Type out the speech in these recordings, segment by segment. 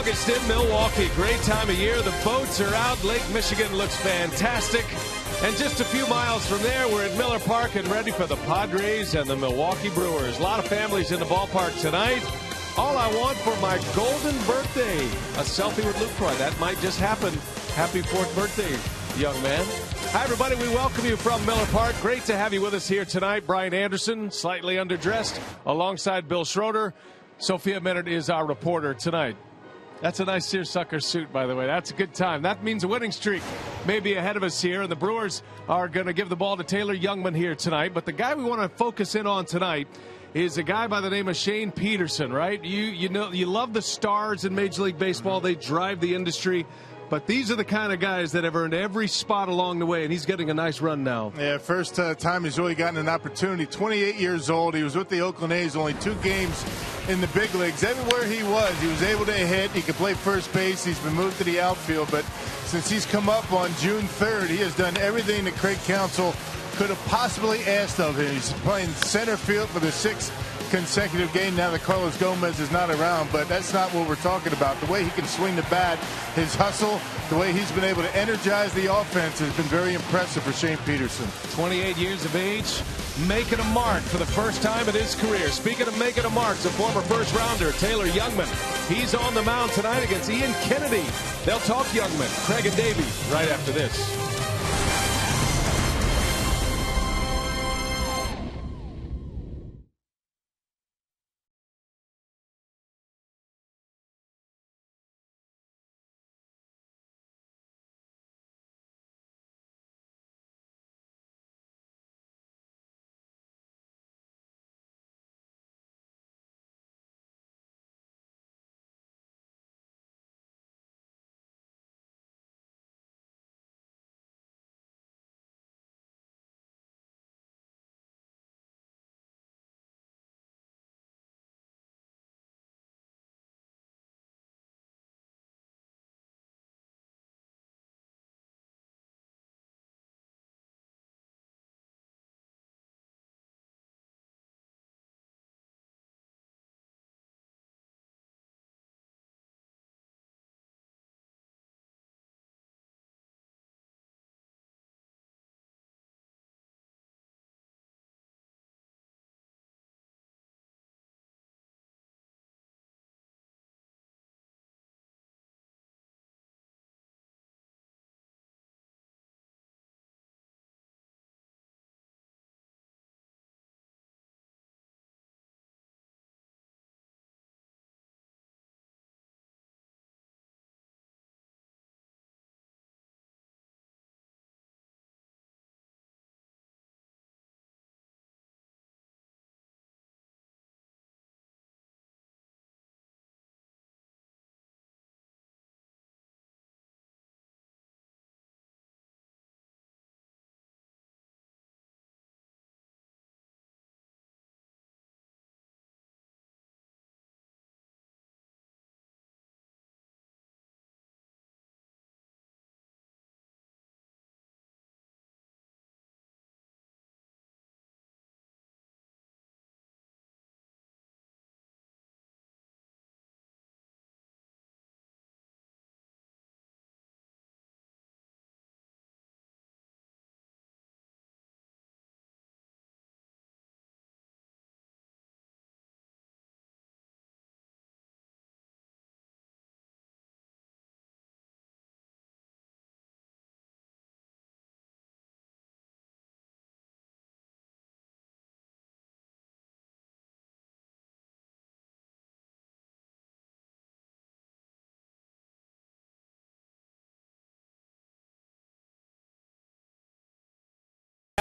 August in Milwaukee. Great time of year. The boats are out. Lake Michigan looks fantastic. And just a few miles from there, we're at Miller Park and ready for the Padres and the Milwaukee Brewers. A lot of families in the ballpark tonight. All I want for my golden birthday, a selfie with Luke Croy. That might just happen. Happy 4th birthday, young man. Hi, everybody. We welcome you from Miller Park. Great to have you with us here tonight. Brian Anderson, slightly underdressed, alongside Bill Schroeder. Sophia Minard is our reporter tonight. That's a nice seersucker suit, by the way. That's a good time. That means a winning streak may be ahead of us here. And the Brewers are going to give the ball to Taylor Youngman here tonight. But the guy we want to focus in on tonight is a guy by the name of Shane Peterson, right? You know, you love the stars in Major League Baseball. They drive the industry. But these are the kind of guys that have earned every spot along the way, and he's getting a nice run now. Yeah, first time he's really gotten an opportunity. 28 years old. He was with the Oakland A's, only 2 games in the big leagues. Everywhere he was able to hit. He could play first base. He's been moved to the outfield. But since he's come up on June 3rd, he has done everything that Craig Counsell could have possibly asked of him. He's playing center field for the 6th consecutive game now that Carlos Gomez is not around, but that's not what we're talking about. The way he can swing the bat, his hustle, the way he's been able to energize the offense has been very impressive for Shane Peterson. 28 years of age, making a mark for the first time in his career. Speaking of making a mark, the former first-rounder Taylor Youngman. He's on the mound tonight against Ian Kennedy. They'll talk Youngman, Craig and Davey, right after this.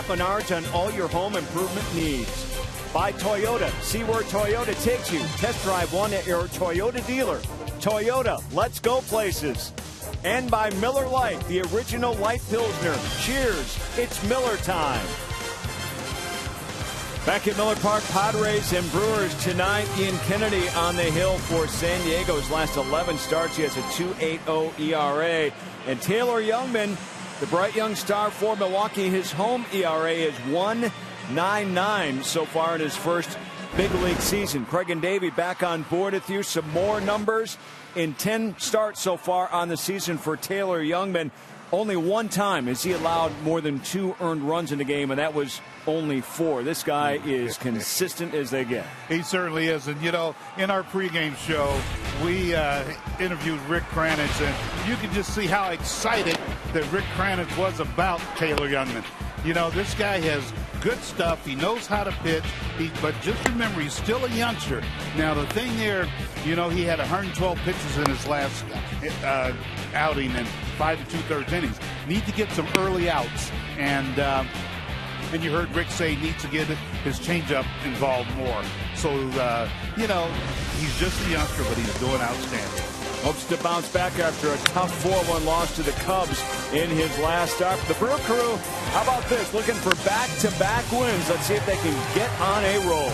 Menards on all your home improvement needs. By Toyota. See where Toyota takes you. Test drive one at your Toyota dealer. Toyota, let's go places. And by Miller Lite, the original light Pilsner. Cheers, it's Miller time. Back at Miller Park, Padres and Brewers tonight. Ian Kennedy on the hill for San Diego's last 11 starts. He has a 2.80 ERA. And Taylor Youngman, the bright young star for Milwaukee, his home ERA is 1.99 so far in his first big league season. Craig and Davey back on board with you. Some more numbers in 10 starts so far on the season for Taylor Youngman. Only one time has he allowed more than 2 earned runs in a game, and that was only 4. This guy is consistent as they get. He certainly is. And, you know, in our pregame show, we interviewed Rick Kranitz, and you can just see how excited that Rick Kranitz was about Taylor Youngman. You know, this guy has good stuff. He knows how to pitch. But just remember, he's still a youngster. Now, the thing there, you know, he had 112 pitches in his last outing and 5 2/3 innings. Need to get some early outs. And you heard Rick say he needs to get his changeup involved more. So, you know, he's just a youngster, but he's doing outstanding. Hopes to bounce back after a tough 4-1 loss to the Cubs in his last start. The Brew Crew, how about this? Looking for back-to-back wins. Let's see if they can get on a roll.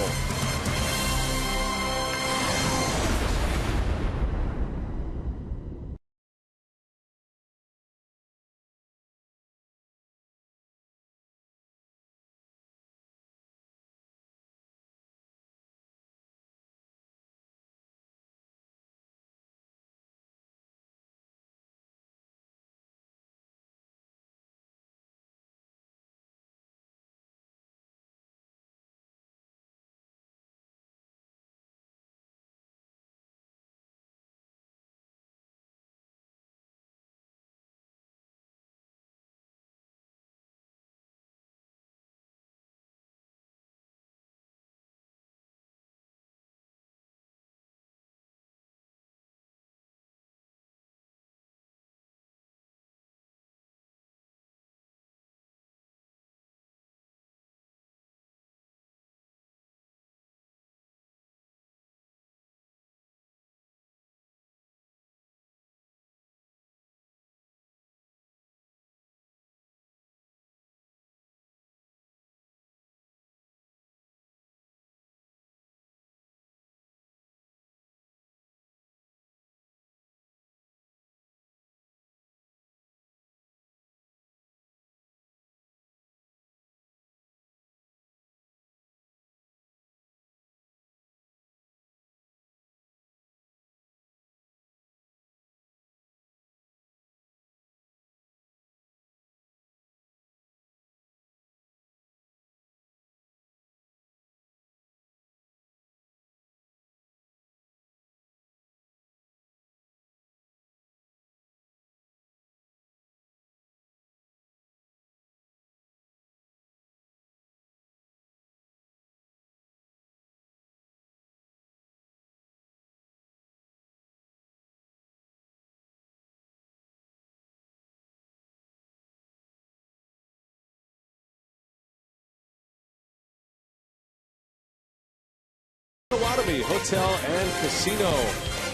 Potawatomi Hotel and Casino.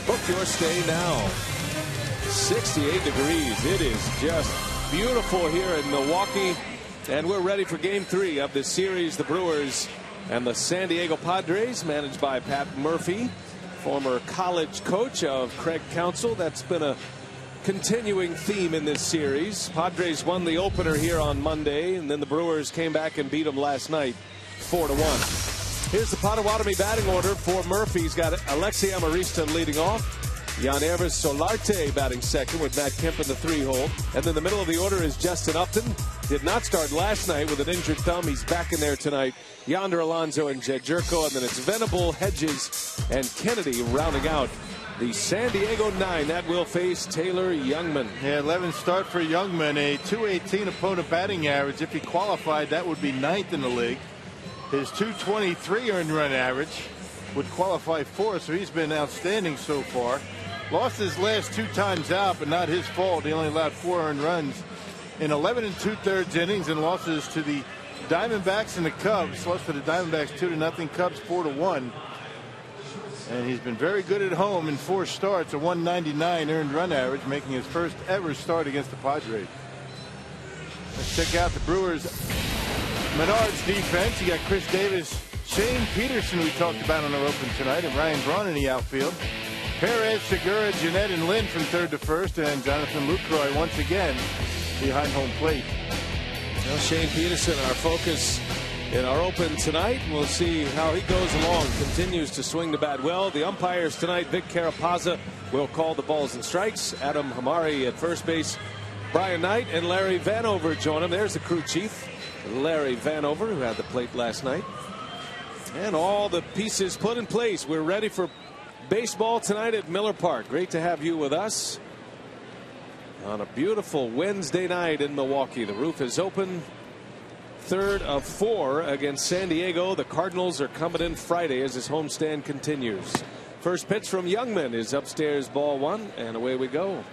Book your stay now. 68 degrees. It is just beautiful here in Milwaukee. And we're ready for game 3 of this series. The Brewers and the San Diego Padres, managed by Pat Murphy, former college coach of Craig Counsell. That's been a continuing theme in this series. Padres won the opener here on Monday, and then the Brewers came back and beat them last night 4-1. Here's the Potawatomi batting order for Murphy. He's got Alexei Amarista leading off. Yannervis Solarte batting second with Matt Kemp in the 3-hole. And then the middle of the order is Justin Upton. Did not start last night with an injured thumb. He's back in there tonight. Yonder Alonso and Jed Jerko. And then it's Venable, Hedges, and Kennedy rounding out the San Diego 9. That will face Taylor Youngman. Yeah, 11th start for Youngman. A .218 opponent batting average. If he qualified, that would be 9th in the league. His .223 earned run average would qualify 4th, so he's been outstanding so far. Lost his last 2 times out, but not his fault. He only allowed 4 earned runs in 11 2/3 innings, and losses to the Diamondbacks and the Cubs. Lost to the Diamondbacks 2-0, Cubs 4-1. And he's been very good at home in 4 starts, a .199 earned run average, making his first ever start against the Padres. Let's check out the Brewers' Menards defense. You got Chris Davis, Shane Peterson, we talked about on our open tonight, and Ryan Braun in the outfield. Perez, Segura, Jeanette, and Lynn from 3rd to 1st, and Jonathan Lucroy once again behind home plate. Well, Shane Peterson, our focus in our open tonight. We'll see how he goes along. Continues to swing the bat well. The umpires tonight, Vic Carapazza will call the balls and strikes. Adam Hamari at first base. Brian Knight and Larry Vanover join him. There's the crew chief, Larry Vanover, who had the plate last night. And all the pieces put in place. We're ready for baseball tonight at Miller Park. Great to have you with us on a beautiful Wednesday night in Milwaukee. The roof is open. Third of 4 against San Diego. The Cardinals are coming in Friday as this homestand continues. First pitch from Youngman is upstairs, ball 1, and away we go.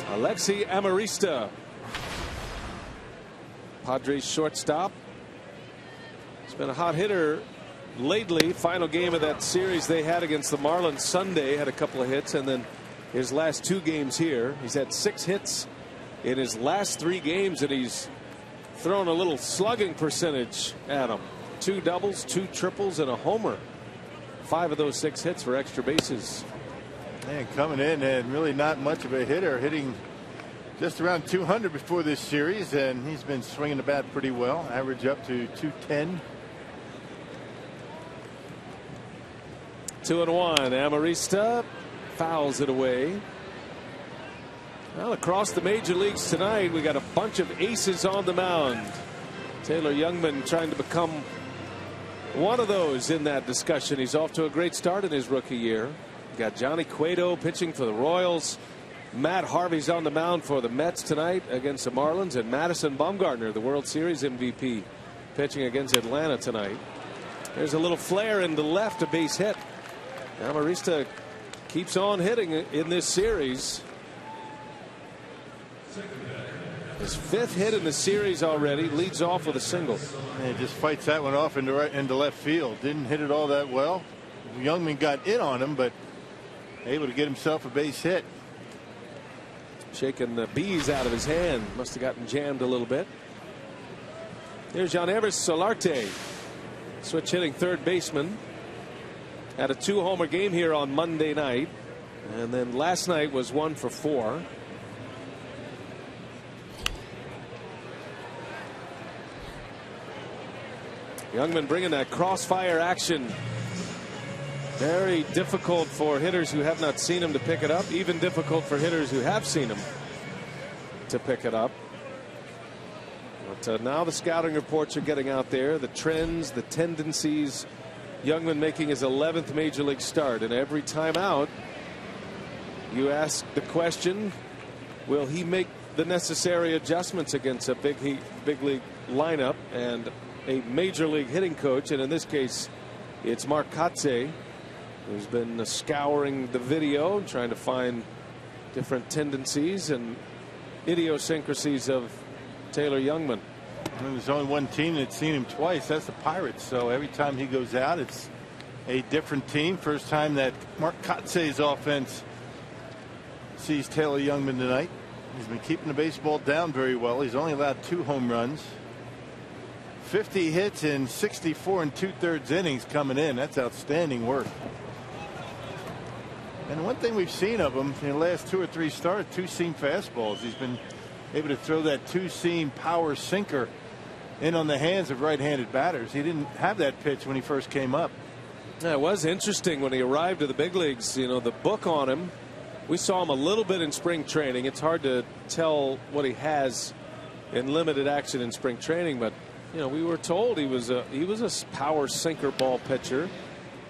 Alexi Amarista, Padres shortstop. He's been a hot hitter lately. Final game of that series they had against the Marlins Sunday, had a couple of hits, and then his last 2 games here, he's had 6 hits in his last 3 games, and he's thrown a little slugging percentage at him. 2 doubles, 2 triples, and a homer. 5 of those 6 hits for extra bases. And coming in and really not much of a hitter, hitting just around 200 before this series, and he's been swinging the bat pretty well. Average up to 210. 2-1. Amarista fouls it away. Well, across the major leagues tonight, we got a bunch of aces on the mound. Taylor Youngman trying to become one of those in that discussion. He's off to a great start in his rookie year. You got Johnny Cueto pitching for the Royals. Matt Harvey's on the mound for the Mets tonight against the Marlins, and Madison Bumgarner, the World Series MVP, pitching against Atlanta tonight. There's a little flare in the left, a base hit. Amarista keeps on hitting in this series. His 5th hit in the series already. Leads off with a single. And he just fights that one off into left field. Didn't hit it all that well. Youngman got in on him, but able to get himself a base hit. Shaking the bees out of his hand. Must have gotten jammed a little bit. Here's Jean-Everest Solarte, switch hitting third baseman. Had a 2-homer game here on Monday night, and then last night was 1 for 4. Youngman bringing that crossfire action. Very difficult for hitters who have not seen him to pick it up. Even difficult for hitters who have seen him to pick it up. But now the scouting reports are getting out there. The trends, the tendencies. Youngman making his 11th major league start, and every time out you ask the question, will he make the necessary adjustments against a big league lineup and a major league hitting coach? And in this case, it's Mark Kotsay, who's been scouring the video, trying to find different tendencies and idiosyncrasies of Taylor Youngman. And there's only one team that's seen him twice. That's the Pirates. So every time he goes out, it's a different team. First time that Mark Kotsay's offense sees Taylor Youngman tonight. He's been keeping the baseball down very well. He's only allowed 2 home runs. 50 hits in 64 2/3 innings coming in. That's outstanding work. And one thing we've seen of him in the last 2 or 3 starts, 2-seam fastballs. He's been able to throw that 2-seam power sinker in on the hands of right-handed batters. He didn't have that pitch when he first came up. Yeah, it was interesting when he arrived to the big leagues. You know, the book on him, we saw him a little bit in spring training. It's hard to tell what he has in limited action in spring training, but you know, we were told he was a power sinker ball pitcher.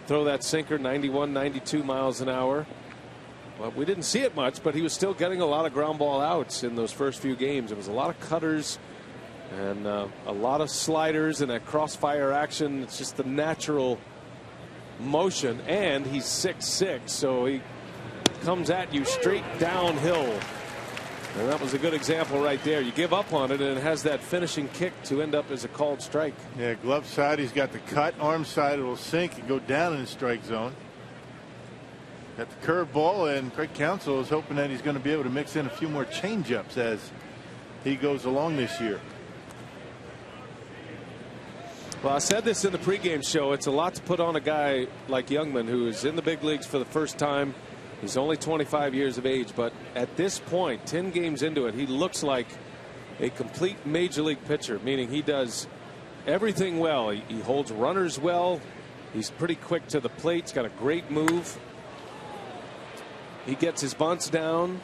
Throw that sinker 91, 92 miles an hour. Well, we didn't see it much, but he was still getting a lot of ground ball outs in those first few games. It was a lot of cutters and a lot of sliders and that crossfire action. It's just the natural motion, and he's 6'6", so he comes at you straight downhill. And that was a good example right there. You give up on it, and it has that finishing kick to end up as a called strike. Yeah, glove side, he's got the cut. Arm side, it'll sink and go down in the strike zone. Got the curveball, and Craig Counsell is hoping that he's going to be able to mix in a few more changeups as he goes along this year. Well, I said this in the pregame show. It's a lot to put on a guy like Youngman, who is in the big leagues for the first time. He's only 25 years of age, but at this point, 10 games into it, he looks like a complete major league pitcher, meaning he does everything well. He holds runners well. He's pretty quick to the plate. He's got a great move. He gets his bunts down.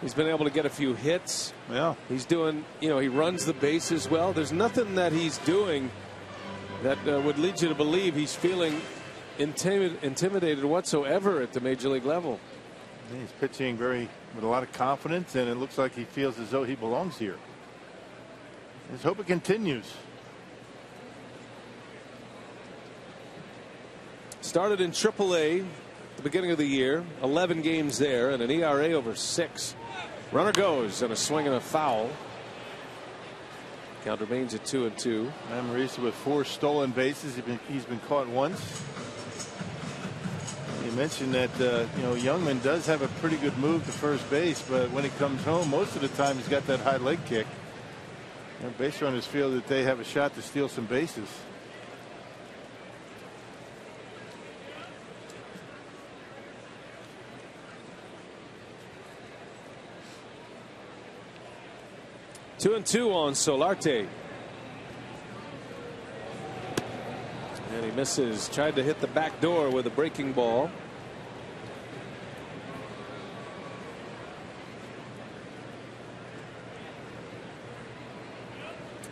He's been able to get a few hits. Yeah. He's doing, he runs the bases well. There's nothing that he's doing that would lead you to believe he's feeling intimidated whatsoever at the major league level. He's pitching with a lot of confidence, and it looks like he feels as though he belongs here. Let's hope it continues. Started in AAA at the beginning of the year. 11 games there and an ERA over 6. Runner goes and a swing and a foul. Count remains at 2-2. Marissa with 4 stolen bases. He's been caught once. You mentioned that Youngman does have a pretty good move to first base, but when he comes home, most of the time he's got that high leg kick. Base runners feel that they have a shot to steal some bases. Two and 2 on Solarte. And he misses. Tried to hit the back door with a breaking ball.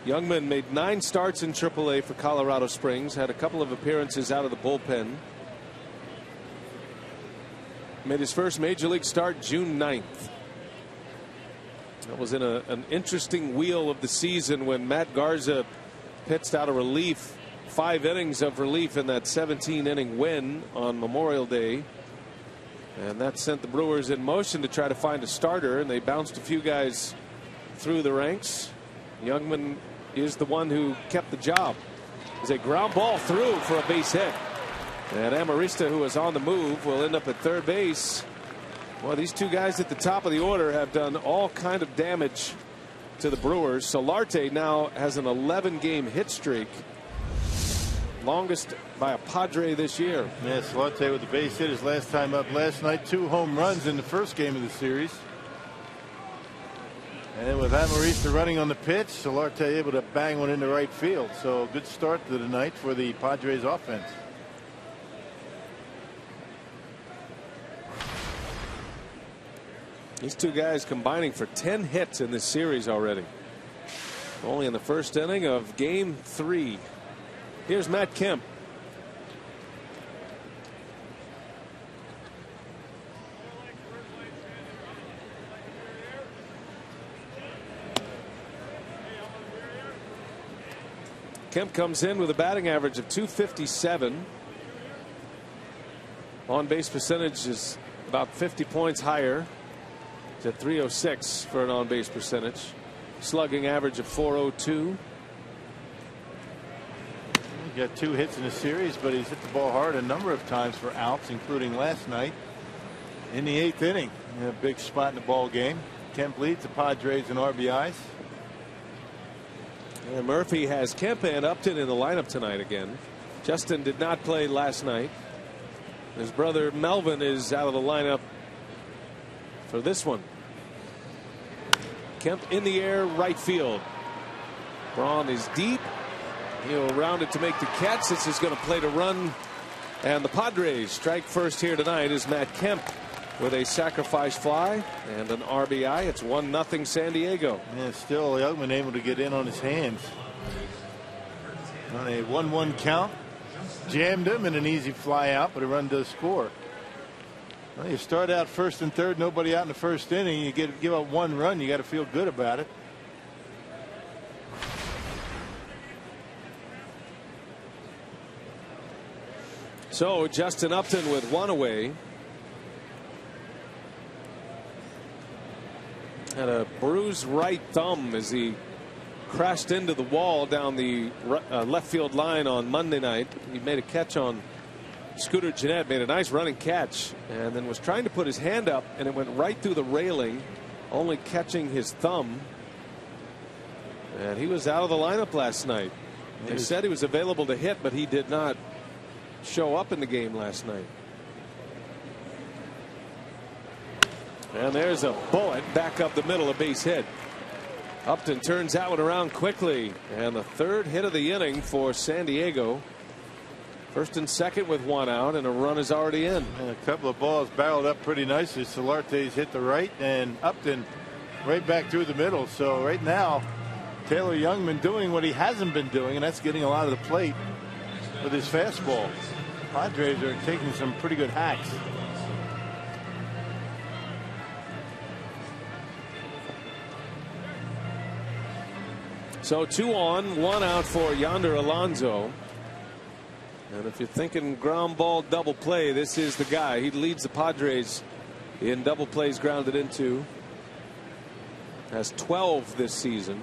Youngman made 9 starts in AAA for Colorado Springs. Had a couple of appearances out of the bullpen. Made his first major league start June 9th. That was in an interesting wheel of the season when Matt Garza pitched out of relief. 5 innings of relief in that 17-inning win on Memorial Day. And that sent the Brewers in motion to try to find a starter, and they bounced a few guys through the ranks. Youngman is the one who kept the job. As a ground ball through for a base hit. And Amarista, who is on the move, will end up at third base. Well, these two guys at the top of the order have done all kind of damage to the Brewers. Solarte now has an 11-game hit streak. Longest by a Padre this year. Yeah, Solarte with the base hit his last time up last night. 2 home runs in the first game of the series. And with Amarista running on the pitch, Solarte able to bang one into right field. So good start to the night for the Padres offense. These two guys combining for 10 hits in this series already. Only in the first inning of game 3. Here's Matt Kemp. Kemp comes in with a batting average of .257. On base percentage is about 50 points higher. It's at .306 for an on base percentage. Slugging average of .402. He got 2 hits in the series, but he's hit the ball hard a number of times for outs, including last night in the 8th inning. A big spot in the ball game. Kemp leads the Padres in RBIs. And Murphy has Kemp and Upton in the lineup tonight again. Justin did not play last night. His brother Melvin is out of the lineup for this one. Kemp in the air, right field. Braun is deep. He'll round it to make the catch. This is going to play to run. And the Padres strike first here tonight is Matt Kemp with a sacrifice fly and an RBI. It's 1-0 San Diego. Yeah, still Youngman able to get in on his hands. On a 1-1 count. Jammed him in an easy fly out, but a run does score. Well, you start out first and third, nobody out in the first inning. You give up 1 run, you got to feel good about it. So Justin Upton with 1 away. Had a bruised right thumb as he crashed into the wall down the left field line on Monday night. He made a catch on Scooter Gennett, made a nice running catch, and then was trying to put his hand up, and it went right through the railing, only catching his thumb. And he was out of the lineup last night. They said he was available to hit, but he did not show up in the game last night. And there's a bullet back up the middle, a base hit. Upton turns that one around quickly, and the 3rd hit of the inning for San Diego. First and second with one out, and a run is already in. And a couple of balls barreled up pretty nicely. Solarte's hit the right, and Upton right back through the middle. So right now, Taylor Youngman doing what he hasn't been doing, and that's getting a lot of the plate with his fastball. Padres are taking some pretty good hacks. So 2 on, 1 out for Yonder Alonso. And if you're thinking ground ball double play, this is the guy. He leads the Padres in double plays grounded into. Has 12 this season.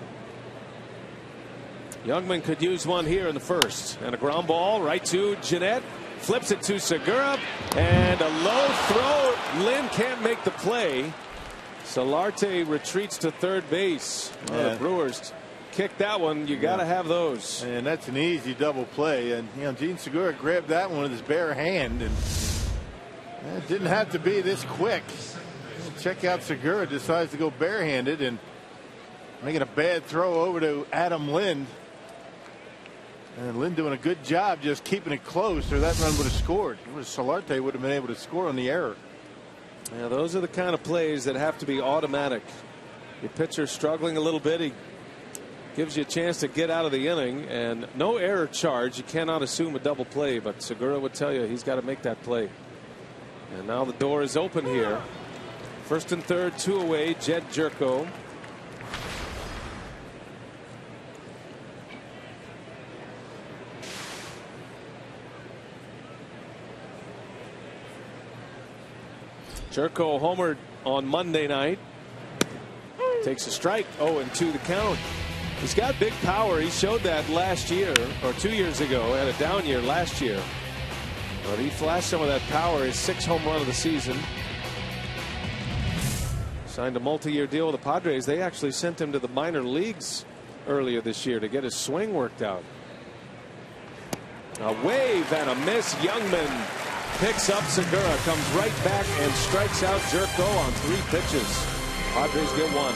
Youngman could use one here in the first. And a ground ball right to Jeanette. Flips it to Segura. And a low throw. Lynn can't make the play. Solarte retreats to third base. Yeah. The Brewers kick that one. You got to have those. And that's an easy double play. And, you know, Gene Segura grabbed that one with his bare hand. And it didn't have to be this quick. Check out Segura decides to go barehanded and making a bad throw over to Adam Lind. And Lind doing a good job just keeping it close, or that run would have scored. Solarte would have been able to score on the error. Yeah, those are the kind of plays that have to be automatic. Your pitcher struggling a little bit. He gives you a chance to get out of the inning, and no error charge. You cannot assume a double play, but Segura would tell you he's got to make that play. And now the door is open here. First and third, 2 away. Jed Jerko. Jerko homered on Monday night. Takes a strike. 0-2 the count. He's got big power. He showed that last year or 2 years ago. Had a down year last year. But he flashed some of that power. His 6th home run of the season. Signed a multi-year deal with the Padres. They actually sent him to the minor leagues earlier this year to get his swing worked out. A wave and a miss. Youngman picks up Segura, comes right back and strikes out Jerko on 3 pitches. Padres get 1.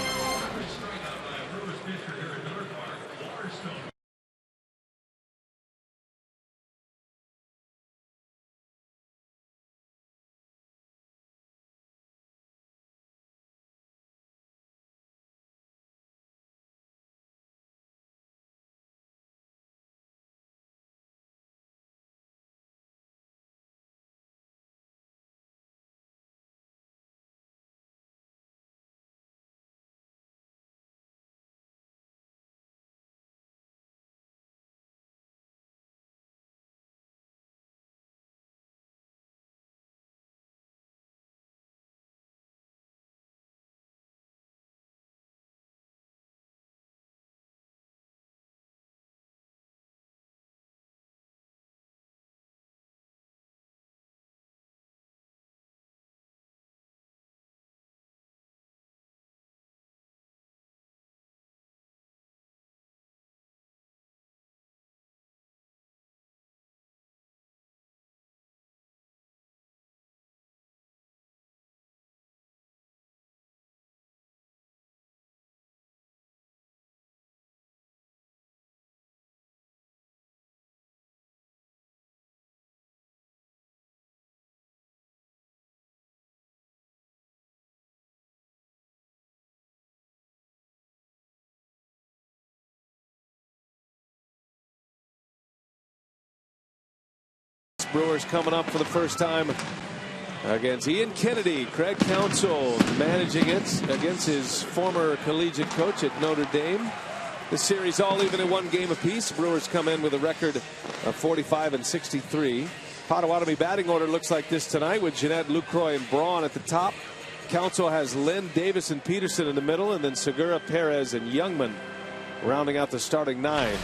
Brewers coming up for the first time against Ian Kennedy. Craig Counsell managing it against his former collegiate coach at Notre Dame. The series all even in 1 game apiece. Brewers come in with a record of 45-63. Potawatomi batting order looks like this tonight with Jeanette, Lucroy, and Braun at the top. Counsell has Lynn, Davis, and Peterson in the middle, and then Segura, Perez, and Youngman rounding out the starting 9.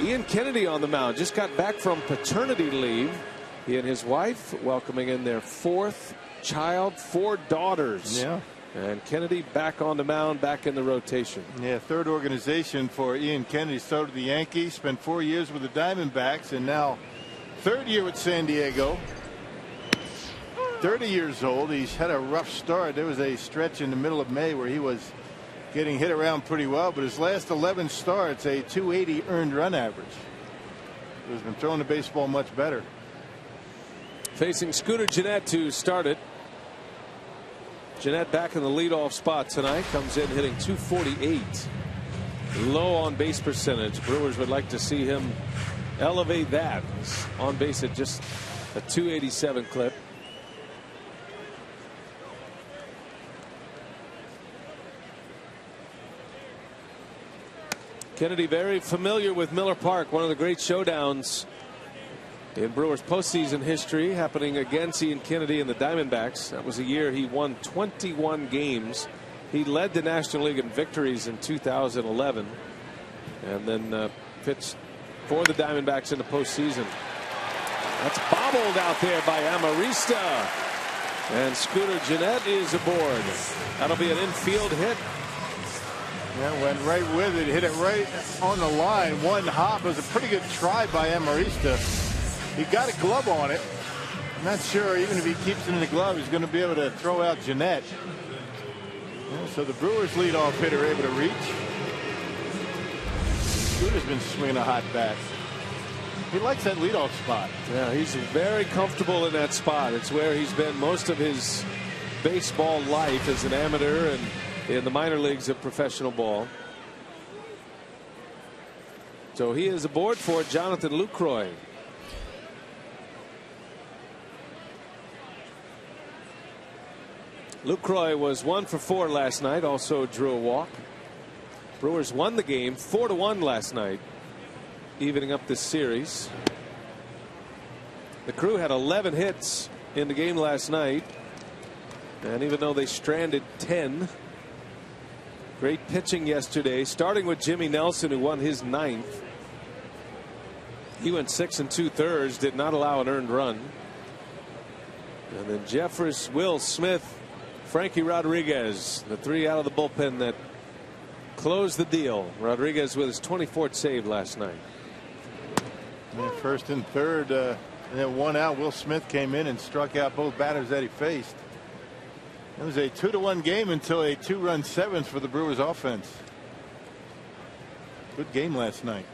Ian Kennedy on the mound, just got back from paternity leave. He and his wife welcoming in their 4th child, 4 daughters. Yeah. And Kennedy back on the mound, back in the rotation. Yeah, 3rd organization for Ian Kennedy. Started the Yankees, spent 4 years with the Diamondbacks, and now 3rd year with San Diego. 30 years old. He's had a rough start. There was a stretch in the middle of May where he was getting hit around pretty well, but his last 11 starts, a .280 earned run average. He's been throwing the baseball much better. Facing Scooter Gennett to start it. Gennett back in the leadoff spot tonight. Comes in hitting .248. Low on base percentage. Brewers would like to see him elevate that. He's on base at just a .287 clip. Kennedy very familiar with Miller Park, one of the great showdowns in Brewers postseason history, happening against Ian Kennedy and the Diamondbacks. That was a year he won 21 games. He led the National League in victories in 2011 and then pitched for the Diamondbacks in the postseason. That's bobbled out there by Amarista, and Scooter Gennett is aboard. That'll be an infield hit. Yeah, went right with it, hit it right on the line. One hop. It was a pretty good try by Amarista. He got a glove on it. I'm not sure even if he keeps it in the glove he's going to be able to throw out Gennett. Yeah, so the Brewers leadoff hitter able to reach. Scooter's been swinging a hot bat. He likes that leadoff spot. Yeah, he's very comfortable in that spot. It's where he's been most of his baseball life as an amateur and in the minor leagues of professional ball. So he is aboard for Jonathan Lucroy. Lucroy was 1 for 4 last night, also drew a walk. Brewers won the game 4-1 last night, evening up this series. The Crew had 11 hits in the game last night, and even though they stranded 10, great pitching yesterday, starting with Jimmy Nelson, who won his 9th. He went 6 2/3, did not allow an earned run. And then Jeffress, Will Smith, Frankie Rodriguez, the 3 out of the bullpen that closed the deal. Rodriguez with his 24th save last night. And first and third, and then 1 out. Will Smith came in and struck out both batters that he faced. It was a 2-1 game until a 2-run 7th for the Brewers offense. Good game last night.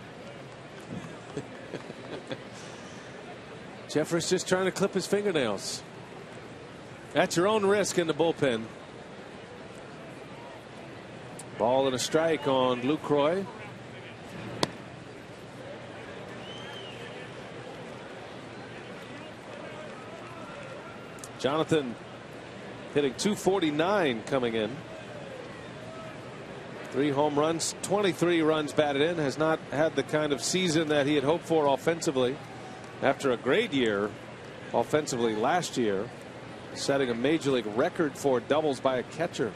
Jeffress just trying to clip his fingernails. At your own risk in the bullpen. Ball and a strike on Lucroy. Jonathan hitting .249 coming in. 3 home runs, 23 runs batted in. Has not had the kind of season that he had hoped for offensively after a great year offensively last year, setting a major league record for doubles by a catcher.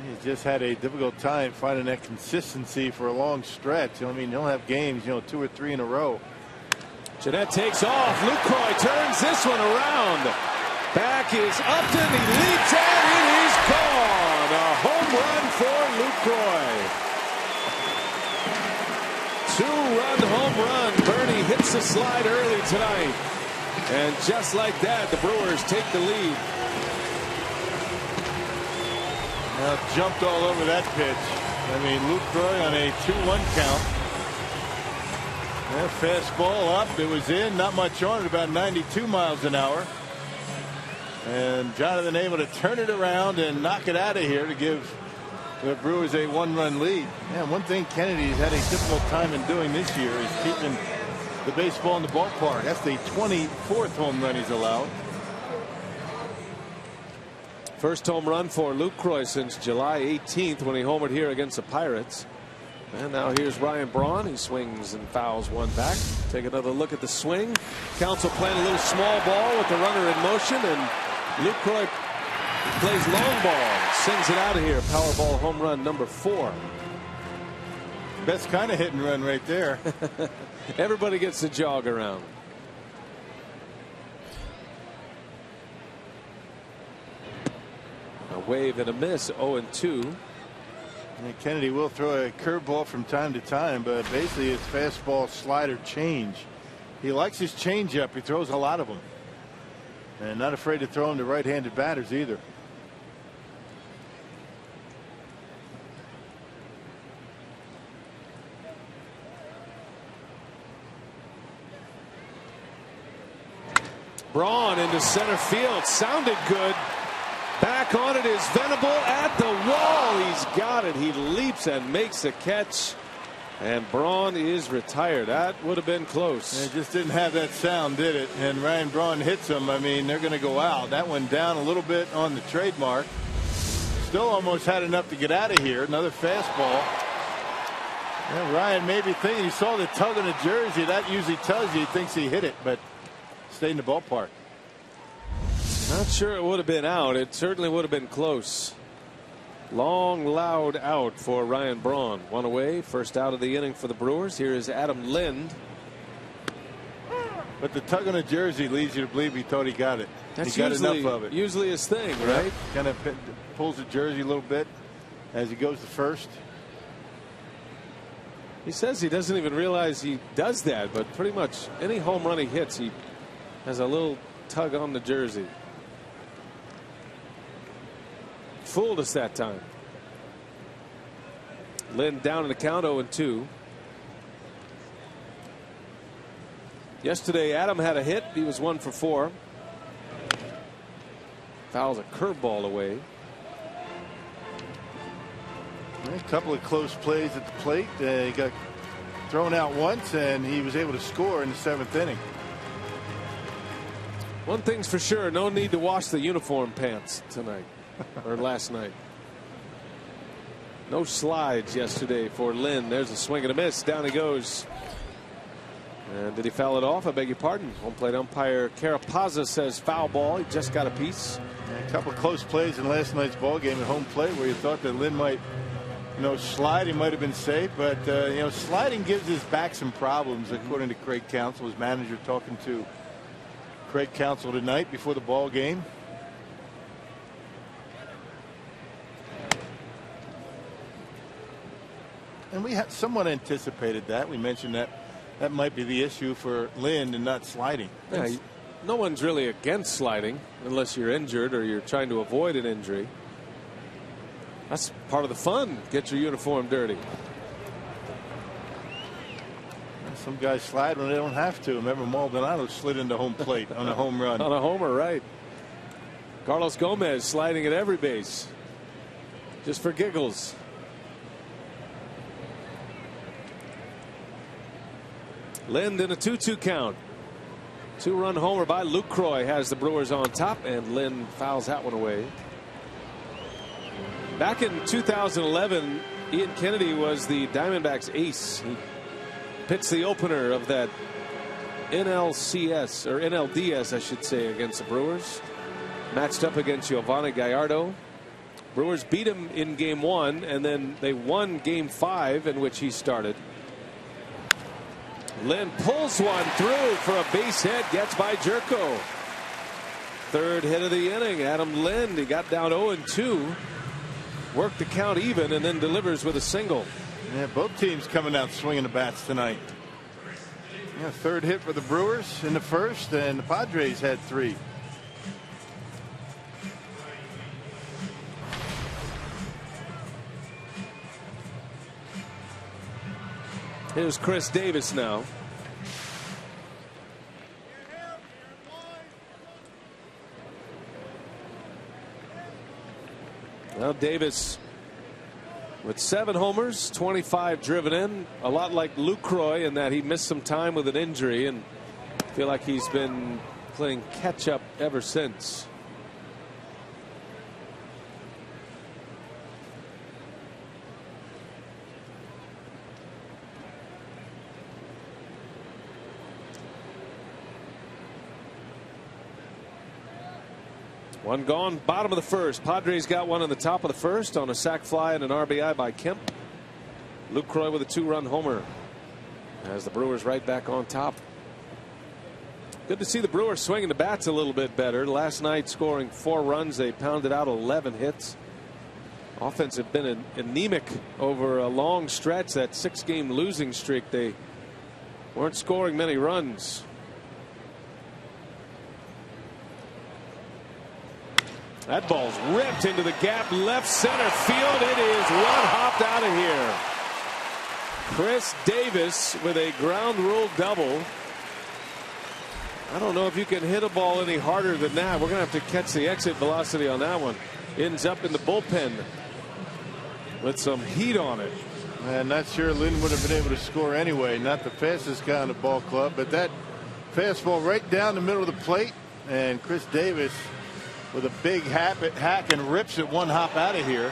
He's just had a difficult time finding that consistency for a long stretch. I mean, he'll have games, 2 or 3 in a row. Gennett takes off. Lucroy turns this one around. Back is Upton. He leaps at it. He's gone. A home run for Lucroy. 2-run home run. Bernie hits the slide early tonight. And just like that, the Brewers take the lead. Now jumped all over that pitch. I mean, Lucroy on a 2-1 count. That fastball up. It was in. Not much on it. About 92 miles an hour. And Jonathan able to turn it around and knock it out of here to give the Brewers a 1-run lead. Yeah, one thing Kennedy's had a difficult time in doing this year is keeping the baseball in the ballpark. That's the 24th home run he's allowed. First home run for Lucroy since July 18th when he homered here against the Pirates. And now here's Ryan Braun. He swings and fouls one back. Take another look at the swing. Counsell playing a little small ball with the runner in motion, and Lucroy plays long ball, sings it out of here. Powerball home run number 4. Best kind of hit and run right there. Everybody gets to jog around. A wave and a miss. 0-2. And Kennedy will throw a curveball from time to time, but basically it's fastball, slider, change. He likes his changeup. He throws a lot of them, and not afraid to throw them to right-handed batters either. Braun into center field. Sounded good. Back on it is Venable at the wall. He's got it. He leaps and makes a catch. And Braun is retired. That would have been close. It just didn't have that sound, did it? And Ryan Braun hits him. I mean, they're going to go out. That went down a little bit on the trademark. Still almost had enough to get out of here. Another fastball. Yeah, Ryan may be thinking he saw the tug on the jersey. That usually tells you he thinks he hit it, but stayed in the ballpark. Not sure it would have been out. It certainly would have been close. Long, loud out for Ryan Braun. One away. First out of the inning for the Brewers. Here is Adam Lind. But the tug on the jersey leads you to believe he thought he got it. That's he got enough of it. Usually his thing, right? Kind of pulls the jersey a little bit as he goes to first. He says he doesn't even realize he does that, but pretty much any home run he hits, he has a little tug on the jersey. Fooled us that time. Lynn down in the count 0-2. Yesterday Adam had a hit. He was 1 for 4. Fouls a curveball away. A couple of close plays at the plate. He got thrown out once and he was able to score in the 7th inning. One thing's for sure, no need to wash the uniform pants tonight. Or last night. No slides yesterday for Lynn. There's a swing and a miss. Down he goes. And did he foul it off? I beg your pardon. Home plate umpire Carapazza says foul ball. He just got a piece. A couple of close plays in last night's ball game at home plate where you thought that Lynn might, slide. He might have been safe, but sliding gives his back some problems, according to Craig Counsell, his manager, talking to Craig Counsell tonight before the ball game. And we had somewhat anticipated that. We mentioned that might be the issue for Lynn and not sliding. Yeah, no one's really against sliding unless you're injured or you're trying to avoid an injury. That's part of the fun. Get your uniform dirty. Some guys slide when they don't have to. Remember, Maldonado slid into home plate on a home run. On a homer, right. Carlos Gomez sliding at every base. Just for giggles. Lind in a 2-2 count. 2-run homer by Lucroy has the Brewers on top, and Lind fouls that one away. Back in 2011, Ian Kennedy was the Diamondbacks ace. He pitched the opener of that NLCS, or NLDS I should say, against the Brewers. Matched up against Giovanni Gallardo. Brewers beat him in game 1, and then they won game 5 in which he started. Lind pulls one through for a base hit, gets by Jerko. Third hit of the inning. Adam Lind, he got down 0-2. Worked the count even and then delivers with a single. Yeah, both teams coming out swinging the bats tonight. Yeah, third hit for the Brewers in the first, and the Padres had 3. Here's Chris Davis now. Well, Davis with 7 homers, 25 driven in, a lot like Lucroy in that he missed some time with an injury, and I feel like he's been playing catch up ever since. One gone, bottom of the first. Padres got one in the top of the first on a sac fly and an RBI by Kemp. Lucroy with a 2-run homer as the Brewers right back on top. Good to see the Brewers swinging the bats a little bit better. Last night scoring 4 runs. They pounded out 11 hits. Offense had been anemic over a long stretch. That 6-game losing streak, they weren't scoring many runs. That ball's ripped into the gap left center field. It is one hopped out of here. Chris Davis with a ground rule double. I don't know if you can hit a ball any harder than that. We're going to have to catch the exit velocity on that one. Ends up in the bullpen with some heat on it. I'm not sure Lynn would have been able to score anyway. Not the fastest guy on the ball club, but that fastball right down the middle of the plate, and Chris Davis with a big hack and rips it one hop out of here.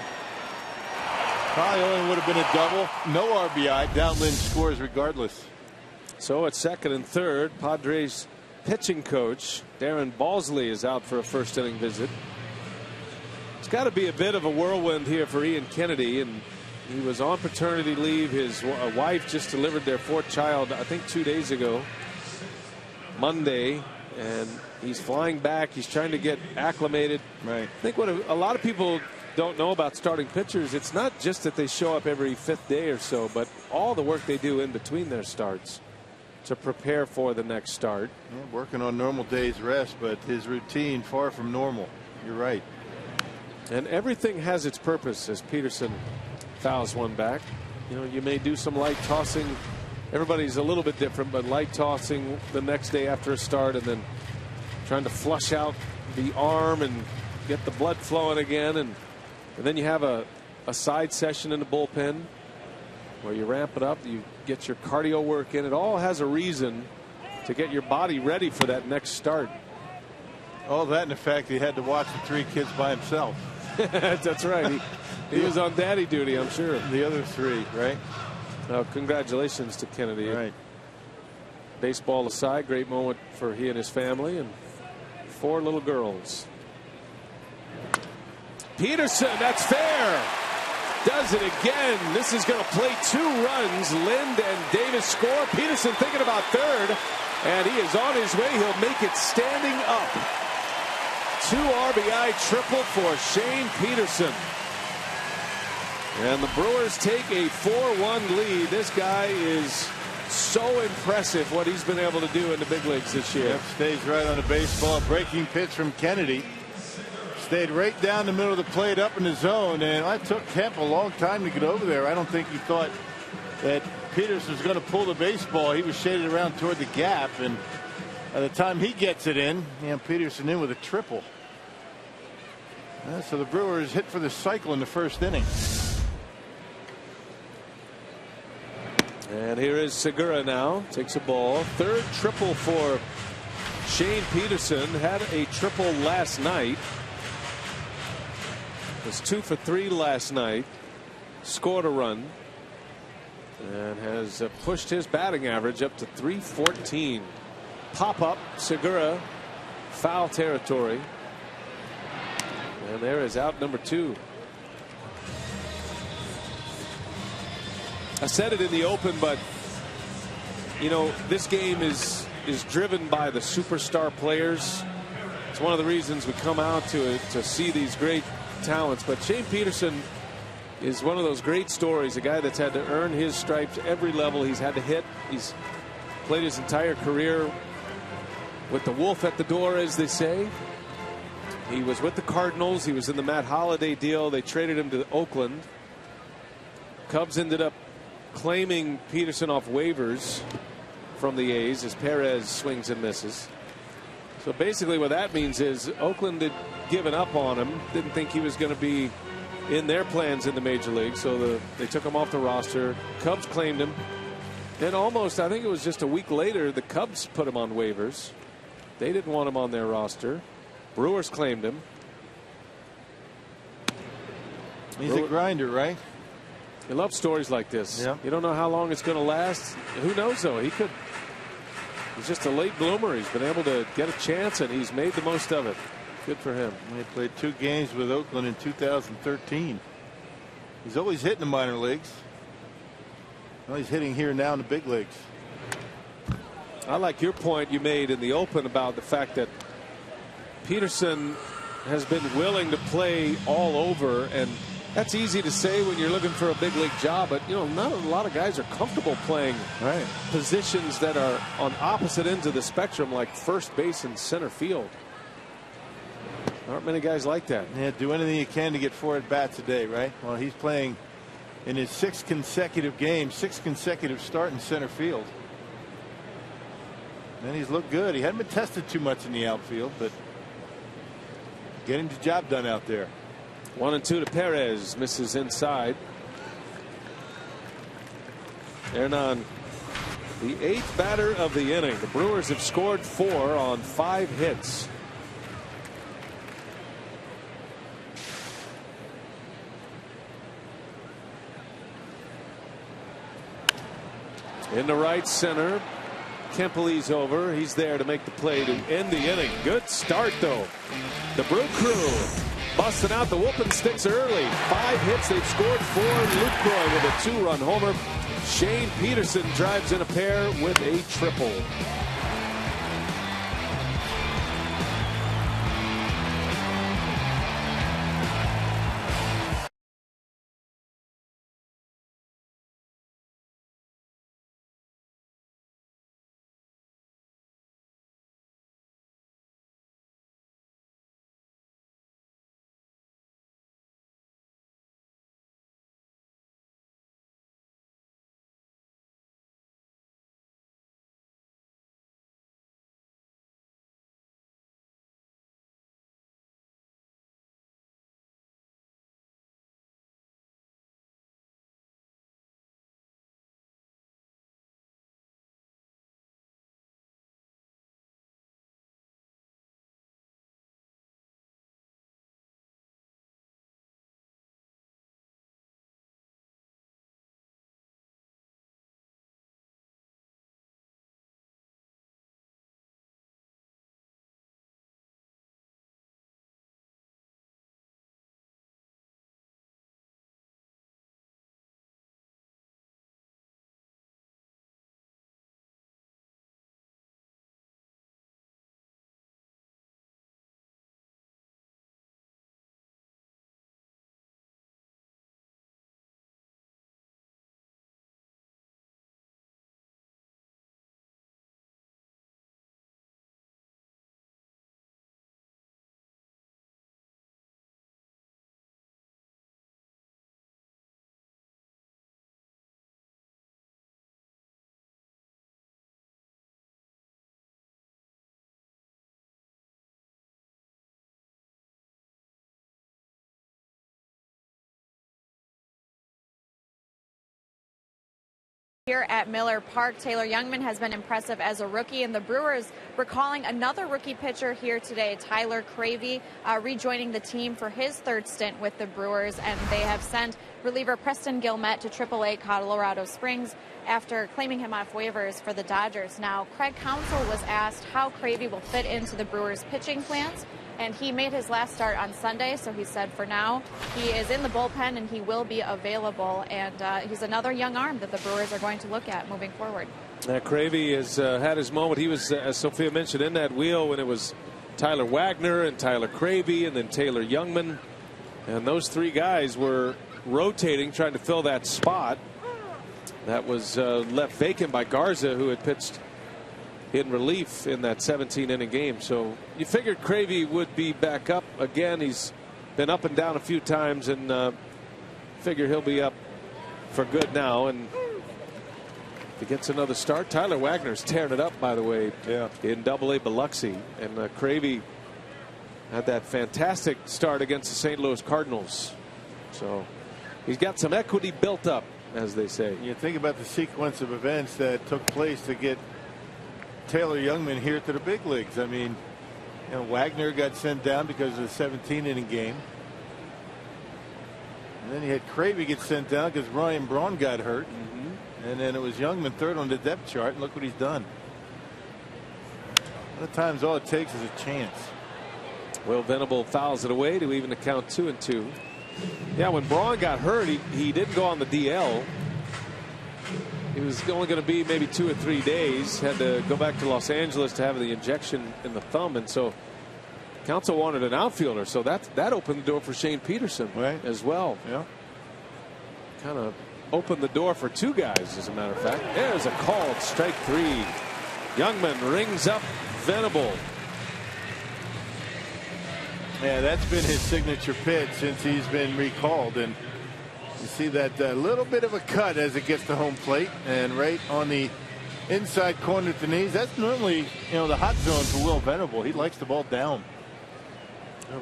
Probably only would have been a double. No RBI. Down Lynn scores regardless. So at second and third, Padres pitching coach Darren Balsley is out for a first inning visit. It's got to be a bit of a whirlwind here for Ian Kennedy, and he was on paternity leave. His wife just delivered their fourth child, I think 2 days ago, Monday, and he's flying back. He's trying to get acclimated. Right. I think what a lot of people don't know about starting pitchers, it's not just that they show up every fifth day or so, but all the work they do in between their starts to prepare for the next start. Yeah, working on normal days rest, but his routine far from normal. You're right. And everything has its purpose as Peterson fouls one back. You know, you may do some light tossing. Everybody's a little bit different, but light tossing the next day after a start and then trying to flush out the arm and get the blood flowing again. And then you have a side session in the bullpen where you ramp it up, you get your cardio work in. It all has a reason to get your body ready for that next start. All that and the fact he had to watch the three kids by himself. That's right. He was on daddy duty, I'm sure. The other three, right? Congratulations to Kennedy. Right. Baseball aside, great moment for he and his family and 4 little girls. Peterson, that's fair. Does it again. This is going to play 2 runs. Lind and Davis score. Peterson thinking about third, and he is on his way. He'll make it standing up. 2 RBI triple for Shane Peterson. And the Brewers take a 4-1 lead. This guy is so impressive what he's been able to do in the big leagues this year. Yep, stays right on the baseball. Breaking pitch from Kennedy. Stayed right down the middle of the plate up in the zone, and it took Kemp a long time to get over there. I don't think he thought that Peterson was going to pull the baseball. He was shaded around toward the gap, and by the time he gets it in, Peterson in with a triple. So the Brewers hit for the cycle in the first inning. And here is Segura now. Takes a ball. 3rd triple for Shane Peterson. Had a triple last night. Was 2 for 3 last night. Scored a run. And has pushed his batting average up to .314. Pop up. Segura. Foul territory. And there is out number 2. I said it in the open, but you know, this game is driven by the superstar players. It's one of the reasons we come out to see these great talents. But Shane Peterson is one of those great stories, a guy that's had to earn his stripes every level he's had to hit. He's played his entire career with the wolf at the door, as they say. He was with the Cardinals. He was in the Matt Holliday deal. They traded him to Oakland. Cubs ended up claiming Peterson off waivers from the A's as Perez swings and misses. So basically what that means is Oakland had given up on him, didn't think he was going to be in their plans in the major league, so they took him off the roster. Cubs claimed him. Then almost, I think it was just a week later, the Cubs put him on waivers. They didn't want him on their roster. Brewers claimed him. He's a grinder, right? You love stories like this. Yep. You don't know how long it's going to last. Who knows, though? He's just a late bloomer. He's been able to get a chance, and he's made the most of it. Good for him. He played 2 games with Oakland in 2013. He's always hitting the minor leagues. Well, he's hitting here now in the big leagues. I like your point you made in the open about the fact that Peterson has been willing to play all over, and that's easy to say when you're looking for a big league job, but you know, not a lot of guys are comfortable playing positions that are on opposite ends of the spectrum, like first base and center field. There aren't many guys like that. Yeah, do anything you can to get 4 at bats a day, right? Well, he's playing in his 6th consecutive game, 6th consecutive start in center field. And he's looked good. He hadn't been tested too much in the outfield, but getting the job done out there. 1-2 to Perez. Misses inside. And on the 8th batter of the inning, the Brewers have scored 4 on 5 hits. Into right center. Kempley's over. He's there to make the play to end the inning. Good start, though. The Brew Crew busting out the whooping sticks early. 5 hits. They've scored 4. Lucroy with a 2-run homer. Shane Peterson drives in a pair with a triple. Here at Miller Park, Taylor Youngman has been impressive as a rookie, and the Brewers recalling another rookie pitcher here today, Tyler Cravey, rejoining the team for his 3rd stint with the Brewers, and they have sent reliever Preston Guillemette to AAA Colorado Springs after claiming him off waivers for the Dodgers. Now, Craig Counsell was asked how Cravey will fit into the Brewers' pitching plans, and he made his last start on Sunday, so he said for now he is in the bullpen and he will be available, and he's another young arm that the Brewers are going to look at moving forward. Cravey has had his moment. He was, as Sophia mentioned, in that wheel when it was Tyler Wagner and Tyler Cravey and then Taylor Youngman, and those 3 guys were rotating trying to fill that spot that was left vacant by Garza, who had pitched in relief in that 17-inning game. So you figured Cravey would be back up again. He's been up and down a few times, and figure he'll be up for good now. And if he gets another start, Tyler Wagner's tearing it up, by the way, in Double-A Biloxi. And Cravey had that fantastic start against the St. Louis Cardinals. So he's got some equity built up, as they say. You think about the sequence of events that took place to get Taylor Youngman here to the big leagues. I mean, Wagner got sent down because of the 17-inning game. And then you had Cravey get sent down because Ryan Braun got hurt. And then it was Youngman 3rd on the depth chart, and look what he's done. A lot of times all it takes is a chance. Will Venable fouls it away to even the count 2-2. Yeah, when Braun got hurt, he didn't go on the DL. He was only going to be maybe 2 or 3 days. Had to go back to Los Angeles to have the injection in the thumb, and so Counsell wanted an outfielder. So that opened the door for Shane Peterson as well. Yeah, kind of opened the door for 2 guys, as a matter of fact. There's a called strike 3. Youngman rings up Venable. Yeah, that's been his signature pitch since he's been recalled, and you see that little bit of a cut as it gets to home plate, and right on the inside corner at the knees. That's normally, the hot zone for Will Venable. He likes the ball down.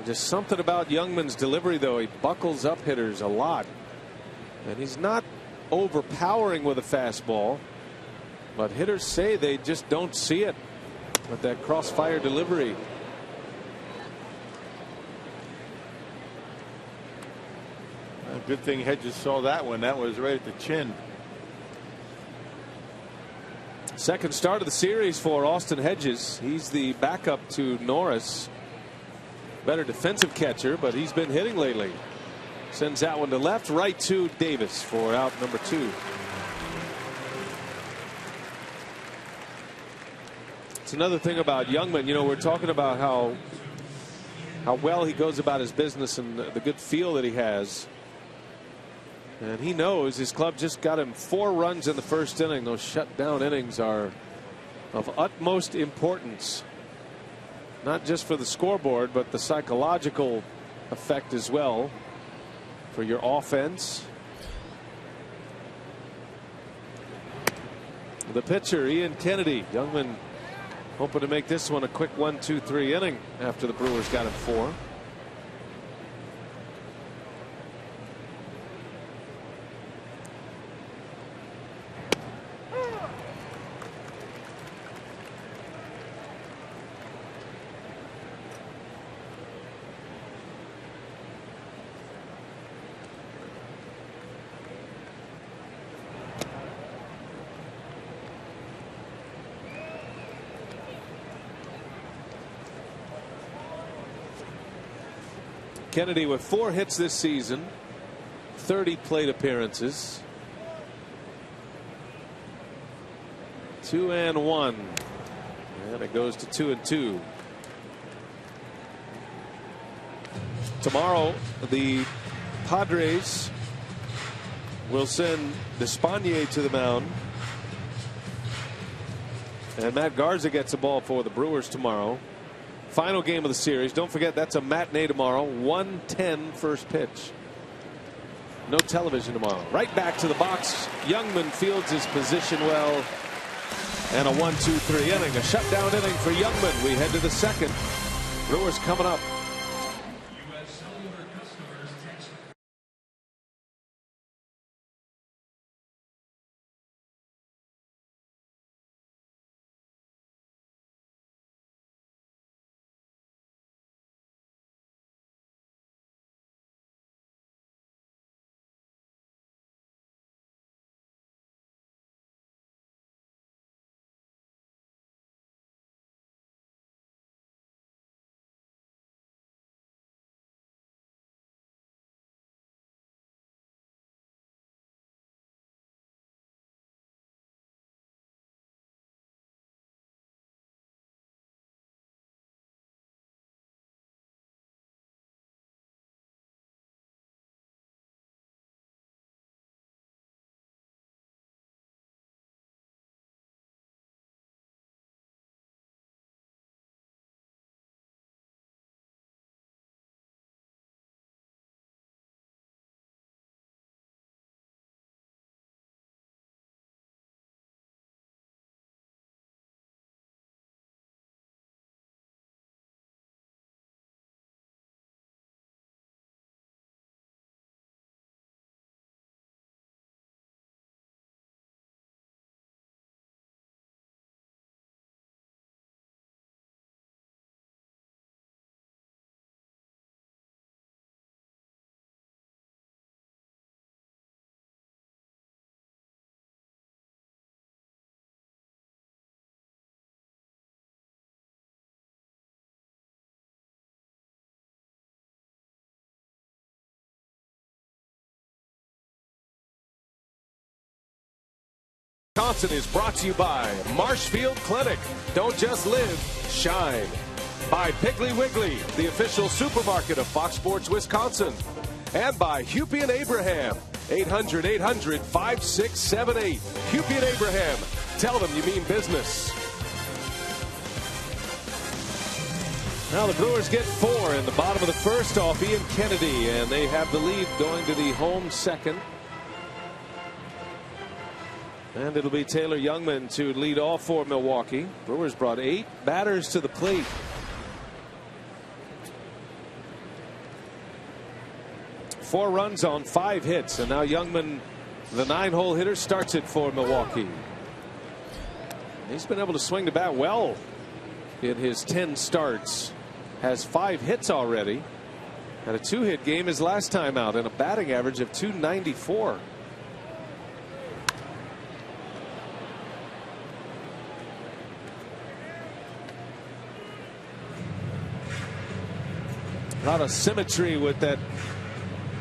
Just something about Youngman's delivery, though. He buckles up hitters a lot. And he's not overpowering with a fastball. But hitters say they just don't see it with that crossfire delivery. Good thing Hedges saw that one. That was right at the chin. Second start of the series for Austin Hedges. He's the backup to Norris. Better defensive catcher, but he's been hitting lately. Sends that one to left, right to Davis for out number 2. It's another thing about Youngman. We're talking about how well he goes about his business and the good feel that he has. And he knows his club just got him 4 runs in the first inning. Those shutdown innings are of utmost importance, not just for the scoreboard, but the psychological effect as well for your offense. The pitcher, Ian Kennedy. Youngman hoping to make this one a quick 1-2-3 inning after the Brewers got him 4. Kennedy with 4 hits this season, 30 plate appearances, 2-1, and it goes to 2-2. Tomorrow the Padres will send Despaigne to the mound, and Matt Garza gets a ball for the Brewers tomorrow. Final game of the series. Don't forget, that's a matinee tomorrow. 1:10 first pitch. No television tomorrow. Right back to the box. Youngman fields his position well. And a 1-2-3 inning. A shutdown inning for Youngman. We head to the second. Brewers coming up. Wisconsin is brought to you by Marshfield Clinic. Don't just live, shine. By Piggly Wiggly, the official supermarket of Fox Sports Wisconsin. And by Hupy and Abraham. 800-800-5678. Hupy and Abraham. Tell them you mean business. Now the Brewers get 4 in the bottom of the first off Ian Kennedy, and they have the lead going to the home second. And it'll be Taylor Youngman to lead off for Milwaukee. Brewers brought 8 batters to the plate. Four runs on 5 hits, and now Youngman, the 9-hole hitter, starts it for Milwaukee. He's been able to swing the bat well in his 10 starts. Has 5 hits already. Had a 2-hit game his last time out and a batting average of .294. A lot of symmetry with that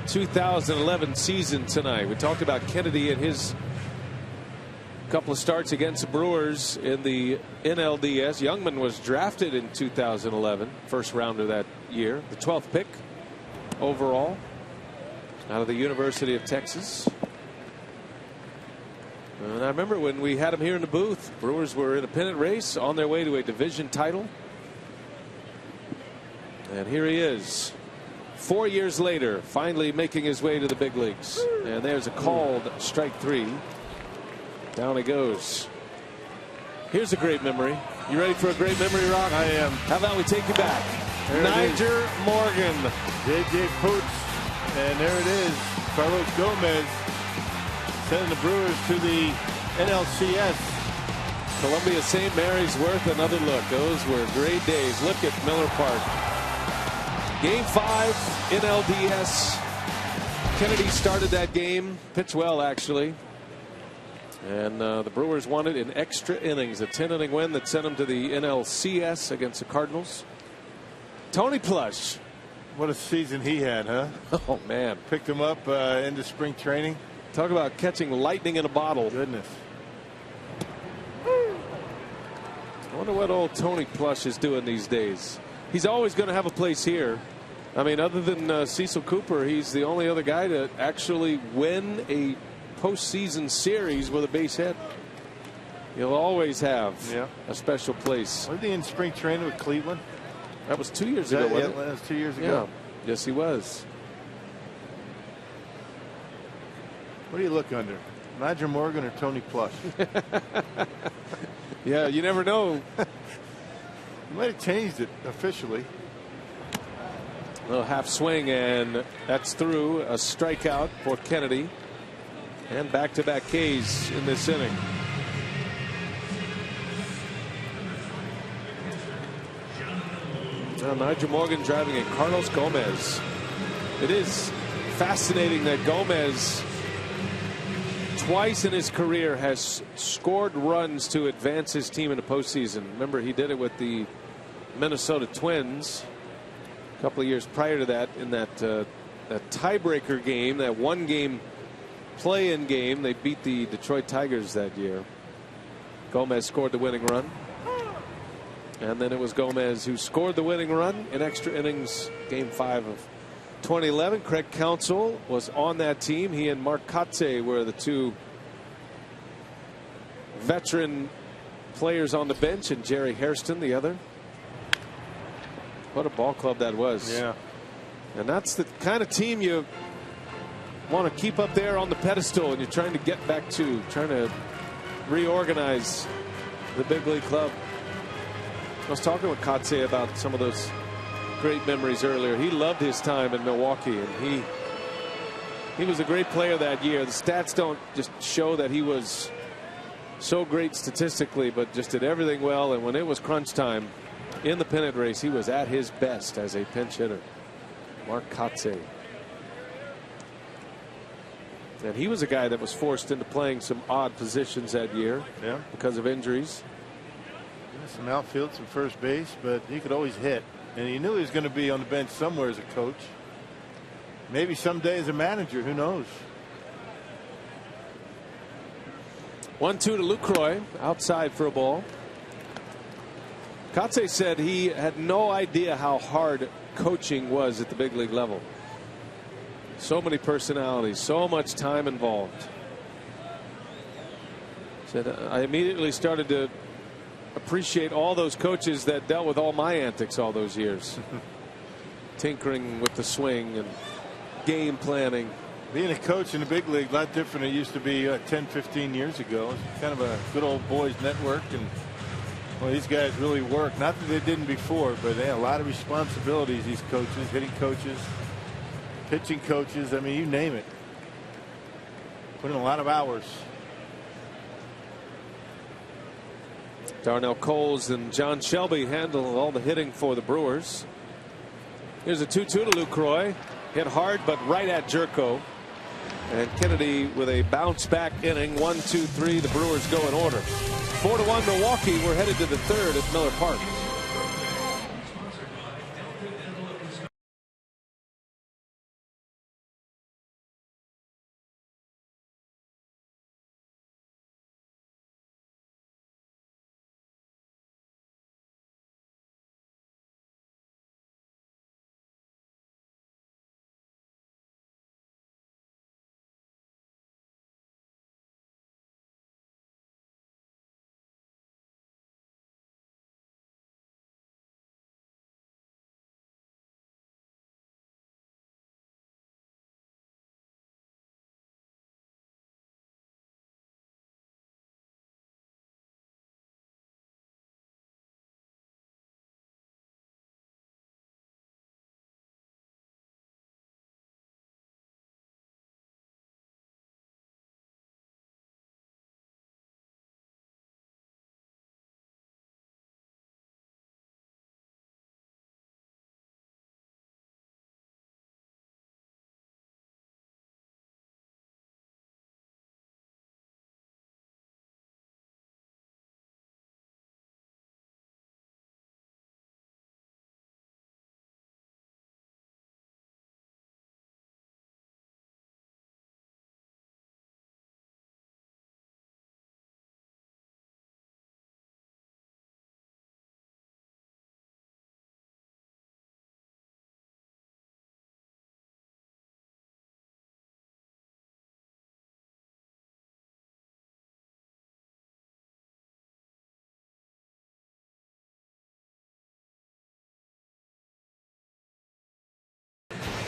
2011 season tonight. We talked about Kennedy and his couple of starts against the Brewers in the NLDS. Youngman was drafted in 2011, first rounder that year, the 12th pick overall out of the University of Texas. And I remember when we had him here in the booth, Brewers were in a pennant race on their way to a division title. And here he is, 4 years later, finally making his way to the big leagues. And there's a called strike 3. Down he goes. Here's a great memory. You ready for a great memory, Rock? I am. How about we take you back? Niger Morgan. J.J. Poots. And there it is. Carlos Gomez sending the Brewers to the NLCS. Columbia St. Mary's worth another look. Those were great days. Look at Miller Park. Game 5 NLDS. Kennedy started that game. Pitched well, actually. And the Brewers won it in extra innings. A 10-inning win that sent them to the NLCS against the Cardinals. Tony Plush. What a season he had, huh? Oh, man. Picked him up into spring training. Talk about catching lightning in a bottle. Goodness. I wonder what old Tony Plush is doing these days. He's always going to have a place here. I mean, other than Cecil Cooper, he's the only other guy to actually win a postseason series with a base hit. He'll always have a special place. Wasn't he in spring training with Cleveland? That was 2 years ago, wasn't it? That was 2 years ago. Yeah. Yes, he was. What do you look under? Niger Morgan or Tony Plush? Yeah, you never know. You might have changed it officially. A little half swing, and that's through. A strikeout for Kennedy. And back-to-back Ks in this inning. Now Niger Morgan driving in Carlos Gomez. It is fascinating that Gomez twice in his career has scored runs to advance his team in the postseason. Remember, he did it with the Minnesota Twins a couple of years prior to that in that tiebreaker game, that one-game play-in game. They beat the Detroit Tigers that year. Gomez scored the winning run. And then it was Gomez who scored the winning run in extra innings, game 5 of 2011. Craig Counsell was on that team. He and Mark Kotze were the two veteran players on the bench, and Jerry Hairston the other. What a ball club that was. Yeah. And that's the kind of team you want to keep up there on the pedestal, and you're trying to get back to, trying to reorganize the big league club. I was talking with Kotze about some of those great memories earlier. He loved his time in Milwaukee, and he was a great player that year. The stats don't just show that he was so great statistically, but just did everything well. And when it was crunch time in the pennant race, he was at his best as a pinch hitter. Mark Kotze. And he was a guy that was forced into playing some odd positions that year because of injuries. Some outfield, some first base, but he could always hit. And he knew he was going to be on the bench somewhere as a coach. Maybe someday as a manager, who knows? 1-2 to Lucroy, outside for a ball. Kotze said he had no idea how hard coaching was at the big league level. So many personalities, so much time involved. Said I immediately started to appreciate all those coaches that dealt with all my antics all those years. Tinkering with the swing and game planning. Being a coach in the big league, a lot different than it used to be 10, 15 years ago. It's kind of a good old boys network, and well, these guys really work. Not that they didn't before, but they have a lot of responsibilities. These coaches, hitting coaches, pitching coaches. I mean, you name it. Put in a lot of hours. Darnell Coles and John Shelby handle all the hitting for the Brewers. Here's a 2-2 to Lucroy. Hit hard, but right at Jerko. And Kennedy with a bounce back inning. 1, 2, 3. The Brewers go in order. 4-1 Milwaukee. We're headed to the third at Miller Park.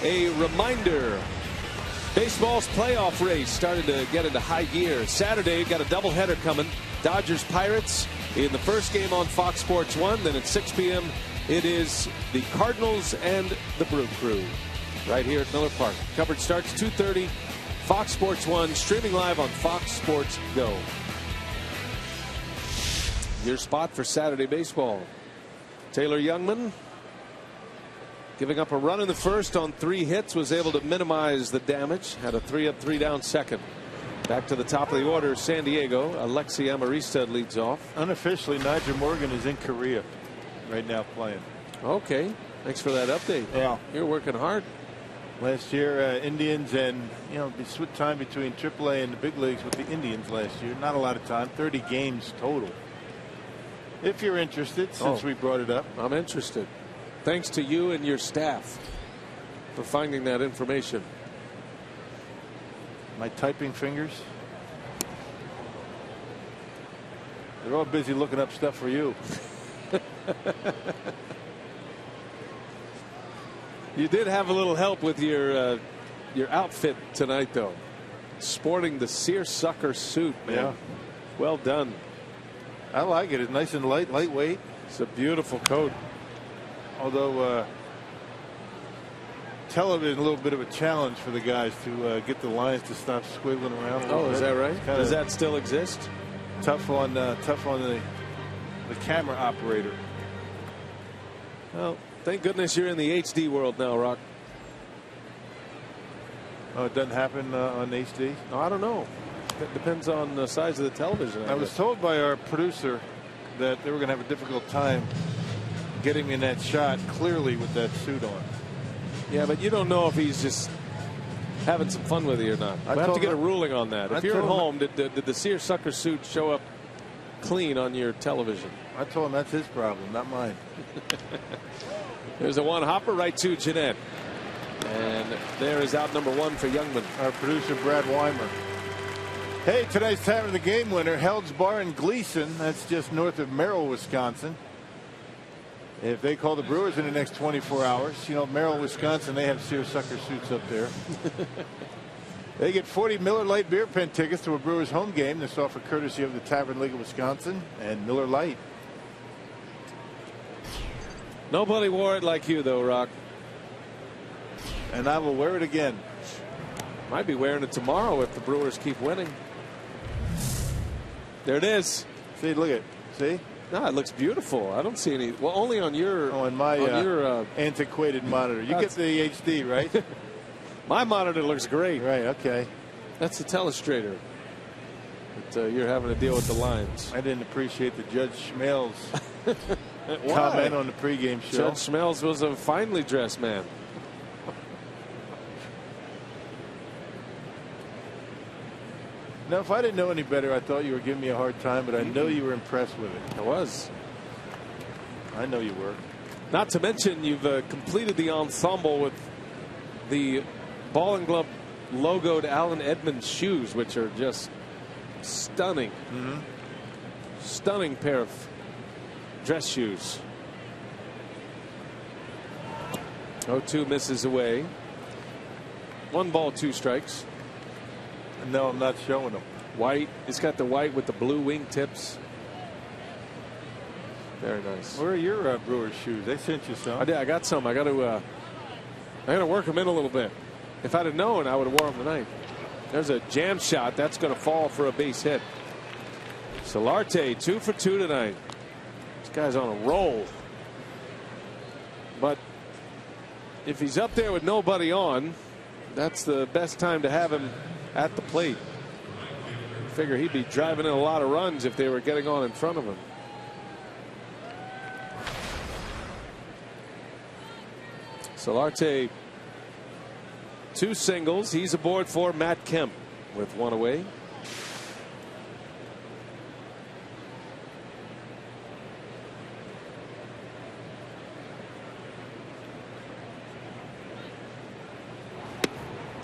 A reminder, baseball's playoff race started to get into high gear. Saturday, got a doubleheader coming. Dodgers Pirates in the first game on Fox Sports 1. Then at 6 p.m. it is the Cardinals and the Brew Crew right here at Miller Park. Coverage starts 2:30. Fox Sports 1 streaming live on Fox Sports Go. Your spot for Saturday baseball. Taylor Youngman, giving up a run in the first on 3 hits, was able to minimize the damage. Had a 3-up, 3-down second. Back to the top of the order, San Diego. Alexi Amarista leads off. Unofficially, Nigel Morgan is in Korea right now playing. Okay, thanks for that update. Yeah, you're working hard. Last year, Indians, and split time between AAA and the big leagues with the Indians last year. Not a lot of time, 30 games total. If you're interested, since we brought it up. I'm interested. Thanks to you and your staff for finding that information. My typing fingers, they're all busy looking up stuff for you. You did have a little help with your outfit tonight, though. Sporting the seersucker suit, man. Yeah. Well done. I like it. It's nice and lightweight. It's a beautiful coat. Although television a little bit of a challenge for the guys to get the lines to stop squiggling around. Oh, is that right? Does that still exist? Tough on the camera operator. Well, thank goodness you're in the HD world now, Rock. Oh, it doesn't happen on HD? Oh, I don't know. It depends on the size of the television. I was told by our producer that they were going to have a difficult time getting in that shot clearly with that suit on. Yeah, but you don't know if he's just having some fun with you or not. We'll have to get a ruling on that. If you're at home, did the seersucker suit show up clean on your television? I told him that's his problem, not mine. There's a one hopper right to Jeanette. And there is out number 1 for Youngman. Our producer, Brad Weimer. Hey, tonight's time of the game winner, Held's Bar in Gleason. That's just north of Merrill, Wisconsin. If they call the Brewers in the next 24 hours, Merrill, Wisconsin, they have seersucker suits up there. They get 40 Miller Lite beer pen tickets to a Brewers home game. This offer courtesy of the Tavern League of Wisconsin and Miller Lite. Nobody wore it like you, though, Rock. And I will wear it again. Might be wearing it tomorrow if the Brewers keep winning. There it is. See, look at it. See? No, it looks beautiful. I don't see any. Well, only on your. Oh, on my antiquated monitor. You get the HD, right? My monitor looks great. Right. Okay. That's the telestrator. But you're having to deal with the lines. I didn't appreciate the Judge Schmelz comment on the pregame show. Judge Schmelz was a finely dressed man. No, if I didn't know any better, I thought you were giving me a hard time, but I know you were impressed with it. I was. I know you were. Not to mention, you've completed the ensemble with the Ball and Glove logoed Allen Edmonds shoes, which are just stunning. Stunning pair of dress shoes. 0-2 misses away. 1 ball, 2 strikes. No, I'm not showing them. White. It's got the white with the blue wingtips. Very nice. Where are your Brewers shoes? They sent you some. I did. I got some. I got to work them in a little bit. If I'd have known, I would have worn them tonight. There's a jam shot that's going to fall for a base hit. Solarte 2 for 2 tonight. This guy's on a roll. But if he's up there with nobody on, that's the best time to have him at the plate. Figure he'd be driving in a lot of runs if they were getting on in front of him. Solarte 2 singles. He's aboard for Matt Kemp with 1 away.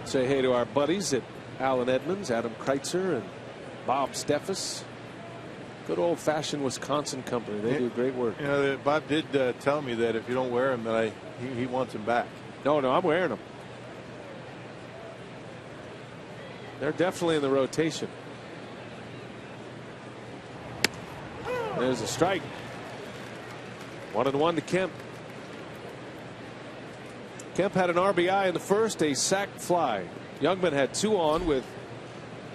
Say hey to our buddies at Allen Edmonds, Adam Kreitzer, and Bob Steffes. Good old-fashioned Wisconsin company. They do great work. You know, Bob did tell me that if you don't wear them, that he wants them back. No, I'm wearing them. They're definitely in the rotation. There's a strike. 1-1 to Kemp. Kemp had an RBI in the first, a sac fly. Youngman had 2 on with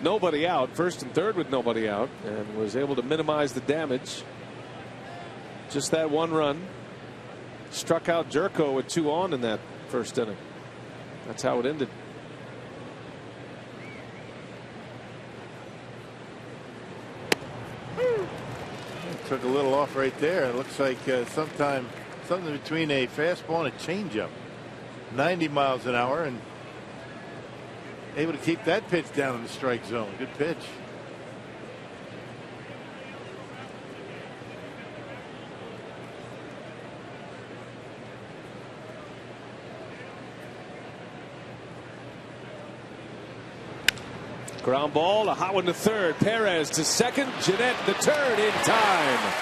nobody out, first and third with nobody out, and was able to minimize the damage. Just that 1 run. Struck out Jerko with 2 on in that first inning. That's how it ended. Took a little off right there. It looks like something between a fastball and a changeup. 90 miles an hour, and able to keep that pitch down in the strike zone. Good pitch. Ground ball, a hot one to third. Perez to second. Jeanette the turn in time.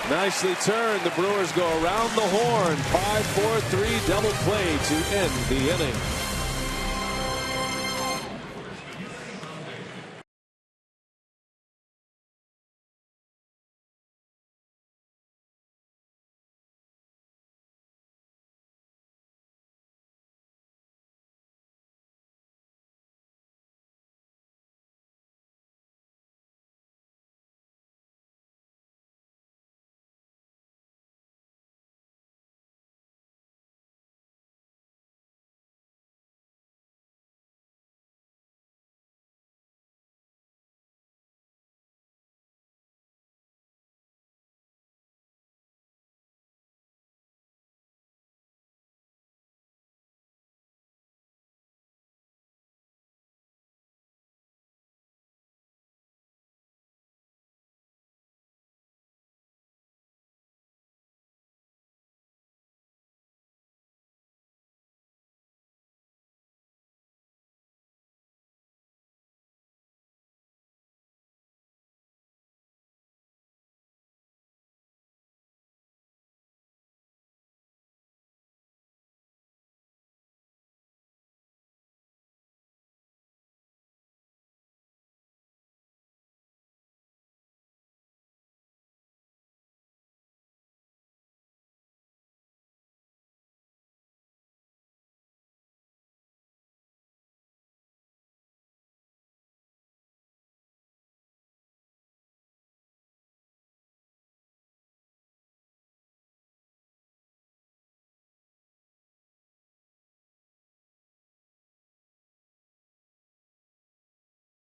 Nicely turned. The Brewers go around the horn. 5-4-3 double play to end the inning.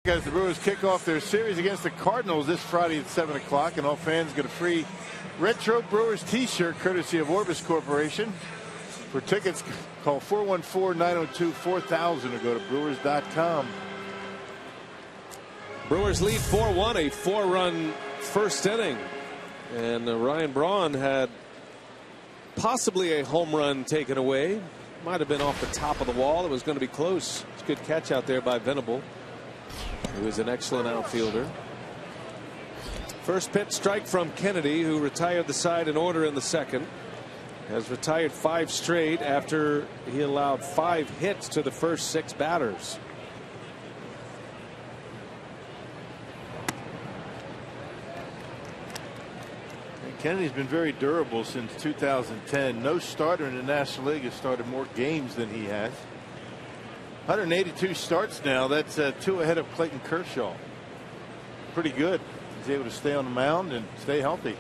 As the Brewers kick off their series against the Cardinals this Friday at 7 o'clock, and all fans get a free retro Brewers t-shirt courtesy of Orbis Corporation. For tickets, call 414-902-4000 or go to brewers.com. Brewers lead 4-1, a 4-run first inning, and Ryan Braun had possibly a home run taken away. Might have been off the top of the wall. It was going to be close. It's a good catch out there by Venable, who is an excellent outfielder. First pitch strike from Kennedy, who retired the side in order in the second. Has retired 5 straight after he allowed 5 hits to the first 6 batters. And Kennedy's been very durable since 2010. No starter in the National League has started more games than he has. 182 starts now. That's 2 ahead of Clayton Kershaw. Pretty good. He's able to stay on the mound and stay healthy.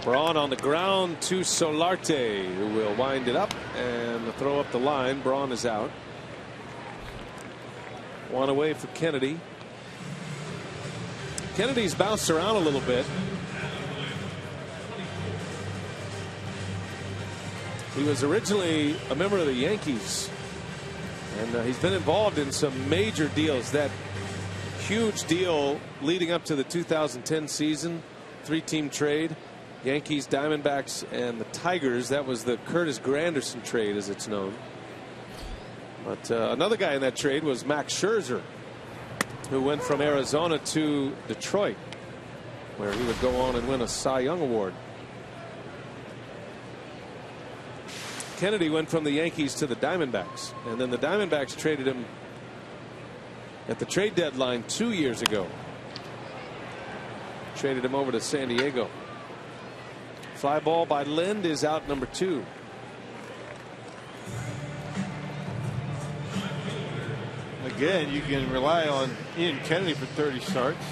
Braun on the ground to Solarte, who will wind it up and throw up the line. Braun is out. 1 away for Kennedy. Kennedy's bounced around a little bit. He was originally a member of the Yankees, and he's been involved in some major deals. That huge deal leading up to the 2010 season, 3-team trade. Yankees, Diamondbacks, and the Tigers. That was the Curtis Granderson trade, as it's known. But another guy in that trade was Max Scherzer, who went from Arizona to Detroit, where he would go on and win a Cy Young Award. Kennedy went from the Yankees to the Diamondbacks, and then the Diamondbacks traded him at the trade deadline 2 years ago. Traded him over to San Diego. Fly ball by Lind is out number 2. Again, you can rely on Ian Kennedy for 30 starts.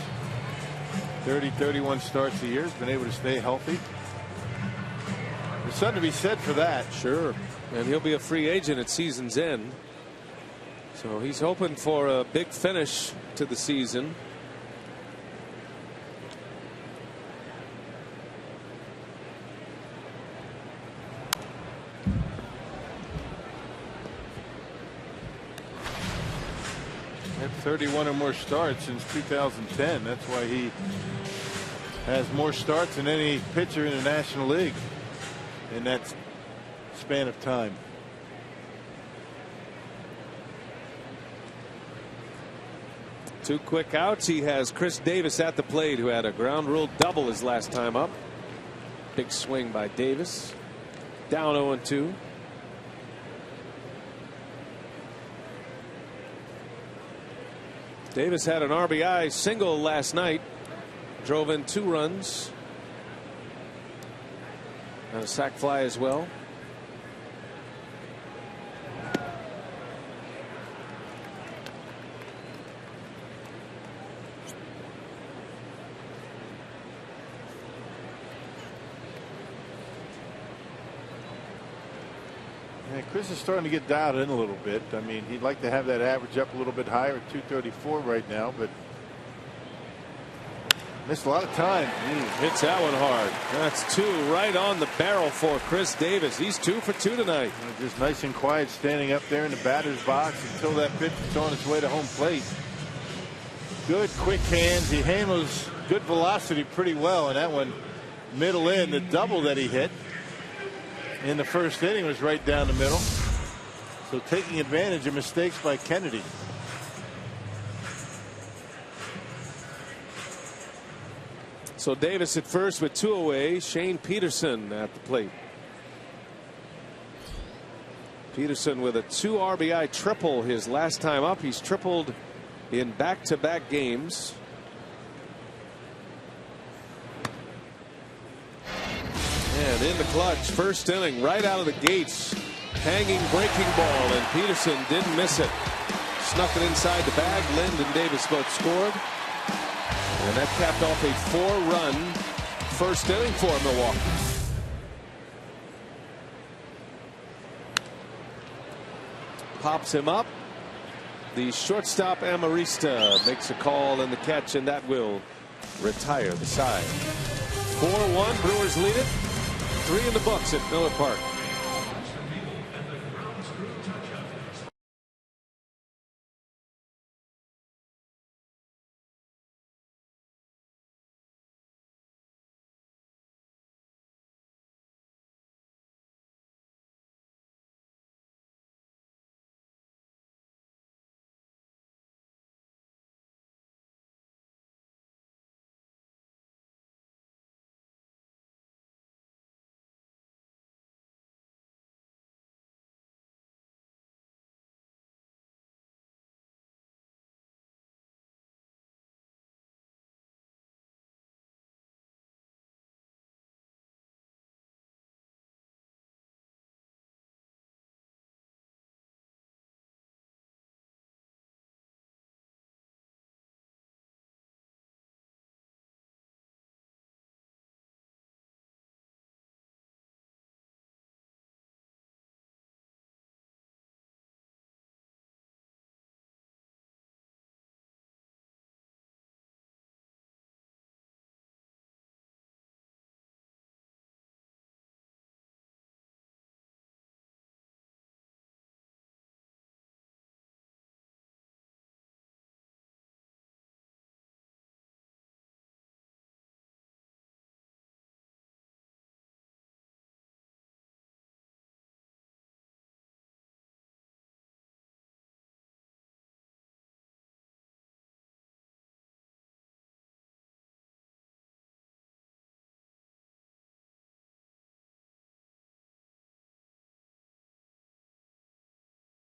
31 starts a year. Has been able to stay healthy. There's something to be said for that. Sure. And he'll be a free agent at season's end. So he's hoping for a big finish to the season. Had 31 or more starts since 2010. That's why he has more starts than any pitcher in the National League in that span of time. Two quick outs. He has Chris Davis at the plate, who had a ground rule double his last time up. Big swing by Davis. Down 0-2. Davis had an RBI single last night. Drove in 2 runs. And a sac fly as well. Yeah, Chris is starting to get dialed in a little bit. I mean, he'd like to have that average up a little bit higher at 234 right now, but missed a lot of time. Hits that one hard. That's 2 right on the barrel for Chris Davis. He's 2 for 2 tonight. Just nice and quiet standing up there in the batter's box until that pitch is on its way to home plate. Good quick hands. He handles good velocity pretty well, and that one middle in. The double that he hit in the first inning was right down the middle. So taking advantage of mistakes by Kennedy. So Davis at first with 2 away. Shane Peterson at the plate. Peterson with a 2 RBI triple his last time up. He's tripled in back-to-back games. And in the clutch, first inning, right out of the gates. Hanging breaking ball, and Peterson didn't miss it. Snuck it inside the bag. Lind and Davis both scored. And that capped off a 4-run first inning for Milwaukee. Pops him up. The shortstop Amarista makes a call and the catch, and that will retire the side. 4-1, Brewers lead it. 3 in the books at Miller Park.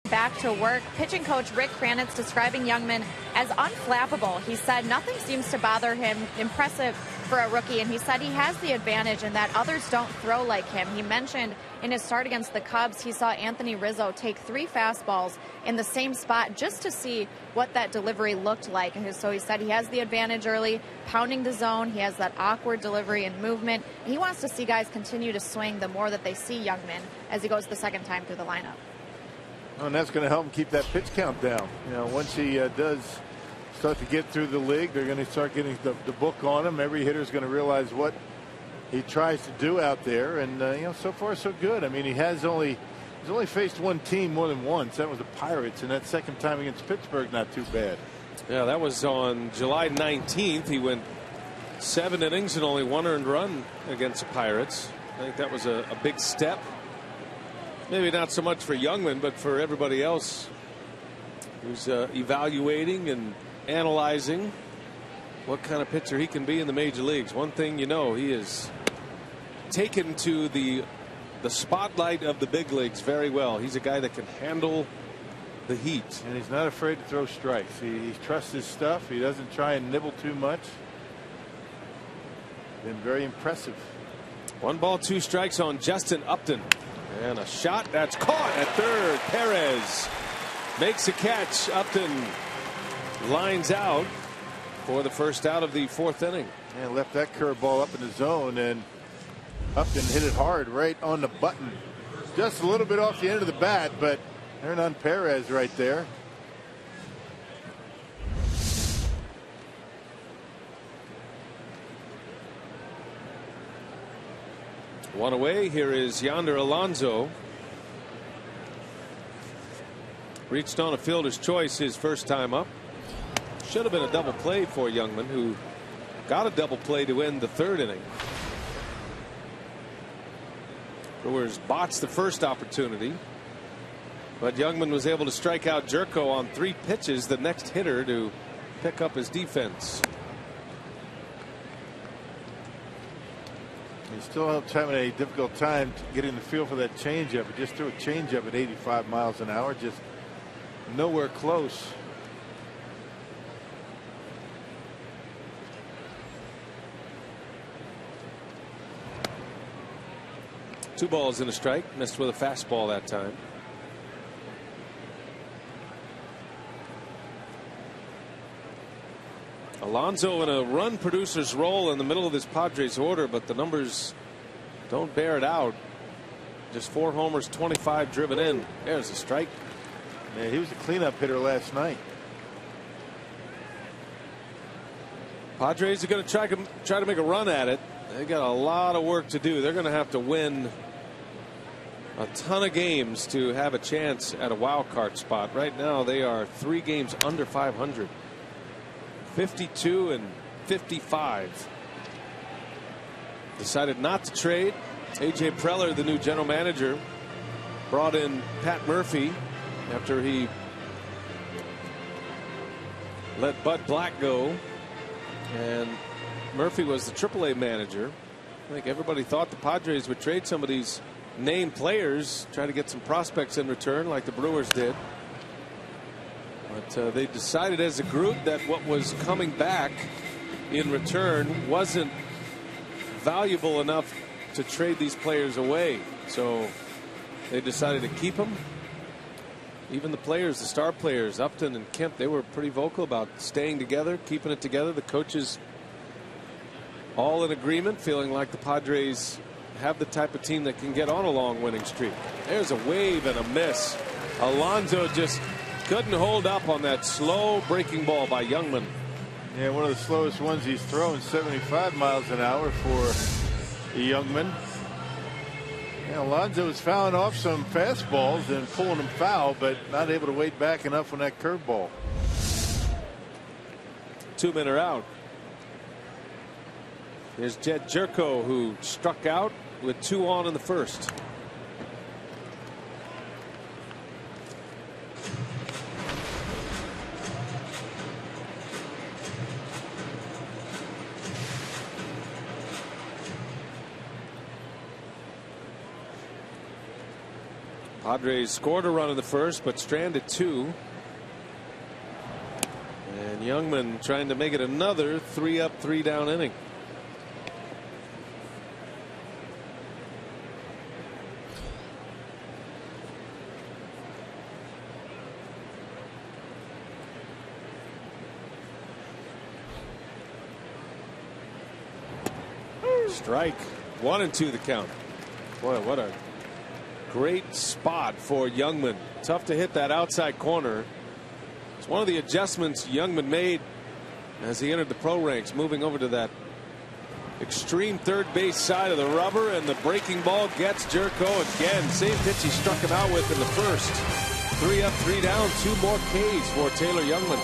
Back to work. Pitching coach Rick Kranitz describing Youngman as unflappable. He said nothing seems to bother him. Impressive for a rookie, and he said he has the advantage and that others don't throw like him. He mentioned in his start against the Cubs, he saw Anthony Rizzo take 3 fastballs in the same spot just to see what that delivery looked like. And so he said he has the advantage early, pounding the zone. He has that awkward delivery and movement. And he wants to see guys continue to swing the more that they see Youngman as he goes the second time through the lineup. And that's going to help him keep that pitch count down. You know, once he does start to get through the league, they're going to start getting the book on him. Every hitter is going to realize what he tries to do out there. And, you know, so far so good. I mean, he's only faced one team more than once. That was the Pirates. And that second time against Pittsburgh, not too bad. Yeah, that was on July 19th. He went 7 innings and only 1 earned run against the Pirates. I think that was a big step. Maybe not so much for Youngman, but for everybody else who's evaluating and analyzing what kind of pitcher he can be in the major leagues. One thing you know, he is taken to the spotlight of the big leagues very well. He's a guy that can handle the heat. And he's not afraid to throw strikes. He trusts his stuff. He doesn't try and nibble too much. Been very impressive. 1 ball, 2 strikes on Justin Upton. And a shot that's caught at third. Perez makes a catch. Upton lines out for the first out of the 4th inning. And left that curveball up in the zone, and Upton hit it hard right on the button. Just a little bit off the end of the bat, but Hernan Perez right there. One away. Here is Yonder Alonso. Reached on a fielder's choice his first time up. Should have been a double play for Youngman, who got a double play to end the 3rd inning. Brewers botched the first opportunity, but Youngman was able to strike out Jerko on 3 pitches, the next hitter to pick up his defense. He still having a difficult time getting the feel for that changeup. He just threw a changeup at 85 miles an hour, just nowhere close. Two balls and a strike. Missed with a fastball that time. Alonso in a run producer's role in the middle of this Padres order, but the numbers don't bear it out. Just 4 homers, 25 driven in. There's a strike. Yeah, he was a cleanup hitter last night. Padres are going to try to make a run at it. They got a lot of work to do. They're going to have to win a ton of games to have a chance at a wild card spot. Right now they are 3 games under 500. 52 and 55. Decided not to trade. A.J. Preller, the new general manager, brought in Pat Murphy after he let Bud Black go. And Murphy was the AAA manager. I think everybody thought the Padres would trade some of these named players, try to get some prospects in return like the Brewers did. But they decided as a group that what was coming back in return wasn't valuable enough to trade these players away. So they decided to keep them. Even the players, the star players, Upton and Kemp, they were pretty vocal about staying together, keeping it together. The coaches all in agreement, feeling like the Padres have the type of team that can get on a long winning streak. There's a wave and a miss. Alonso just couldn't hold up on that slow breaking ball by Youngman. Yeah, one of the slowest ones he's thrown, 75 miles an hour for Youngman. Yeah, Alonso's fouling off some fastballs and pulling them foul, but not able to wait back enough on that curveball. 2 men are out. Here's Jed Jerko, who struck out with 2 on in the first. Padres scored a run in the first, but stranded 2. And Youngman trying to make it another 3 up, 3 down inning. Strike. 1 and 2 the count. Boy, what a great spot for Youngman. Tough to hit that outside corner. It's one of the adjustments Youngman made as he entered the pro ranks, moving over to that extreme third base side of the rubber, and the breaking ball gets Jerko again. Same pitch he struck him out with in the first. 3 up, 3 down, 2 more Ks for Taylor Youngman.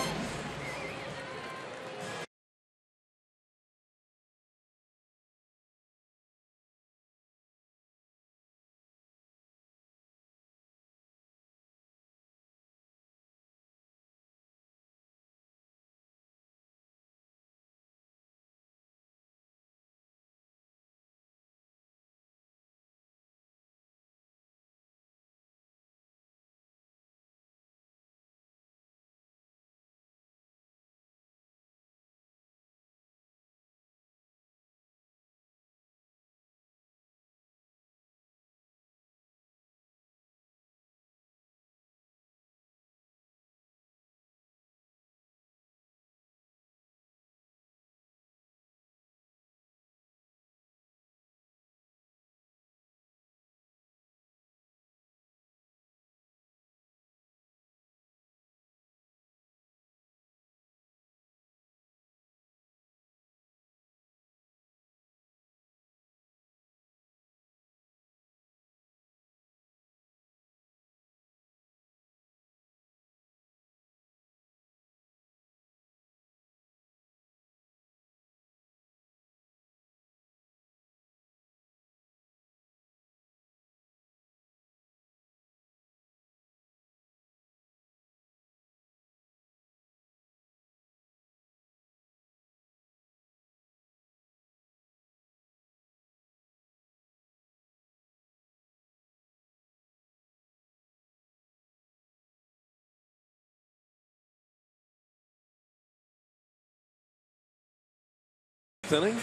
Inning.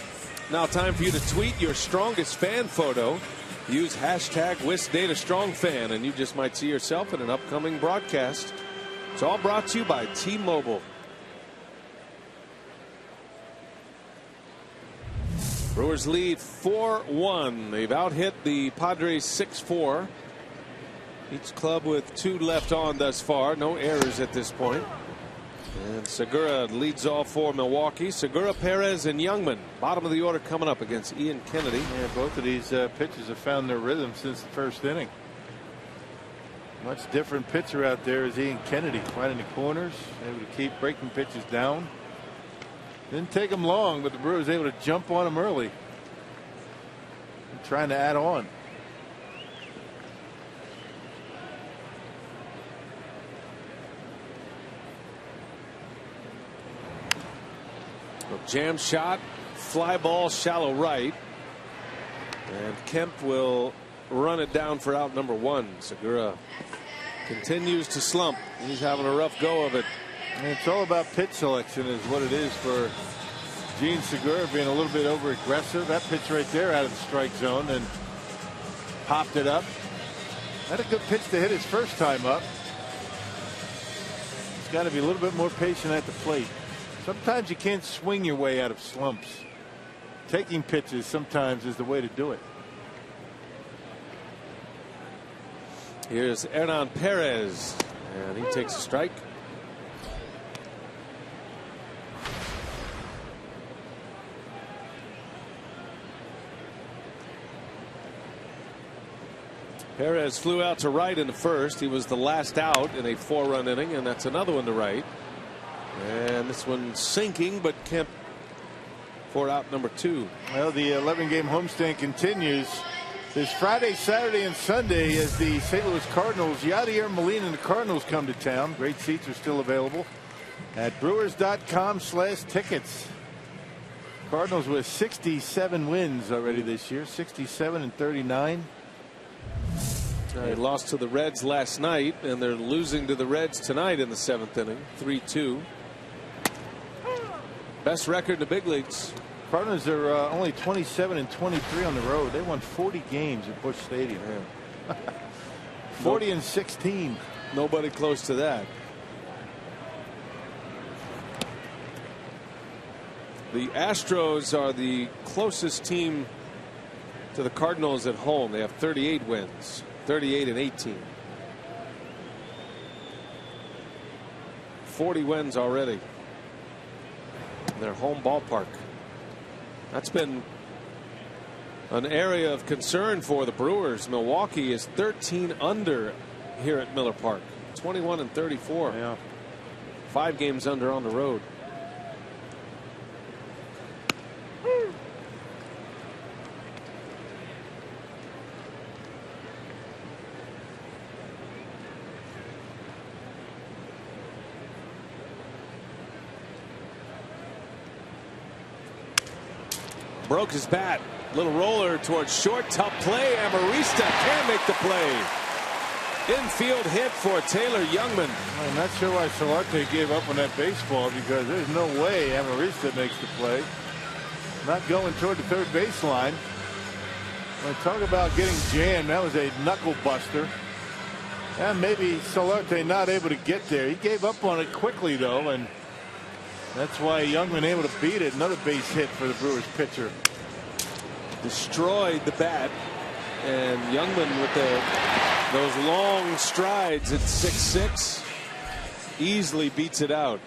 Now time for you to tweet your strongest fan photo. Use hashtag WisDataStrongFan and you just might see yourself in an upcoming broadcast. It's all brought to you by T-Mobile. Brewers lead 4-1. They've out-hit the Padres 6-4. Each club with 2 left on thus far. No errors at this point. And Segura leads off for Milwaukee. Segura, Perez, and Youngman. Bottom of the order coming up against Ian Kennedy. Yeah, both of these pitchers have found their rhythm since the first inning. Much different pitcher out there is Ian Kennedy, finding the corners, able to keep breaking pitches down. Didn't take him long, but the Brewers able to jump on him early. And trying to add on. Jam shot, fly ball, shallow right. And Kemp will run it down for out number 1. Segura continues to slump. He's having a rough go of it. And it's all about pitch selection is what it is for Gene Segura, being a little bit over aggressive. That pitch right there out of the strike zone and popped it up. Had a good pitch to hit his first time up. He's got to be a little bit more patient at the plate. Sometimes you can't swing your way out of slumps. Taking pitches sometimes is the way to do it. Here's Hernan Perez, and he takes a strike. Perez flew out to right in the first. He was the last out in a 4-run inning, and that's another one to right. And this one sinking, but Kemp for out number 2. Well, the 11-game homestand continues this Friday, Saturday, and Sunday as the St. Louis Cardinals, Yadier Molina and the Cardinals come to town. Great seats are still available at brewers.com/tickets. Cardinals with 67 wins already this year, 67-39. They lost to the Reds last night, and they're losing to the Reds tonight in the 7th inning, 3-2. Best record in the big leagues. Cardinals are only 27-23 on the road. They won 40 games at Busch Stadium. 40-16. Nobody close to that. The Astros are the closest team to the Cardinals at home. They have 38 wins, 38-18. 40 wins already in their home ballpark. That's been an area of concern for the Brewers. Milwaukee is 13 under here at Miller Park, 21-34. Yeah. 5 games under on the road. Broke his bat. Little roller towards short. Tough play. Amarista can't make the play. Infield hit for Taylor Youngman. I'm not sure why Solarte gave up on that baseball, because there's no way Amarista makes the play. Not going toward the third baseline. When I talk about getting jammed, that was a knuckle buster. And maybe Solarte not able to get there. He gave up on it quickly, though, and that's why Youngman able to beat it. Another base hit for the Brewers pitcher. Destroyed the bat, and Youngman with those long strides at 6'6" easily beats it out.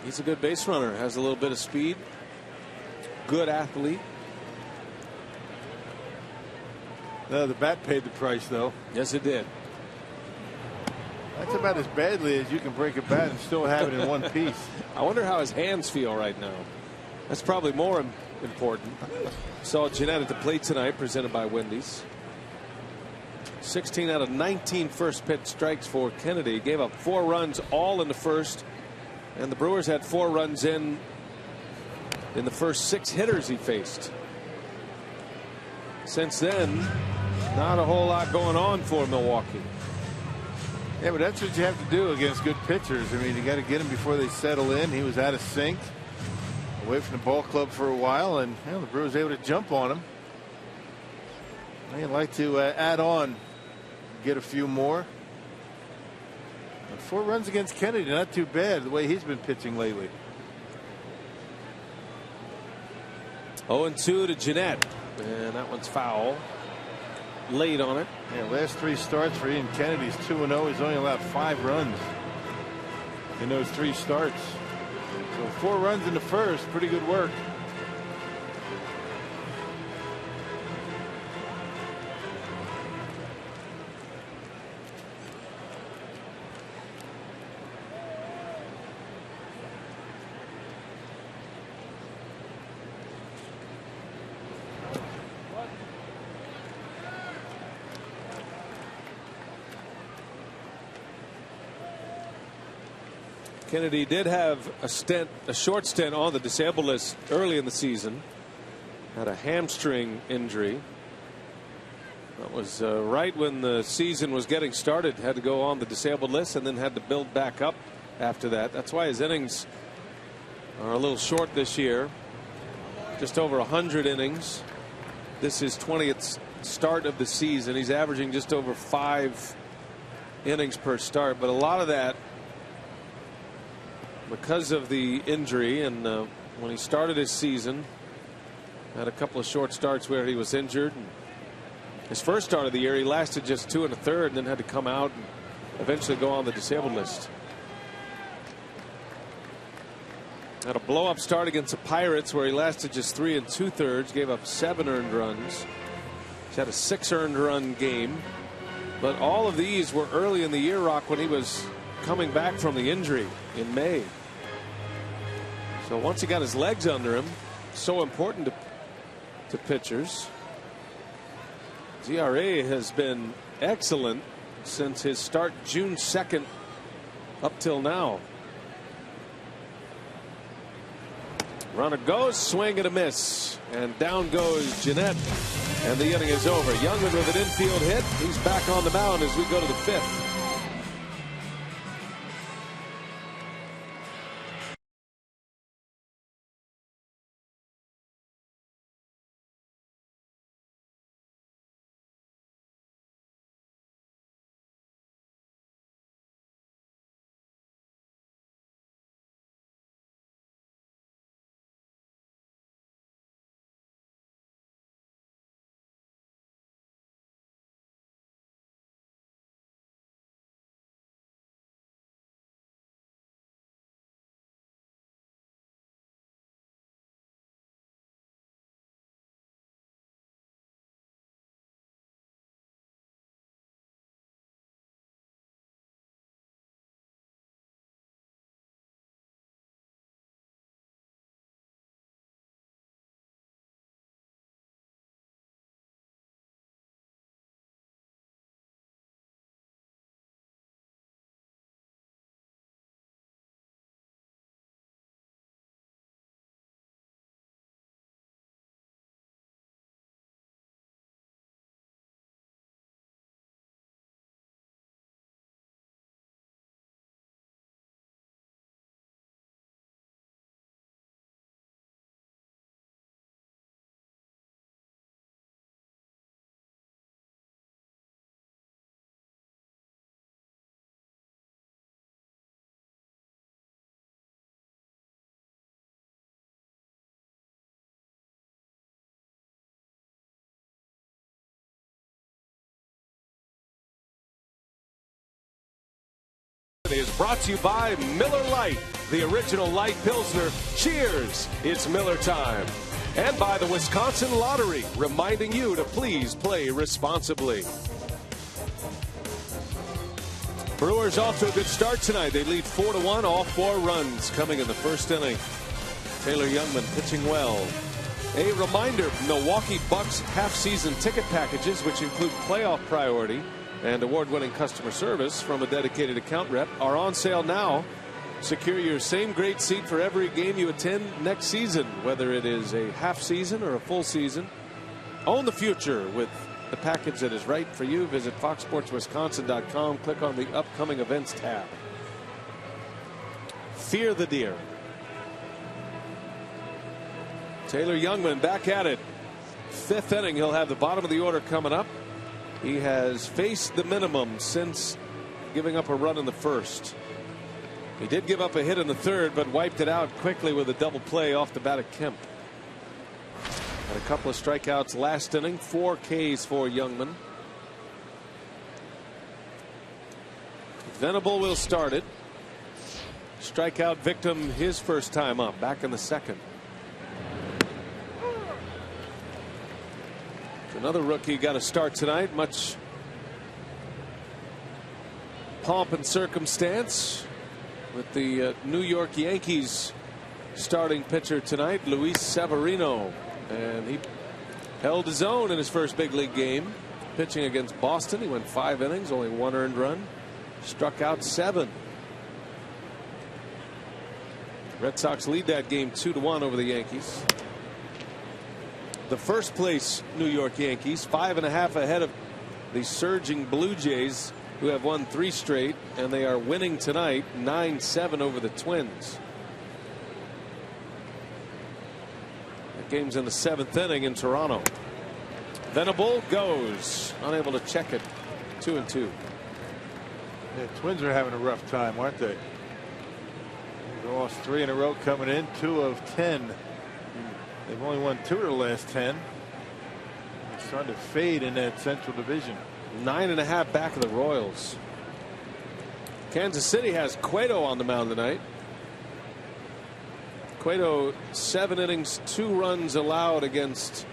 He's a good base runner, has a little bit of speed, good athlete. The bat paid the price, though. Yes, it did. That's about as badly as you can break a bat and still have it in one piece. I wonder how his hands feel right now. That's probably more important. Saw Jeanette at the plate tonight, presented by Wendy's. 16 out of 19 first pitch strikes for Kennedy. Gave up 4 runs all in the first, and the Brewers had 4 runs in the first 6 hitters he faced. Since then, not a whole lot going on for Milwaukee. Yeah, but that's what you have to do against good pitchers. I mean, you got to get them before they settle in. He was out of sync, away from the ball club for a while, and the Brewers able to jump on him. They'd like to add on, get a few more. And 4 runs against Kennedy, not too bad the way he's been pitching lately. 0-2 to Jeanette, and that one's foul. late on it. Yeah, last 3 starts for Ian Kennedy's 2-0. He's only allowed 5 runs in those 3 starts. So 4 runs in the first, pretty good work. Kennedy did have a short stint on the disabled list early in the season. Had a hamstring injury. That was right when the season was getting started. Had to go on the disabled list and then had to build back up after that. That's why his innings are a little short this year. Just over 100 innings. This is 20th start of the season. He's averaging just over 5 innings per start, but a lot of that because of the injury. And when he started his season, had a couple of short starts where he was injured. His first start of the year, he lasted just 2 1/3 and then had to come out and eventually go on the disabled list. Had a blow-up start against the Pirates where he lasted just 3 2/3, gave up 7 earned runs. He's had a 6 earned run game, but all of these were early in the year, Rock, when he was coming back from the injury in May. So once he got his legs under him, so important to pitchers. His ERA has been excellent since his start June 2nd up till now. Runner goes, swing and a miss, and down goes Jeanette, and the inning is over. Youngman with an infield hit. He's back on the mound as we go to the 5th. Is brought to you by Miller Lite, the original light Pilsner. Cheers, it's Miller time. And by the Wisconsin Lottery, reminding you to please play responsibly. Brewers off to a good start tonight. They lead 4-1, all 4 runs coming in the first inning. Taylor Youngman pitching well. A reminder, Milwaukee Bucks half-season ticket packages, which include playoff priority and award-winning customer service from a dedicated account rep, are on sale now. Secure your same great seat for every game you attend next season, whether it is a half season or a full season. Own the future with the package that is right for you. Visit foxsportswisconsin.com. Click on the upcoming events tab. Fear the deer. Taylor Youngman back at it. 5th inning. He'll have the bottom of the order coming up. He has faced the minimum since giving up a run in the first. He did give up a hit in the third, but wiped it out quickly with a double play off the bat of Kemp. Had a couple of strikeouts last inning. 4 Ks for Youngman. Venable will start it. Strikeout victim his first time up, back in the second. Another rookie got a start tonight. Much pomp and circumstance with the New York Yankees starting pitcher tonight, Luis Severino. And he held his own in his first big league game, pitching against Boston. He went 5 innings, only 1 earned run, struck out 7. Red Sox lead that game 2-1 over the Yankees. The first place New York Yankees 5.5 ahead of the surging Blue Jays, who have won 3 straight, and they are winning tonight 9-7 over the Twins. That game's in the 7th inning in Toronto. Venable goes, unable to check it. 2-2. Yeah, Twins are having a rough time, aren't they? They lost 3 in a row coming in, 2 of 10. They've only won 2 of the last 10. They're starting to fade in that Central Division. 9.5 back of the Royals. Kansas City has Cueto on the mound tonight. Cueto 7 innings, 2 runs allowed against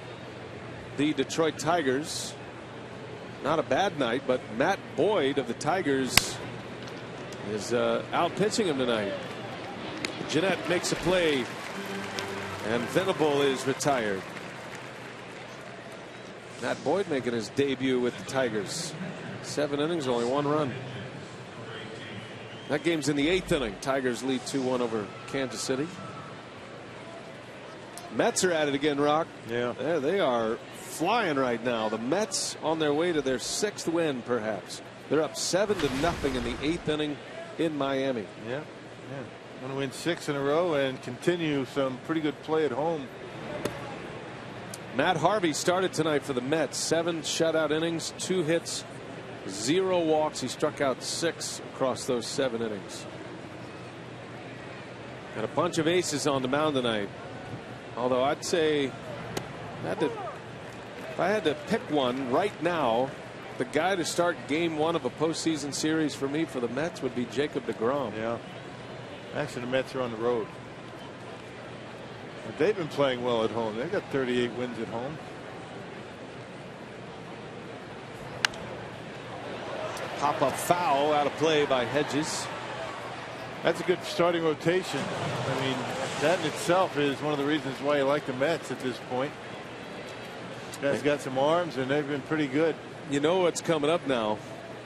the Detroit Tigers. Not a bad night, but Matt Boyd of the Tigers is out pitching him tonight. Jeanette makes a play, and Venable is retired. Matt Boyd making his debut with the Tigers. 7 innings, only 1 run. That game's in the 8th inning. Tigers lead 2-1 over Kansas City. Mets are at it again, Rock. Yeah. They are flying right now. The Mets on their way to their 6th win, perhaps. They're up 7-0 in the 8th inning in Miami. Yeah. Want to win 6 in a row and continue some pretty good play at home. Matt Harvey started tonight for the Mets. 7 shutout innings, 2 hits, 0 walks. He struck out 6 across those 7 innings. Got a bunch of aces on the mound tonight. Although I'd say if I had to pick one right now, the guy to start game 1 of a postseason series for me for the Mets would be Jacob deGrom. Yeah. Actually, the Mets are on the road. But they've been playing well at home. They've got 38 wins at home. Pop-up foul out of play by Hedges. That's a good starting rotation. I mean, that in itself is one of the reasons why you like the Mets at this point. Guys got some arms, and they've been pretty good. You know what's coming up now?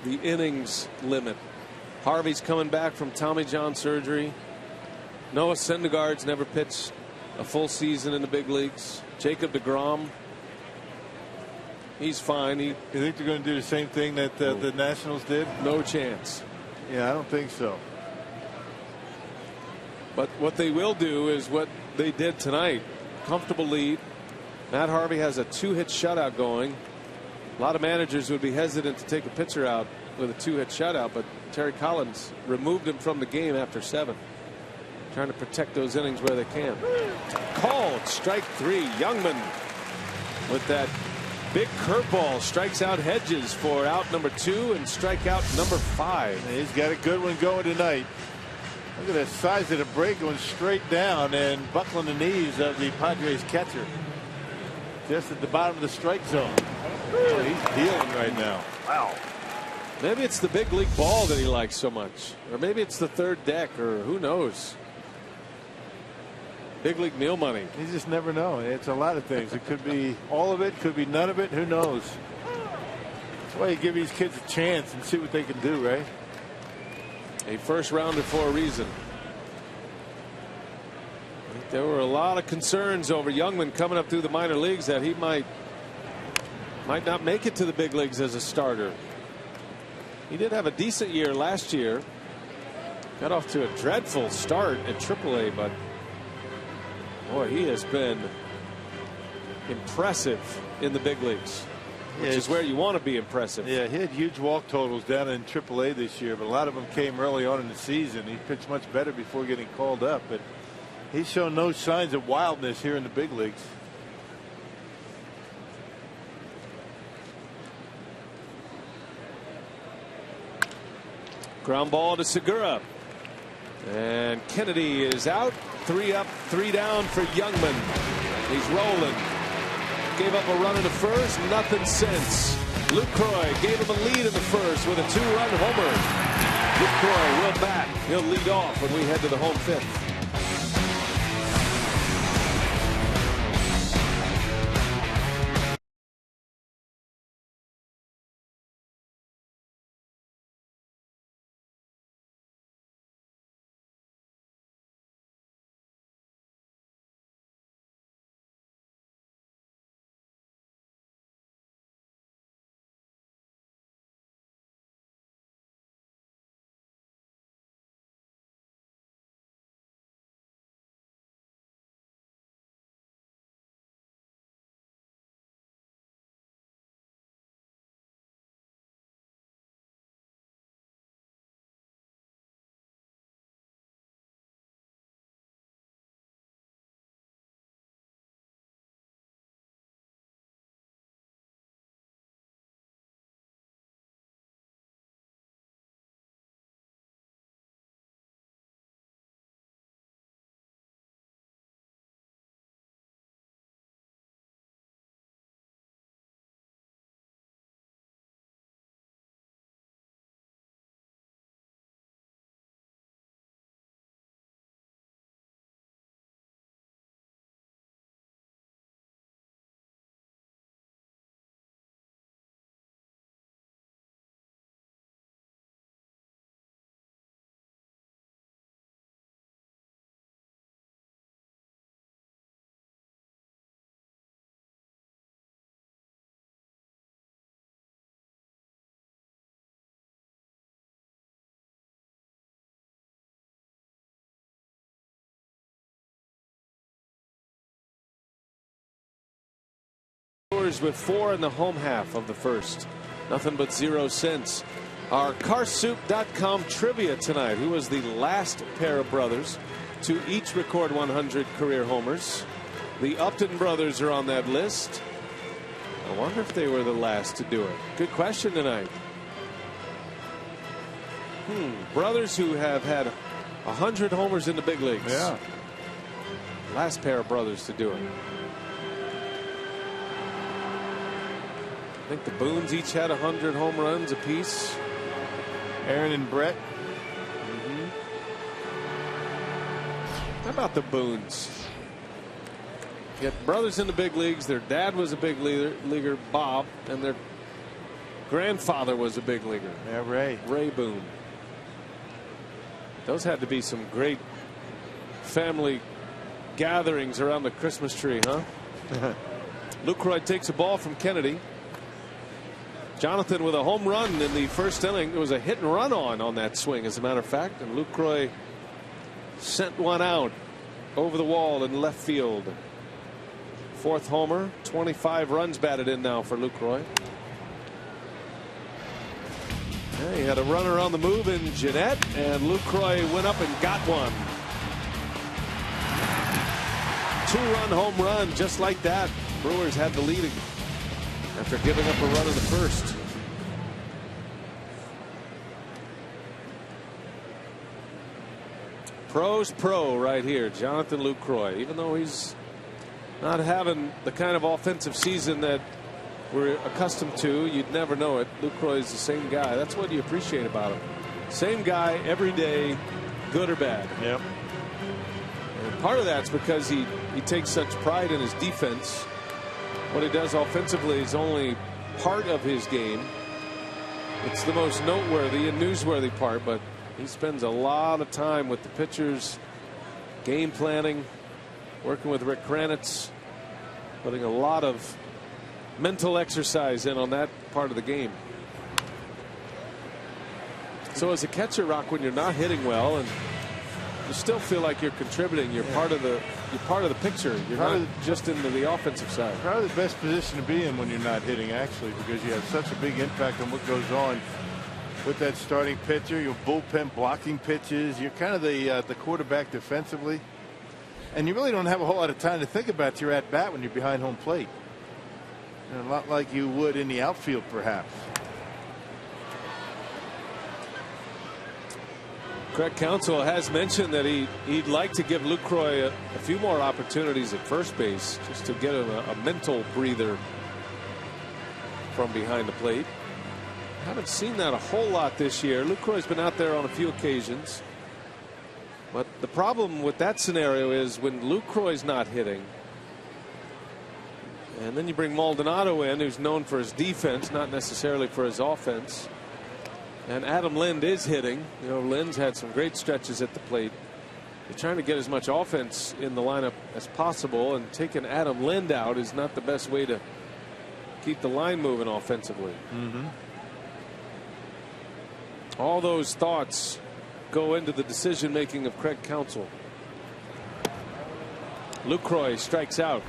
The innings limit. Harvey's coming back from Tommy John surgery. Noah Syndergaard's never pitched a full season in the big leagues. Jacob deGrom, he's fine. You think they're going to do the same thing that the Nationals did? No chance. Yeah, I don't think so. But what they will do is what they did tonight. Comfortable lead. Matt Harvey has a 2-hit shutout going. A lot of managers would be hesitant to take a pitcher out with a 2-hit shutout, but Terry Collins removed him from the game after 7. Trying to protect those innings where they can. Called strike 3. Youngman with that big curveball strikes out Hedges for out number 2 and strikeout number 5. He's got a good one going tonight. Look at the size of the break going straight down and buckling the knees of the Padres catcher. Just at the bottom of the strike zone. Oh, he's dealing right now. Wow. Maybe it's the big league ball that he likes so much. Or maybe it's the third deck, or who knows. Big league meal money. You just never know. It's a lot of things. It could be all of it, could be none of it. Who knows? That's why you give these kids a chance and see what they can do, right? A first rounder for a reason. I think there were a lot of concerns over Youngman coming up through the minor leagues that he might not make it to the big leagues as a starter. He did have a decent year last year. Got off to a dreadful start at AAA, but boy, he has been impressive in the big leagues, which is where you want to be impressive. Yeah, he had huge walk totals down in AAA this year, but a lot of them came early on in the season. He pitched much better before getting called up, but he's shown no signs of wildness here in the big leagues. Ground ball to Segura. And Kennedy is out. 3 up, 3 down for Youngman. He's rolling. Gave up a run in the first. Nothing since. Lucroy gave him a lead in the first with a 2-run homer. Lucroy will bat. He'll lead off when we head to the home 5th. With 4 in the home half of the first. Nothing but 0 since. Our carsoup.com trivia tonight. Who was the last pair of brothers to each record 100 career homers? The Upton brothers are on that list. I wonder if they were the last to do it. Good question tonight. Brothers who have had 100 homers in the big leagues. Yeah. Last pair of brothers to do it. I think the Boones each had 100 home runs apiece. Aaron and Brett. How about the Boones? You got brothers in the big leagues. Their dad was a big leaguer, Bob, and their grandfather was a big leaguer. Yeah, Ray Boone. Those had to be some great family gatherings around the Christmas tree, huh? Lucroy takes a ball from Kennedy. Jonathan with a home run in the first inning. It was a hit and run on that swing, as a matter of fact, and Lucroy sent one out over the wall in left field. 4th homer, 25 runs batted in now for Lucroy. Yeah, he had a runner on the move in Jeanette, and Lucroy went up and got one. 2-run home run just like that. Brewers had the lead after giving up a run in the first. Pro's pro right here, Jonathan Lucroy. Even though he's not having the kind of offensive season that we're accustomed to, you'd never know it. Lucroy is the same guy. That's what you appreciate about him. Same guy every day, good or bad. Yep. And part of that's because he takes such pride in his defense. What he does offensively is only part of his game. It's the most noteworthy and newsworthy part, but he spends a lot of time with the pitchers, game planning, working with Rick Kranitz, putting a lot of mental exercise in on that part of the game. So as a catcher, Rock, when you're not hitting well and you still feel like you're contributing, you're part of the picture. You're not just into the offensive side. Probably the best position to be in when you're not hitting, actually, because you have such a big impact on what goes on with that starting pitcher. Your bullpen blocking pitches. You're kind of the quarterback defensively, and you really don't have a whole lot of time to think about your at bat when you're behind home plate. And a lot like you would in the outfield, perhaps. Craig Counsell has mentioned that he'd like to give Lucroy a few more opportunities at first base just to get him a mental breather from behind the plate. Haven't seen that a whole lot this year. Lucroy's been out there on a few occasions. But the problem with that scenario is when Lucroy's not hitting, and then you bring Maldonado in, who's known for his defense, not necessarily for his offense. And Adam Lind is hitting. You know, Lind's had some great stretches at the plate. You're trying to get as much offense in the lineup as possible, and taking Adam Lind out is not the best way to keep the line moving offensively. All those thoughts go into the decision making of Craig Counsell. Lucroy strikes out.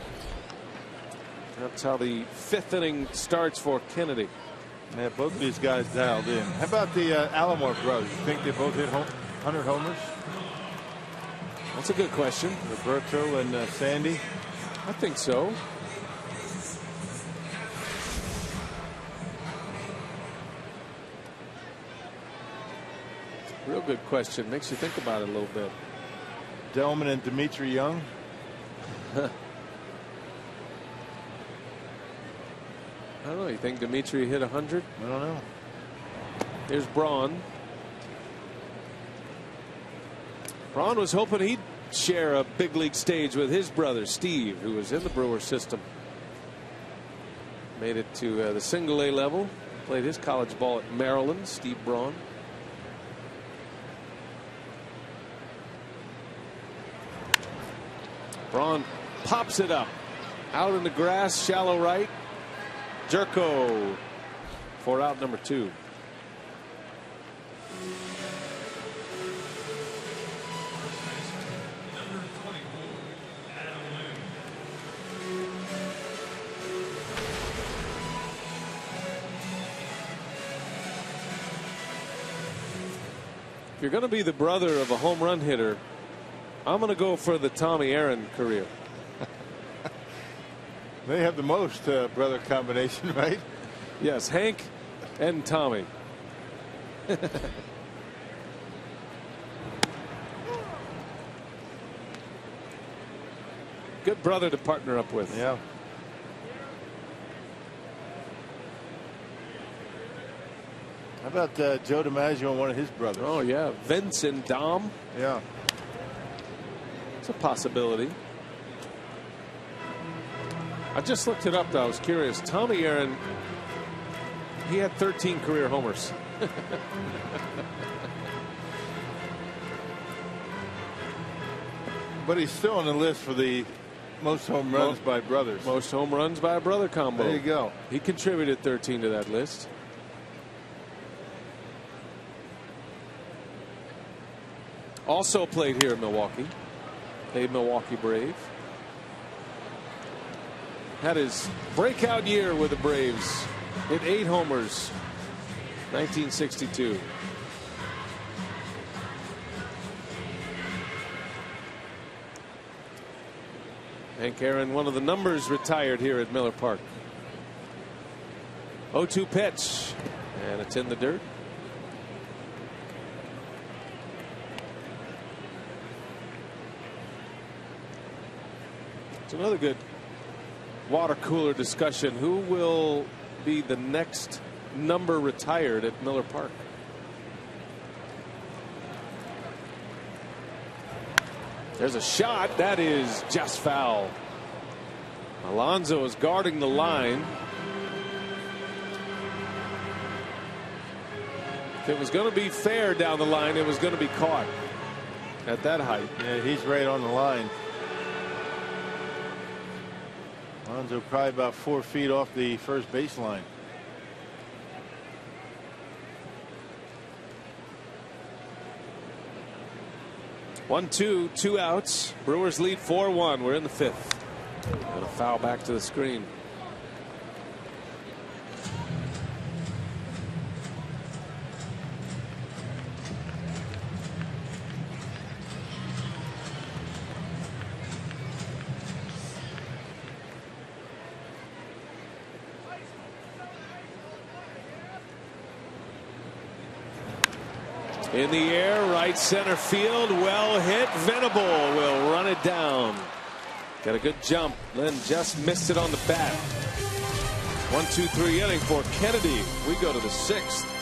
That's how the 5th inning starts for Kennedy. Yeah, both of these guys dialed in. How about the Alomar brothers? You think they both hit 100 homers? That's a good question. Roberto and Sandy? I think so. Real good question. Makes you think about it a little bit. Delman and Dimitri Young? I don't know. You think Dimitri hit 100? I don't know. Here's Braun. Braun was hoping he'd share a big league stage with his brother Steve, who was in the Brewers system. Made it to the single A level. Played his college ball at Maryland. Steve Braun. Braun pops it up. Out in the grass, shallow right. Jerko for out number 2. If you're going to be the brother of a home run hitter, I'm going to go for the Tommy Aaron career. They have the most brother combination, right? Yes, Hank and Tommy. Good brother to partner up with. Yeah. How about Joe DiMaggio and one of his brothers? Oh, yeah. Vince and Dom. Yeah. It's a possibility. I just looked it up, though. I was curious. Tommy Aaron, he had 13 career homers. But he's still on the list for the most home runs by brothers. Most home runs by a brother combo. There you go. He contributed 13 to that list. Also played here in Milwaukee. A Milwaukee Brave. Had his breakout year with the Braves. Hit 8 homers. 1962. Hank Aaron, one of the numbers, retired here at Miller Park. 0-2 pitch. And it's in the dirt. It's another good water cooler discussion. Who will be the next number retired at Miller Park? There's a shot that is just foul. Alonso is guarding the line. If it was going to be fair down the line, it was going to be caught at that height. Yeah, he's right on the line. Alonso probably about 4 feet off the first baseline. One, two, 2 outs. Brewers lead 4-1. We're in the 5th. And a foul back to the screen. In the air, right center field, well hit. Venable will run it down. Got a good jump. Lynn just missed it on the bat. 1-2-3 inning for Kennedy. We go to the 6th.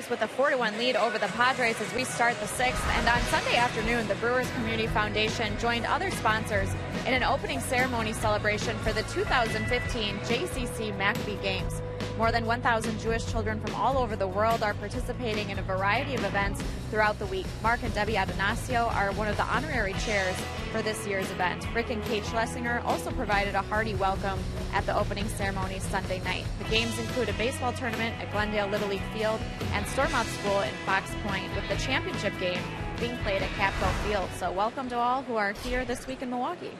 With a 4-1 lead over the Padres as we start the 6th. And on Sunday afternoon, the Brewers Community Foundation joined other sponsors in an opening ceremony celebration for the 2015 JCC Maccabee Games. More than 1,000 Jewish children from all over the world are participating in a variety of events throughout the week. Mark and Debbie Adonacio are one of the honorary chairs for this year's event. Rick and Kate Schlesinger also provided a hearty welcome at the opening ceremony Sunday night. The games include a baseball tournament at Glendale Little League Field and Stormouth School in Fox Point, with the championship game being played at Capitol Field. So welcome to all who are here this week in Milwaukee.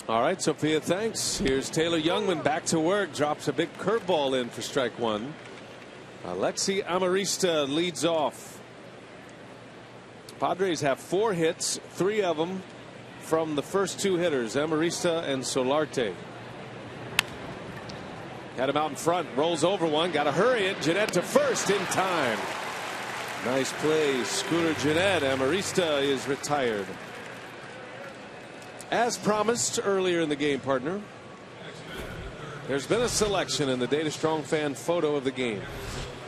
All right, Sophia, thanks. Here's Taylor Youngman back to work. Drops a big curveball in for strike one. Alexi Amarista leads off. Padres have 4 hits, 3 of them from the first 2 hitters, Amarista and Solarte. Had him out in front, rolls over one, got to hurry it. Jeanette to first in time. Nice play, Scooter Jeanette. Amarista is retired. As promised earlier in the game, partner, there's been a selection in the Data Strong fan photo of the game.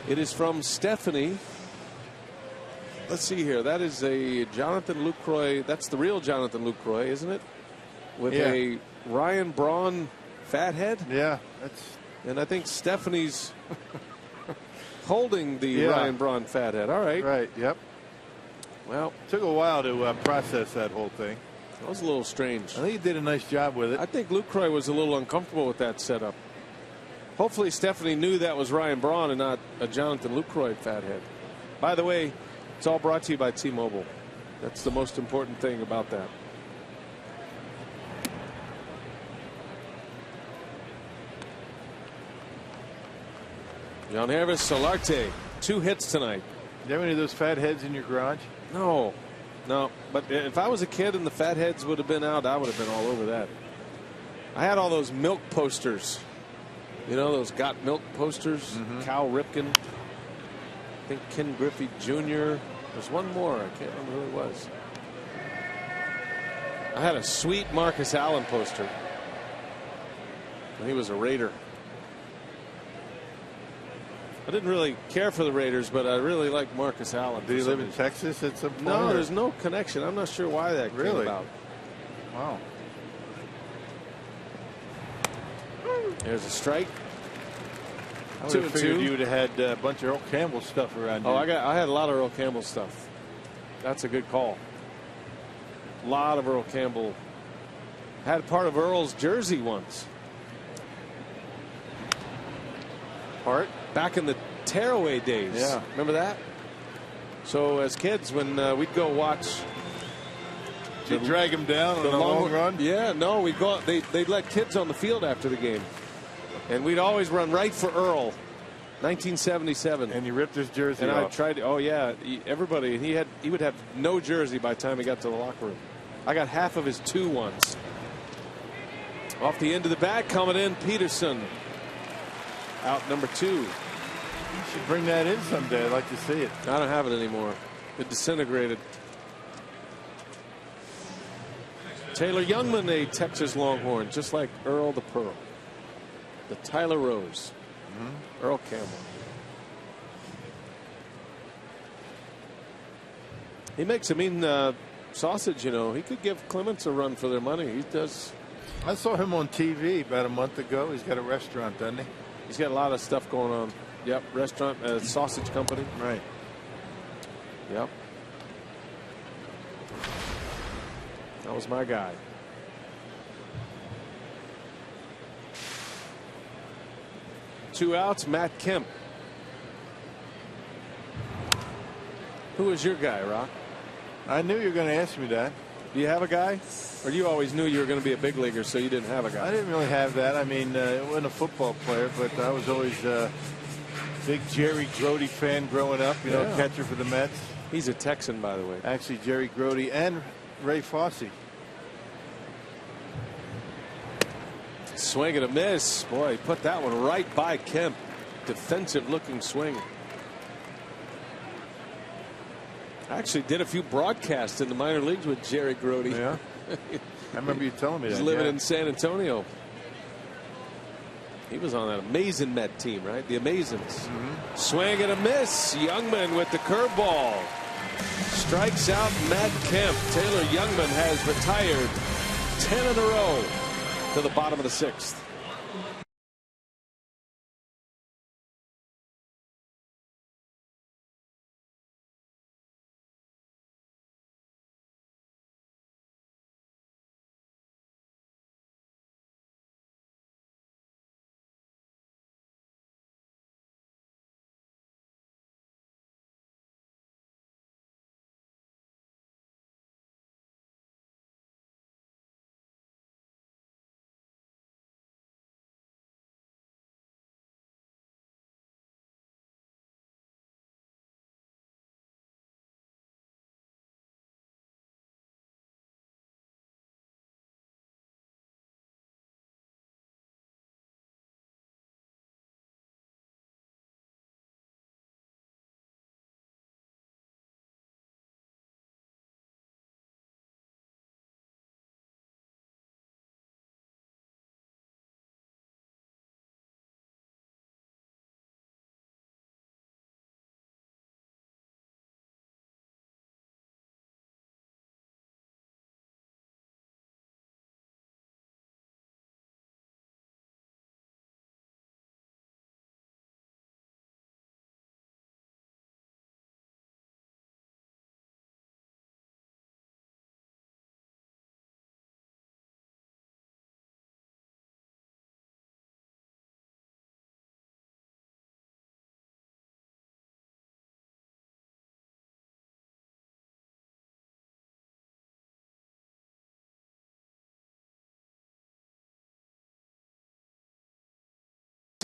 It is from Stephanie. Let's see here. That is a Jonathan Lucroy. That's the real Jonathan Lucroy, isn't it? With a Ryan Braun fathead. Yeah. And I think Stephanie's holding the Ryan Braun fathead. All right. Right. Yep. Well, took a while to process that whole thing. That was a little strange. I think he did a nice job with it. I think Lucroy was a little uncomfortable with that setup. Hopefully Stephanie knew that was Ryan Braun and not a Jonathan Lucroy fathead. By the way, it's all brought to you by T-Mobile. That's the most important thing about that. John Harris, Solarte, 2 hits tonight. Do you have any of those fat heads in your garage? No. But if I was a kid and the fat heads would have been out, I would have been all over that. I had all those milk posters. You know, those Got Milk posters. Cal Ripken. I think Ken Griffey Jr. There's one more. I can't remember who it was. I had a sweet Marcus Allen poster. And he was a Raider. I didn't really care for the Raiders, but I really liked Marcus Allen. Did he live in Texas at some point? No, there's no connection. I'm not sure why that came about. Wow. There's a strike. I would have figured you would have had a bunch of Earl Campbell stuff around you. Oh, I had a lot of Earl Campbell stuff. That's a good call. A lot of Earl Campbell. Had part of Earl's jersey once. Part? Back in the tearaway days. Yeah. Remember that? So as kids, when we'd go watch, Did you drag him down on a long run? Yeah, no, we'd go out. They'd let kids on the field after the game, and we'd always run right for Earl. 1977. And you ripped his jersey off. I tried to, oh yeah, everybody, he would have no jersey by the time he got to the locker room. I got half of his 2 ones. Off the end of the bat, coming in, Peterson. Out number 2. You should bring that in someday. I'd like to see it. I don't have it anymore. It disintegrated. Taylor Youngman, a Texas Longhorn, just like Earl the Pearl. The Tyler Rose. Earl Campbell. He makes a mean sausage, you know. He could give Clements a run for their money. He does. I saw him on TV about a month ago. He's got a restaurant, doesn't he? He's got a lot of stuff going on. Yep, restaurant, sausage company. Right. Yep. That was my guy. Two outs, Matt Kemp. Who is your guy, Rock? I knew you were going to ask me that. Do you have a guy? Or you always knew you were going to be a big leaguer, so you didn't have a guy? I didn't really have that. I mean, I wasn't a football player, but I was always a big Jerry Grody fan growing up, you know, catcher for the Mets. He's a Texan, by the way. Actually, Jerry Grody and Ray Fosse. Swing and a miss. Boy, he put that one right by Kemp. Defensive looking swing. I actually did a few broadcasts in the minor leagues with Jerry Grody. Yeah. I remember you telling me that. He's living in San Antonio. He was on that amazing Met team, right? The Amazins. Swing and a miss. Youngman with the curveball. Strikes out Matt Kemp. Taylor Youngman has retired 10 in a row to the bottom of the 6th.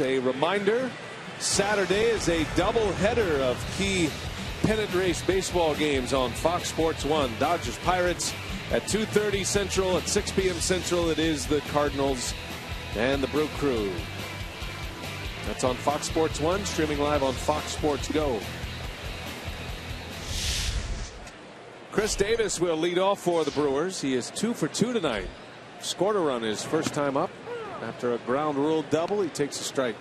A reminder, Saturday is a doubleheader of key pennant race baseball games on Fox Sports 1. Dodgers Pirates at 2:30 Central. At 6 p.m. Central, it is the Cardinals and the Brew Crew. That's on Fox Sports 1, streaming live on Fox Sports Go. Chris Davis will lead off for the Brewers. He is 2 for 2 tonight. Scored a run his first time up. After a ground rule double, he takes a strike.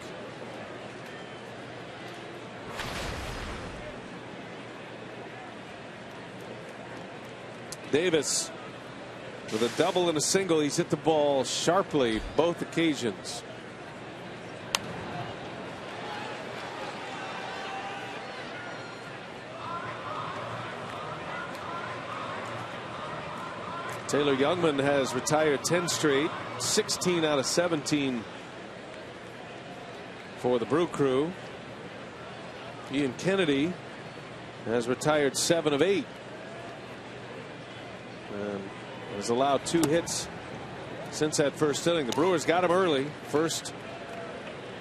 Davis with a double and a single. He's hit the ball sharply both occasions. Taylor Youngman has retired 10 straight, 16 out of 17 for the Brew Crew. Ian Kennedy Has retired 7 of 8. And has allowed 2 hits since that first inning. The Brewers got him early. First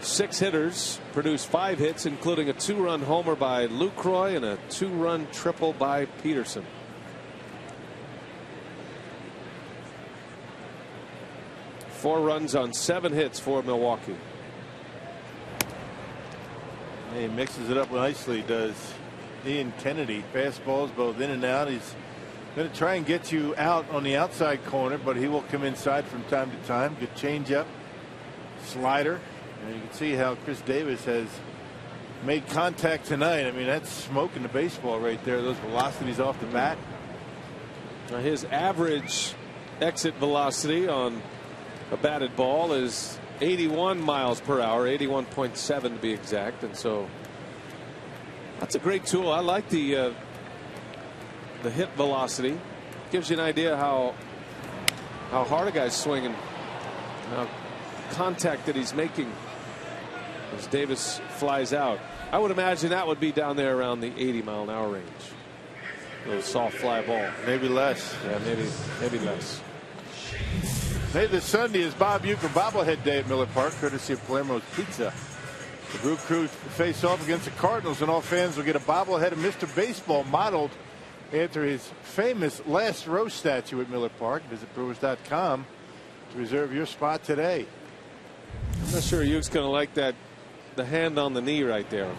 6 hitters produced 5 hits, including a 2-run homer by Lucroy and a 2-run triple by Peterson. Four runs on 7 hits for Milwaukee. He mixes it up nicely, does Ian Kennedy. Fastballs both in and out. He's going to try and get you out on the outside corner, but he will come inside from time to time. Good changeup, slider. And you can see how Chris Davis has made contact tonight. I mean, that's smoking the baseball right there. Those velocities off the bat. Now his average exit velocity on a batted ball is 81 miles per hour, 81.7 to be exact. And so that's a great tool. I like the hit velocity. Gives you an idea how hard a guy's swinging, how contact that he's making as Davis flies out. I would imagine that would be down there around the 80-mile-an-hour range. A little soft fly ball. Maybe less. Yeah, maybe less. Hey, this Sunday is Bob Uecker bobblehead day at Miller Park, courtesy of Palermo's Pizza. The Brew Crew face off against the Cardinals, and all fans will get a bobblehead of Mr. Baseball modeled after his famous last row statue at Miller Park. Visit Brewers.com to reserve your spot today. I'm not sure Uke's going to like that, the hand on the knee right there.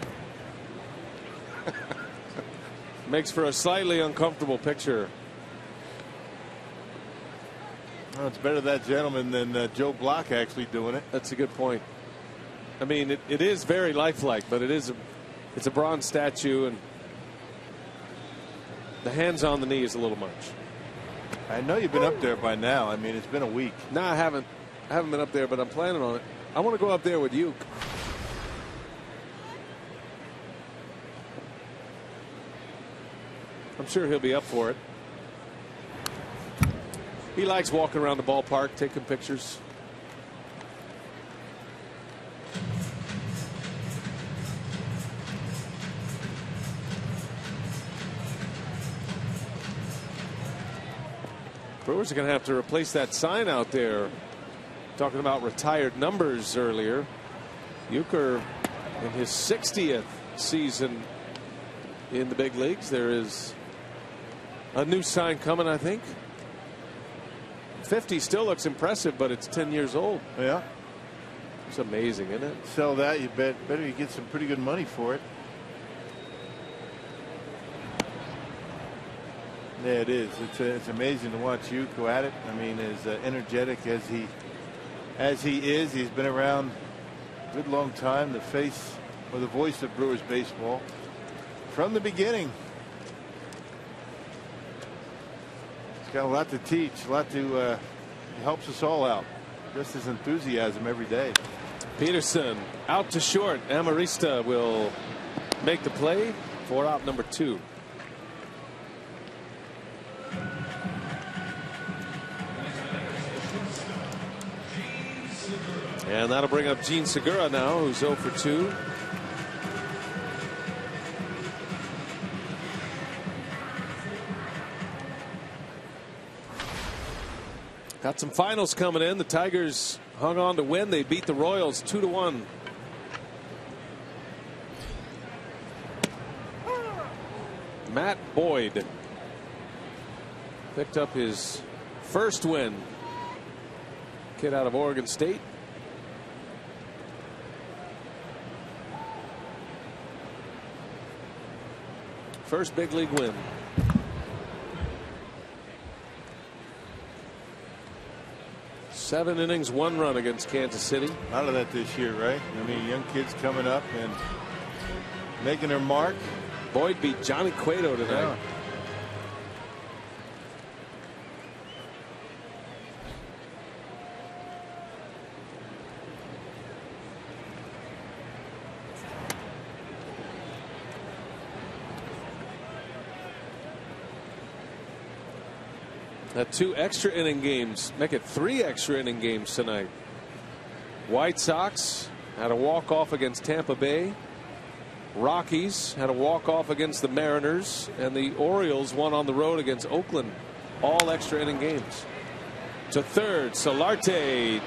Makes for a slightly uncomfortable picture. Well, it's better that gentleman than Joe Block actually doing it. That's a good point. I mean, it is very lifelike, but it's a bronze statue, and the hands on the knee is a little much. I know you've been up there by now. I mean, it's been a week. No, I haven't been up there, but I'm planning on it. I want to go up there with Uke. I'm sure he'll be up for it. He likes walking around the ballpark, taking pictures. Brewers are going to have to replace that sign out there. Talking about retired numbers earlier. Uecker in his 60th season in the big leagues. There is a new sign coming, I think. 50 still looks impressive, but it's 10 years old. Yeah. It's amazing, isn't it? Sell that, you better you get some pretty good money for it. Yeah, it is. It's amazing to watch you go at it. I mean, as energetic as he is, he's been around a good long time. The face or the voice of Brewers baseball from the beginning. He's got a lot to teach, a lot to he helps us all out. Just his enthusiasm every day. Peterson out to short. Amarista will make the play for out number 2. And that'll bring up Gene Segura now, who's 0 for 2. Got some finals coming in. The Tigers hung on to win. They beat the Royals 2-1. Matt Boyd picked up his first win. Kid out of Oregon State. First big league win. Seven innings, 1 run against Kansas City. A lot of that this year, right? I mean, young kids coming up and making their mark. Boyd beat Johnny Cueto tonight. Yeah. Now 2 extra inning games, make it 3 extra inning games tonight. White Sox had a walk-off against Tampa Bay. Rockies had a walk-off against the Mariners, and the Orioles won on the road against Oakland. All extra inning games. To third, Solarte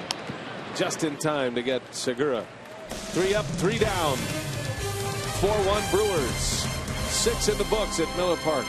just in time to get Segura. 3 up, 3 down. 4-1 Brewers. 6 in the books at Miller Park.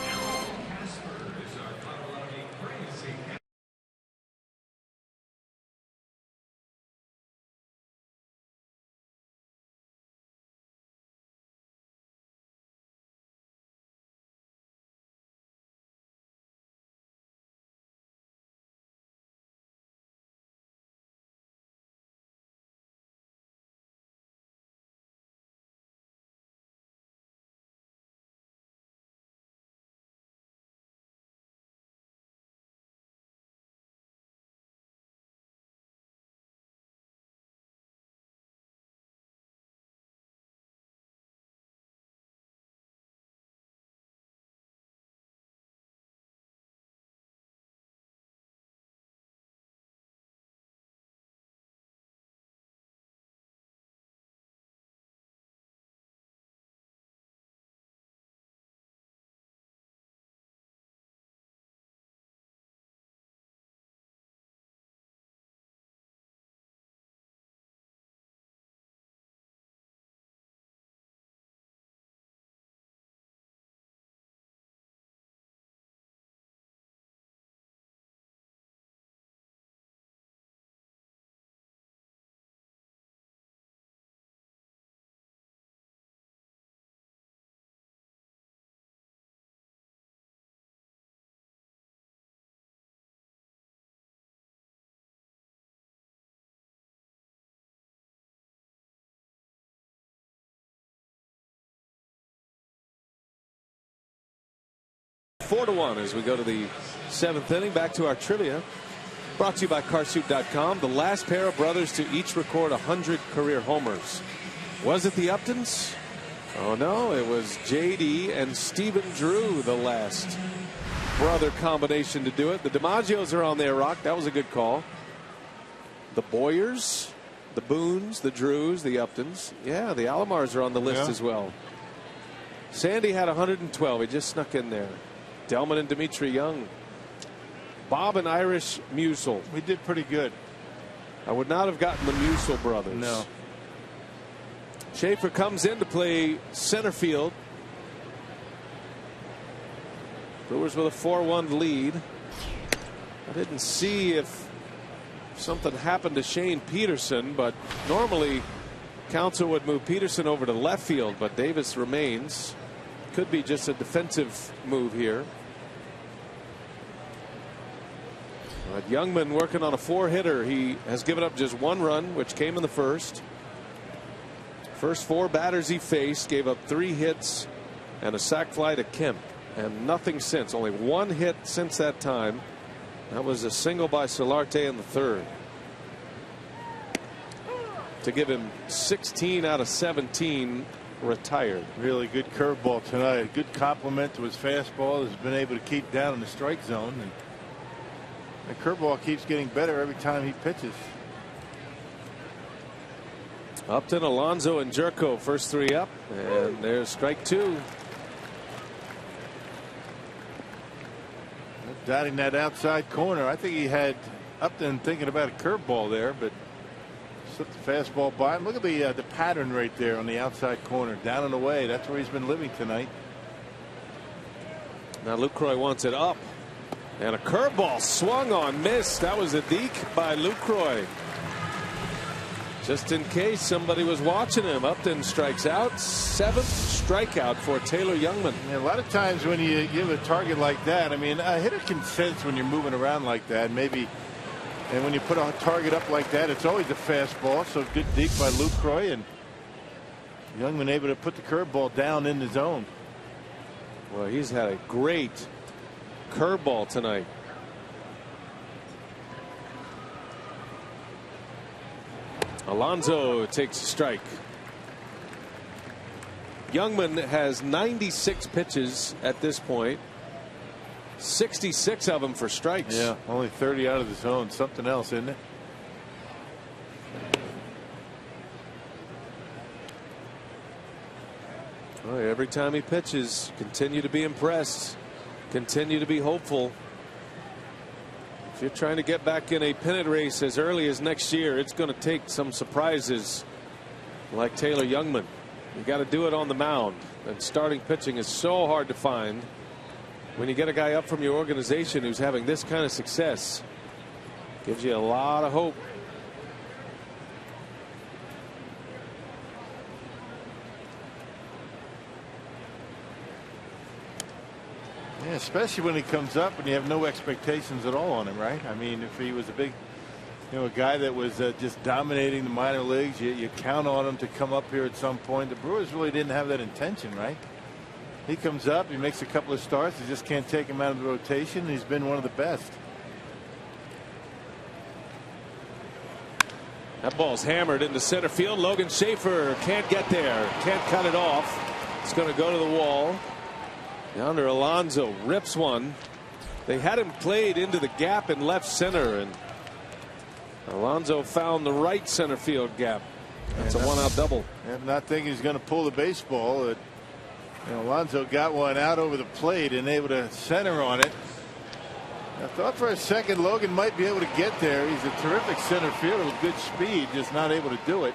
Four to 1 as we go to the 7th inning. Back to our trivia. Brought to you by Carsuit.com. The last pair of brothers to each record 100 career homers. Was it the Uptons? Oh no, it was J.D. and Stephen Drew, the last brother combination to do it. The DiMaggios are on there, Rock. That was a good call. The Boyers, the Boones, the Drews, the Uptons. Yeah, the Alomars are on the list as well. Sandy had 112. He just snuck in there. Delman and Dimitri Young. Bob and Irish Musil. We did pretty good. I would not have gotten the Musil brothers. No. Schaefer comes in to play center field. Brewers with a 4-1 lead. I didn't see if something happened to Shane Peterson, but normally Counsell would move Peterson over to left field, but Davis remains. Could be just a defensive move here. But Youngman working on a 4-hitter. He has given up just 1 run, which came in the first. First 4 batters he faced, gave up 3 hits and a sac fly to Kemp, and nothing since. Only 1 hit since that time. That was a single by Solarte in the 3rd to give him 16 out of 17 retired. Really good curveball tonight. A good compliment to his fastball. Has been able to keep down in the strike zone, and the curveball keeps getting better every time he pitches. Upton, Alonso, and Jerko, first 3 up, and there's strike 2. Dotting that outside corner. I think he had Upton thinking about a curveball there, but slipped the fastball by him. Look at the pattern right there on the outside corner, down and away. That's where he's been living tonight. Now Lucroy wants it up, and a curveball swung on, missed. That was a deke by Lucroy. Just in case somebody was watching him. Upton strikes out. 7th strikeout for Taylor Youngman. Yeah, a lot of times when you give a target like that, I mean, a hitter can sense when you're moving around like that, maybe. And when you put a target up like that, it's always a fastball. So good deke by Lucroy, and Youngman able to put the curveball down in the zone. Well, he's had a great curveball tonight. Alonso takes a strike. Youngman has 96 pitches at this point. 66 of them for strikes. Yeah, only 30 out of the zone. Something else, isn't it? Well, every time he pitches, continue to be impressed, continue to be hopeful. If you're trying to get back in a pennant race as early as next year, it's going to take some surprises like Taylor Youngman. You got to do it on the mound, and starting pitching is so hard to find. When you get a guy up from your organization who's having this kind of success, gives you a lot of hope. Yeah, especially when he comes up and you have no expectations at all on him, right? I mean, if he was a big, a guy that was just dominating the minor leagues, you count on him to come up here at some point. The Brewers really didn't have that intention, right? He comes up, he makes a couple of starts, they just can't take him out of the rotation, and he's been one of the best. That ball's hammered into center field. Logan Schaefer can't get there, can't cut it off. It's going to go to the wall. Yonder Alonso rips one. They had him played into the gap in left center, and Alonso found the right center field gap. That's a one-out double. I'm not thinking he's going to pull the baseball. Alonso got one out over the plate and able to center on it. I thought for a second Logan might be able to get there. He's a terrific center fielder with good speed, just not able to do it.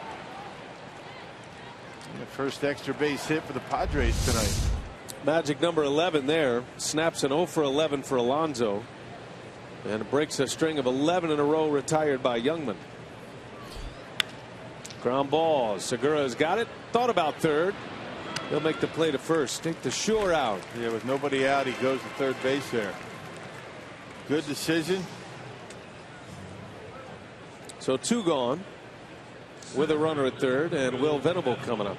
And the first extra base hit for the Padres tonight. Magic number 11 there. Snaps an 0 for 11 for Alonso, and it breaks a string of 11 in a row retired by Youngman. Ground ball. Segura's got it. Thought about third. He'll make the play to first. Take the sure out. Yeah, with nobody out, he goes to third base there. Good decision. So 2 gone with a runner at third, and Will Venable coming up.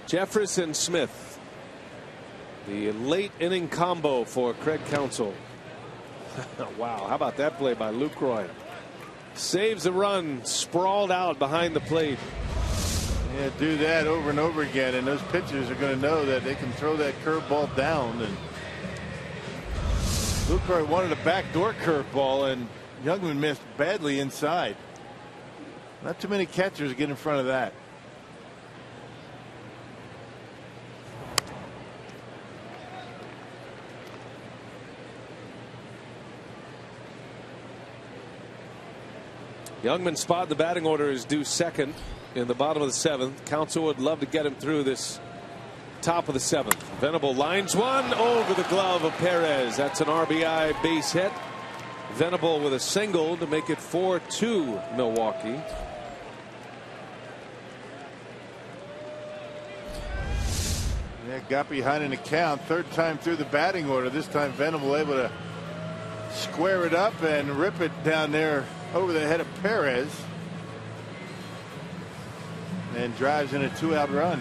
Jefferson Smith, the late inning combo for Craig Counsell. Wow, how about that play by Lucroy? Saves a run, sprawled out behind the plate. Yeah, do that over and over again, and those pitchers are going to know that they can throw that curveball down. And Lucroy wanted a backdoor curveball, and Youngman missed badly inside. Not too many catchers get in front of that. Youngman's spot in the batting order is due second in the bottom of the 7th. Counsell would love to get him through this top of the 7th. Venable lines one over the glove of Perez. That's an RBI base hit. Venable with a single to make it 4-2 Milwaukee. Yeah, got behind in the count. Third time through the batting order. This time Venable able to square it up and rip it down there over the head of Perez, and drives in a 2-out run.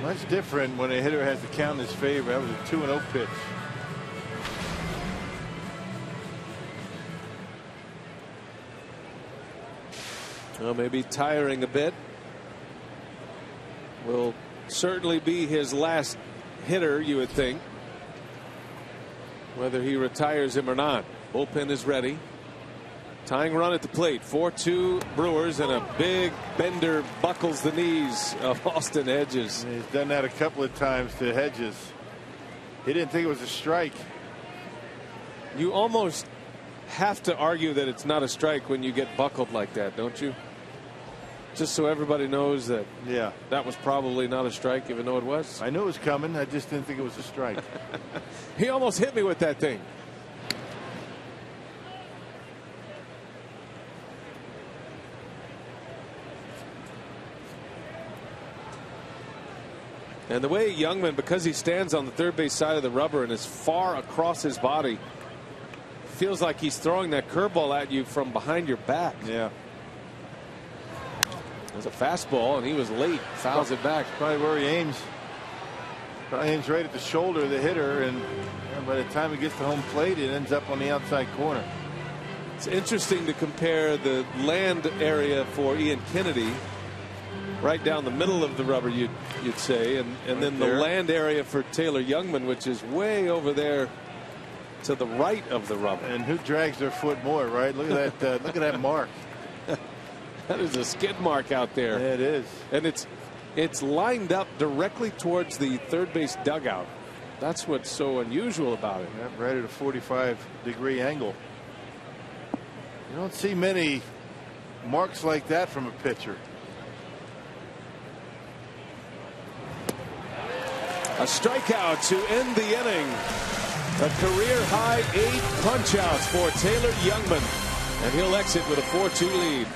Much different when a hitter has the count in his favor. That was a 2-0 pitch. Well, maybe tiring a bit. Will certainly be his last hitter, you would think, whether he retires him or not. Bullpen is ready. Tying run at the plate. 4-2 Brewers, and a big bender buckles the knees of Austin Hedges. And he's done that a couple of times to Hedges. He didn't think it was a strike. You almost have to argue that it's not a strike when you get buckled like that, don't you? Just so everybody knows that, yeah, that was probably not a strike, even though it was. I knew it was coming. I just didn't think it was a strike. He almost hit me with that thing. And the way Youngman, because he stands on the third base side of the rubber and is far across his body, feels like he's throwing that curveball at you from behind your back. Yeah. There's a fastball, and he was late. Fouls it back. Probably where he aims. Probably aims right at the shoulder of the hitter, and by the time he gets to home plate, it ends up on the outside corner. It's interesting to compare the land area for Ian Kennedy right down the middle of the rubber, you'd say, and then the land area for Taylor Youngman, which is way over there to the right of the rubber. And who drags their foot more, right? Look at that. Look at that mark. That is a skid mark out there. Yeah, it is. And it's lined up directly towards the third base dugout. That's what's so unusual about it. Yeah, right at a 45-degree angle. You don't see many marks like that from a pitcher. A strikeout to end the inning. A career high 8 punch-outs for Taylor Youngman, and he'll exit with a 4-2 lead.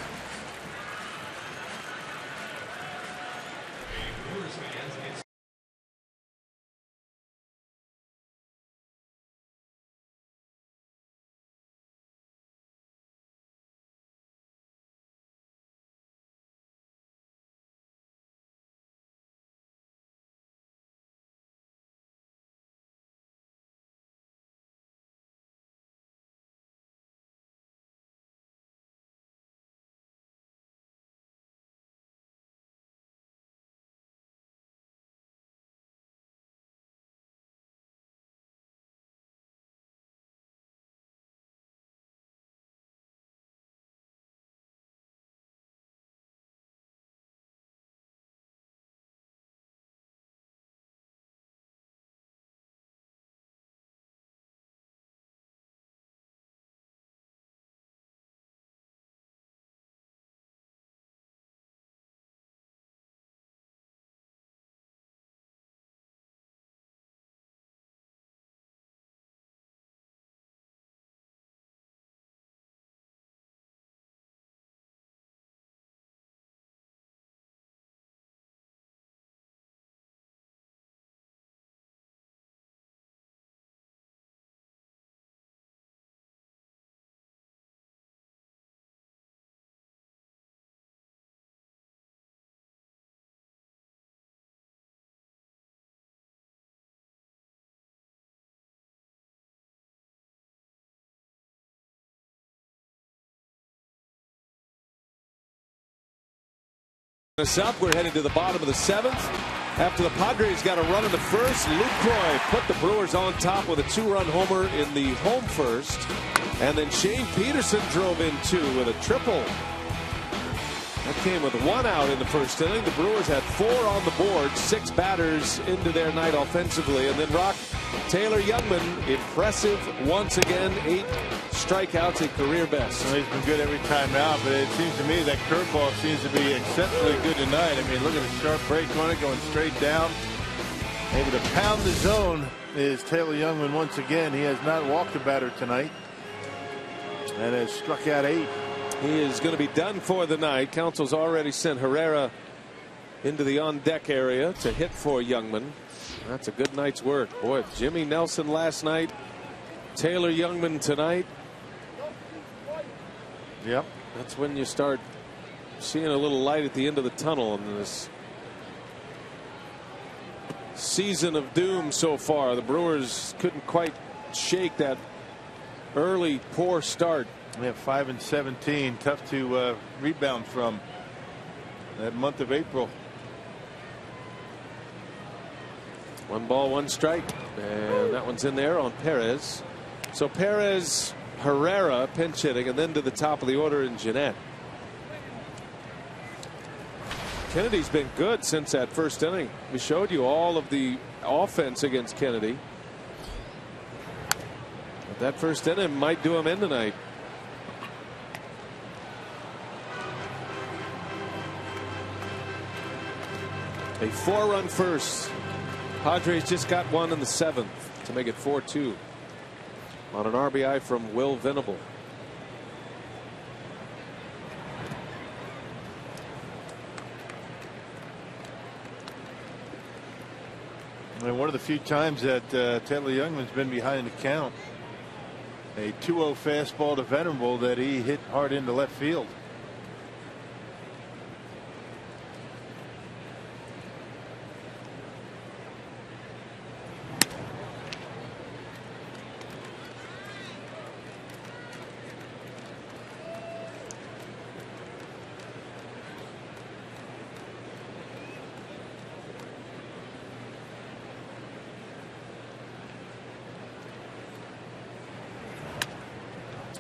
Us up. We're heading to the bottom of the 7th. After the Padres got a run in the first, Luke Croy put the Brewers on top with a 2-run homer in the home first. And then Shane Peterson drove in 2 with a triple. That came with 1 out in the first inning. The Brewers had 4 on the board, 6 batters into their night offensively. And then Taylor Youngman, impressive once again, 8 strikeouts, a career best. Well, he's been good every time out, but it seems to me that curveball seems to be exceptionally good tonight. I mean, look at the sharp break on it, going straight down. Able to pound the zone is Taylor Youngman once again. He has not walked a batter tonight and has struck out 8. He is going to be done for the night. Council's already sent Herrera into the on-deck area to hit for Youngman. That's a good night's work. Boy, Jimmy Nelson last night, Taylor Youngman tonight. Yep. That's when you start seeing a little light at the end of the tunnel in this season of doom so far. The Brewers couldn't quite shake that early poor start. We have 5-17. Tough to rebound from that month of April. 1 ball, 1 strike, and that one's in there on Perez. So Perez, Herrera pinch hitting, and then to the top of the order in Jeanette. Kennedy's been good since that first inning. We showed you all of the offense against Kennedy. But that first inning might do him in tonight. A 4-run first. Padres just got 1 in the 7th to make it 4-2 on an RBI from Will Venable. And one of the few times that Taylor Youngman's been behind the count. A 2-0 fastball to Venable that he hit hard into left field.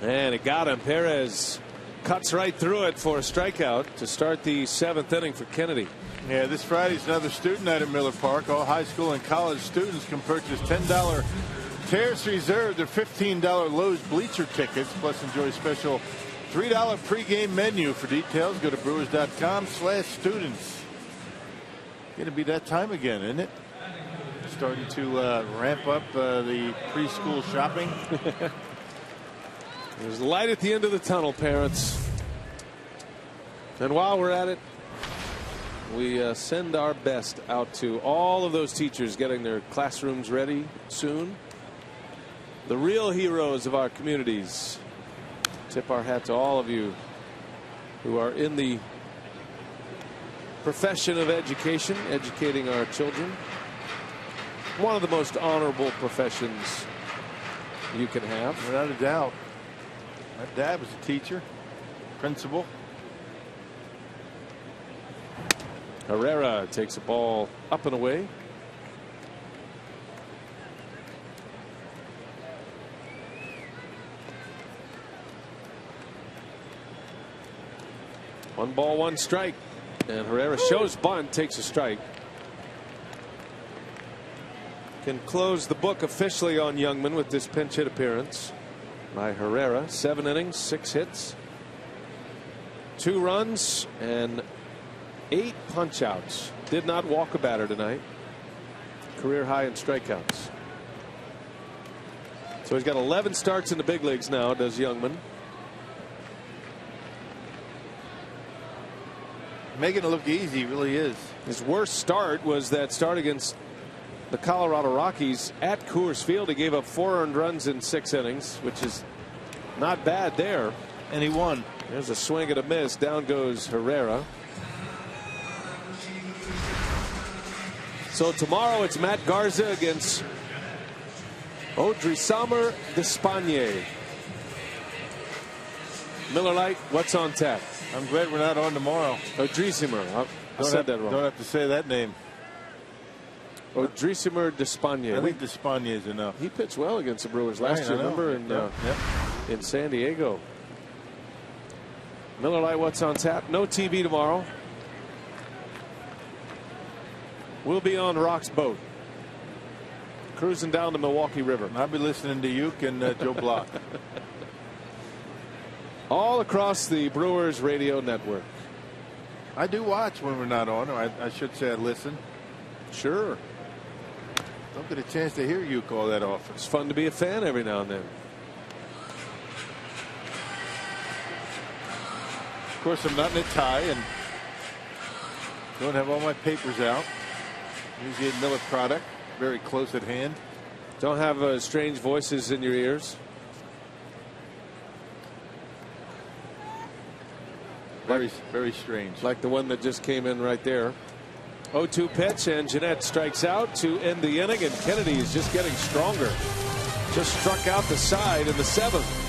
And it got him. Perez cuts right through it for a strikeout to start the 7th inning for Kennedy. Yeah, this Friday's another student night at Miller Park. All high school and college students can purchase $10 Terrace Reserve, their $15 Lowe's bleacher tickets, plus enjoy special $3 pregame menu. For details, go to brewers.com/students. Going to be that time again, isn't it? Starting to ramp up the preschool shopping. There's light at the end of the tunnel, parents. And while we're at it, we send our best out to all of those teachers getting their classrooms ready soon. The real heroes of our communities. Tip our hat to all of you who are in the profession of education, educating our children. One of the most honorable professions you can have. Without a doubt. My dad was a teacher, principal. Herrera takes a ball up and away. One ball, one strike. And Herrera shows bunt, takes a strike. Can close the book officially on Youngman with this pinch hit appearance by Herrera. 7 innings, 6 hits, 2 runs, and 8 punch-outs. Did not walk a batter tonight. Career high in strikeouts. So he's got 11 starts in the big leagues now, does Youngman. Making it look easy, really is. His worst start was that start against the Colorado Rockies at Coors Field. He gave up 4 earned runs in 6 innings, which is not bad there. And he won. There's a swing and a miss. Down goes Herrera. So tomorrow it's Matt Garza against Odrisamer Despaigne. Miller Lite, what's on tap? I'm glad we're not on tomorrow. Odrisamer. I said that wrong. Don't have to say that name. Odrisamer Despaigne. I think Despaigne is enough. He pitched well against the Brewers last year, remember, in San Diego. Miller Lite, what's on tap? No TV tomorrow. We'll be on Rock's boat, cruising down the Milwaukee River. I'll be listening to Uke and Joe Block. All across the Brewers radio network. I do watch when we're not on, or I should say I listen. Sure. Don't get a chance to hear Uke all that often. It's fun to be a fan every now and then. Of course, I'm not in a tie and don't have all my papers out. Usually a Miller product, very close at hand. Don't have strange voices in your ears. Very, very strange. Like the one that just came in right there. 0-2 pitch, and Jeanette strikes out to end the inning, and Kennedy is just getting stronger. Just struck out the side in the 7th.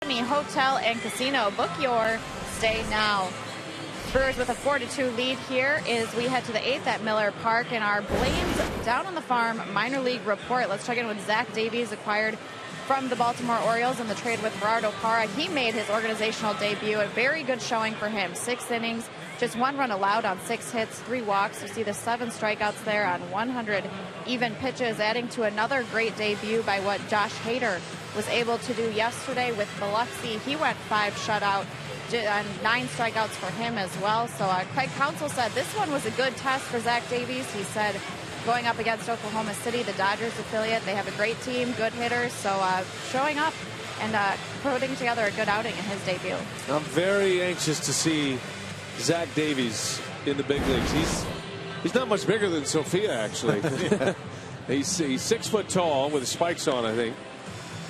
Hotel and Casino. Book your stay now. Brewers with a 4-2 lead here as we head to the 8th at Miller Park in our Blaines Down on the Farm minor league report. Let's check in with Zach Davies, acquired from the Baltimore Orioles in the trade with Gerardo Parra. He made his organizational debut. A very good showing for him. 6 innings, just 1 run allowed on 6 hits, 3 walks. You see the 7 strikeouts there on 100 even pitches, adding to another great debut by what Josh Hader was able to do yesterday with Biloxi. He went 5 shutout. 9 strikeouts for him as well. So Craig Counsell said this one was a good test for Zach Davies. He said going up against Oklahoma City, the Dodgers affiliate, they have a great team, good hitters. So showing up and putting together a good outing in his debut. I'm very anxious to see Zach Davies in the big leagues. He's not much bigger than Sophia, actually. he's 6 foot tall with spikes on, I think.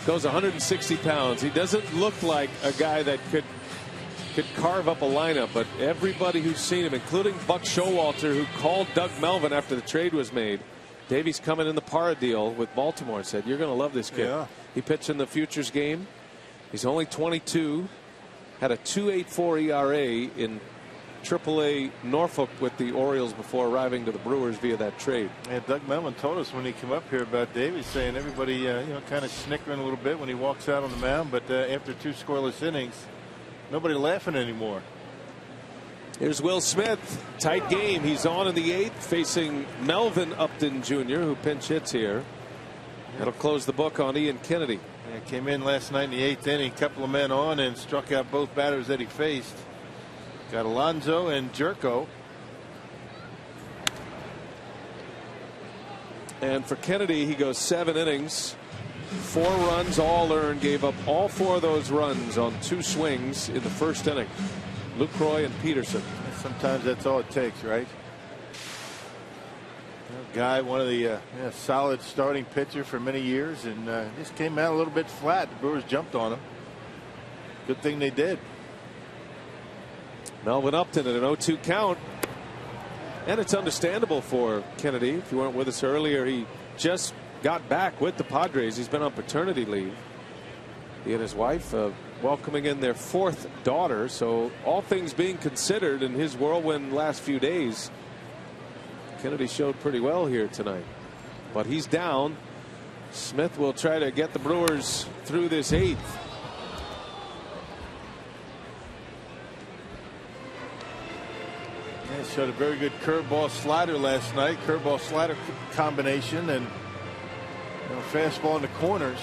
Goes 160 pounds. He doesn't look like a guy that could carve up a lineup, but everybody who's seen him, including Buck Showalter, who called Doug Melvin after the trade was made. Davies coming in the Parra deal with Baltimore, said, "You're going to love this kid." Yeah. He pitched in the Futures game. He's only 22. Had a 2.84 ERA in AAA Norfolk with the Orioles before arriving to the Brewers via that trade. And Doug Melvin told us when he came up here about Davies, saying everybody kind of snickering a little bit when he walks out on the mound, but after 2 scoreless innings, nobody laughing anymore. Here's Will Smith. Tight game. He's on in the 8th, facing Melvin Upton Jr., who pinch hits here. That'll close the book on Ian Kennedy. Yeah, came in last night in the 8th inning, a couple of men on, and struck out both batters that he faced. Got Alonso and Jerko. And for Kennedy, he goes 7 innings. 4 runs, all earned. Gave up all 4 of those runs on 2 swings in the first inning. Lucroy and Peterson. Sometimes that's all it takes, right? Guy, one of the solid starting pitcher for many years, and just came out a little bit flat. The Brewers jumped on him. Good thing they did. Melvin Upton at an 0-2 count. And it's understandable for Kennedy. If you weren't with us earlier, he just got back with the Padres. He's been on paternity leave. He and his wife welcoming in their 4th daughter. So all things being considered in his whirlwind last few days, Kennedy showed pretty well here tonight. But he's down. Smith will try to get the Brewers through this 8th. Showed a very good curveball slider last night. Curveball slider combination, and fastball in the corners.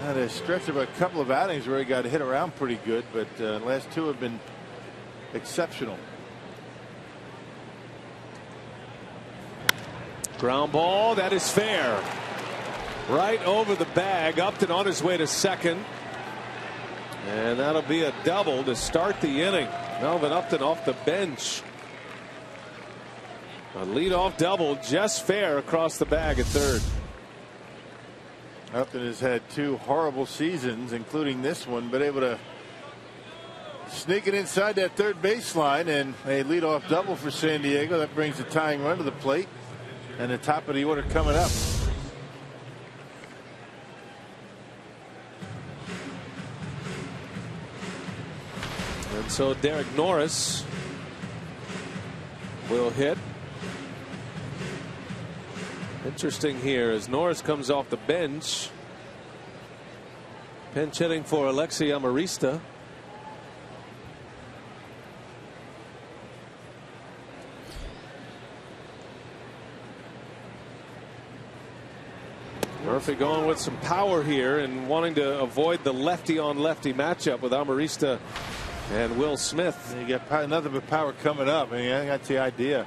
Had a stretch of a couple of outings where he got hit around pretty good, but last 2 have been exceptional. Ground ball, that is fair. Right over the bag. Upton on his way to second. And that'll be a double to start the inning. Melvin Upton off the bench. A leadoff double, just fair across the bag at third. Upton has had 2 horrible seasons, including this one, but able to sneak it inside that third baseline, and a leadoff double for San Diego. That brings the tying run to the plate, and the top of the order coming up. And so Derek Norris will hit. Interesting here as Norris comes off the bench. Pinch hitting for Alexi Amarista. Murphy going with some power here and wanting to avoid the lefty on lefty matchup with Amarista and Will Smith. You got another bit of power coming up. I mean, that's the idea.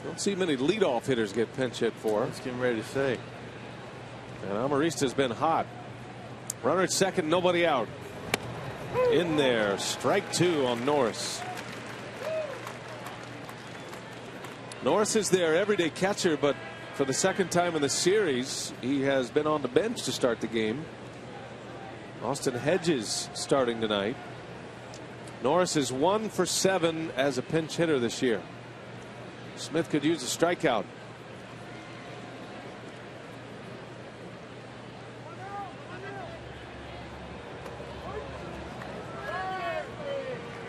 Don't see many leadoff hitters get pinch hit for. I was getting ready to say. And Amarista's been hot. Runner at second, nobody out. In there, strike 2 on Norris. Norris is their everyday catcher, but for the second time in the series, he has been on the bench to start the game. Austin Hedges starting tonight. Norris is 1 for 7 as a pinch hitter this year. Smith could use a strikeout.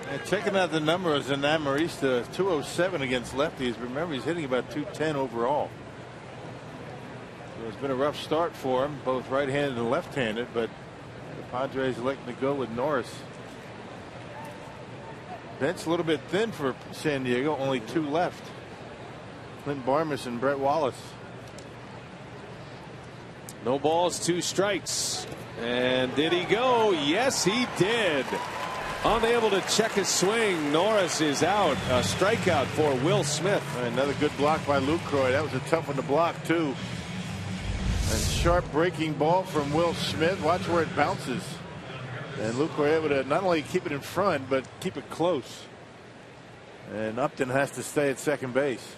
And checking out the numbers in Amarista, 207 against lefties. Remember, he's hitting about 210 overall. So it's been a rough start for him, both right-handed and left-handed, but the Padres electing to go with Norris. Bench a little bit thin for San Diego, only 2 left. Clint Barmas and Brett Wallace. No balls, 2 strikes. And did he go? Yes, he did. Unable to check his swing. Norris is out. A strikeout for Will Smith. Another good block by Lucroy. That was a tough one to block, too. A sharp breaking ball from Will Smith. Watch where it bounces. And Lucroy able to not only keep it in front, but keep it close. And Upton has to stay at second base.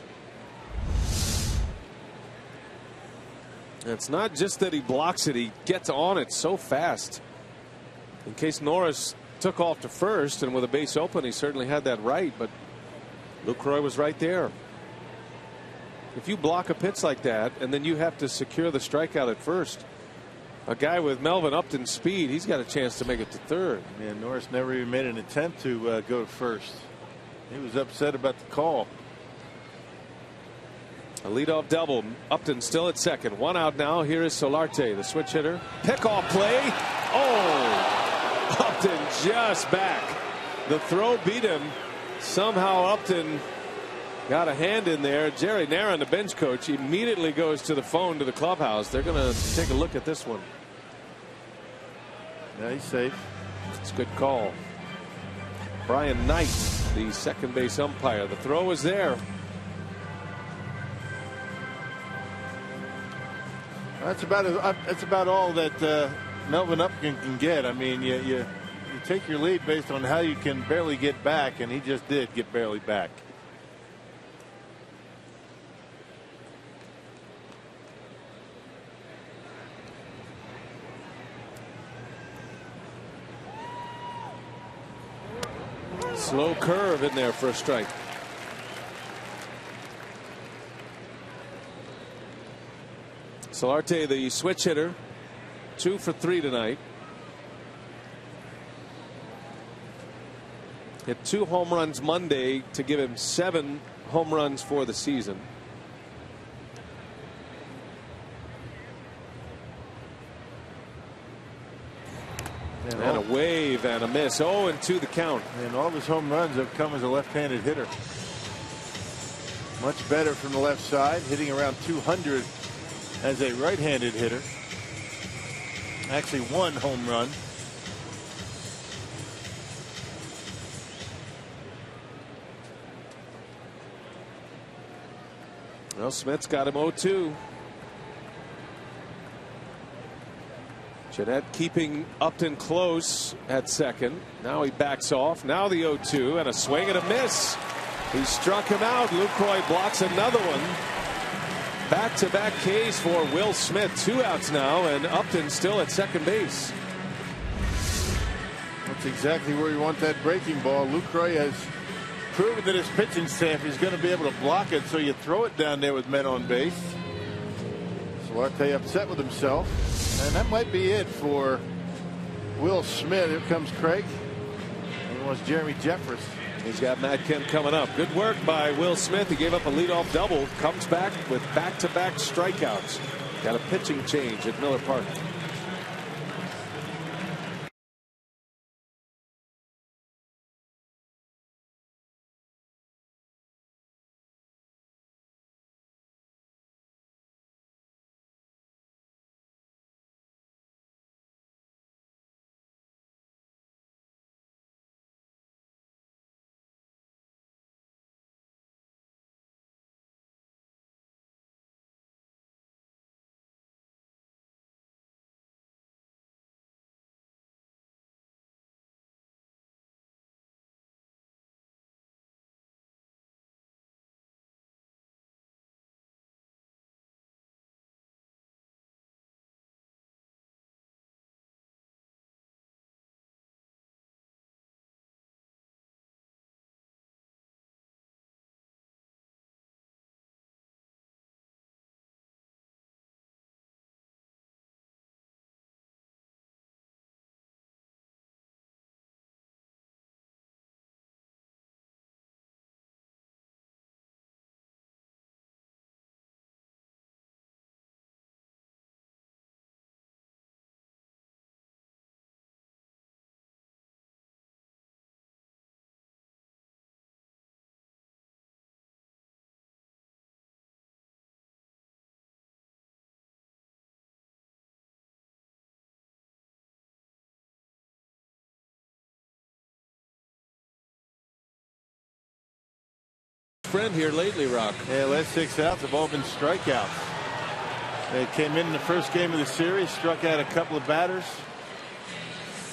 It's not just that he blocks it, he gets on it so fast. In case Norris took off to first, and with a base open, he certainly had that right, but Lucroy was right there. If you block a pitch like that, and then you have to secure the strikeout at first, a guy with Melvin Upton's speed, he's got a chance to make it to third. Man, Norris never even made an attempt to go to first. He was upset about the call. A leadoff double. Upton still at second. 1 out now. Here is Solarte, the switch hitter. Pickoff play. Oh, Upton just back. The throw beat him. Somehow Upton got a hand in there. Jerry Naron, the bench coach, immediately goes to the phone to the clubhouse. They're going to take a look at this one. Yeah, he's safe. It's a good call. Brian Knight, the second base umpire. The throw was there. That's about all that Melvin Upton can get. I mean, you take your lead based on how you can barely get back, and he just did get barely back. Slow curve in there for a strike. Solarte, the switch hitter, 2 for 3 tonight. Hit 2 home runs Monday to give him 7 home runs for the season. And a wave and a miss. 0-2 the count. And all of his home runs have come as a left-handed hitter. Much better from the left side, hitting around 200 as a right-handed hitter. Actually 1 home run. Well, Smith's got him 0-2. Jeanette keeping Upton close at second. Now he backs off. Now the 0-2 and a swing and a miss. He struck him out. Lucroy blocks another one. Back-to-back Ks for Will Smith. 2 outs now, and Upton still at second base. That's exactly where you want that breaking ball. Lucroy has proven that his pitching staff is going to be able to block it, so you throw it down there with men on base. Solarte upset with himself, and that might be it for Will Smith. Here comes Craig. And he wants Jeremy Jeffress. He's got Matt Kemp coming up. Good work by Will Smith. He gave up a leadoff double. Comes back with back-to-back strikeouts. Got a pitching change at Miller Park. friend here lately, Rock. Yeah, last 6 outs have all been strikeouts. They came in the first game of the series, struck out a couple of batters.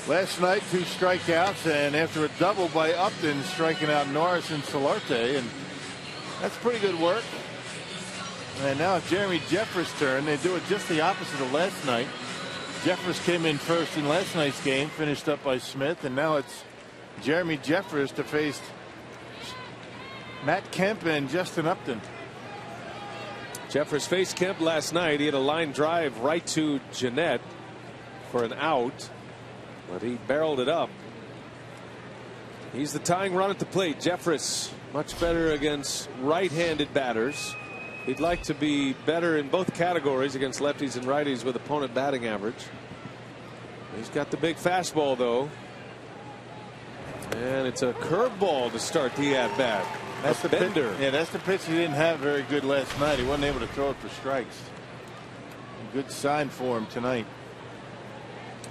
Last night, 2 strikeouts, and after a double by Upton, striking out Norris and Solarte, and that's pretty good work. And now it's Jeremy Jeffress' turn. They do it just the opposite of last night. Jeffress came in first in last night's game, finished up by Smith, and now it's Jeremy Jeffress to face Matt Kemp and Justin Upton. Jeffress faced Kemp last night. He had a line drive right to Jeanette for an out, but he barreled it up. He's the tying run at the plate. Jeffress much better against right-handed batters. He'd like to be better in both categories against lefties and righties with opponent batting average. He's got the big fastball, though. And it's a curveball to start the at-bat. That's the bender. Yeah, that's the pitch he didn't have very good last night. He wasn't able to throw it for strikes. A good sign for him tonight.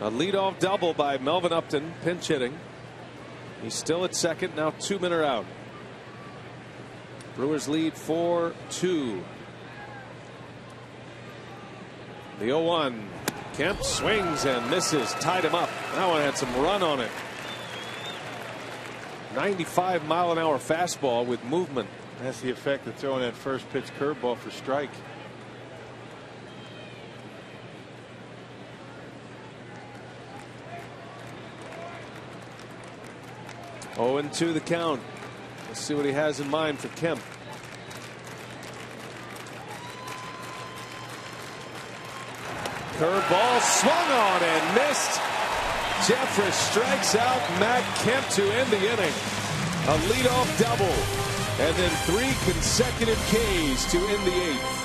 A leadoff double by Melvin Upton, pinch hitting. He's still at second. Now 2 men are out. Brewers lead 4-2. The 0-1. Kemp swings and misses. Tied him up. That one had some run on it. 95-mile-an-hour fastball with movement. That's the effect of throwing that first pitch curveball for strike. Oh, and 2 the count. Let's see what he has in mind for Kemp. Curveball swung on and missed. Jeffress strikes out Matt Kemp to end the inning. A leadoff double, and then 3 consecutive Ks to end the 8th.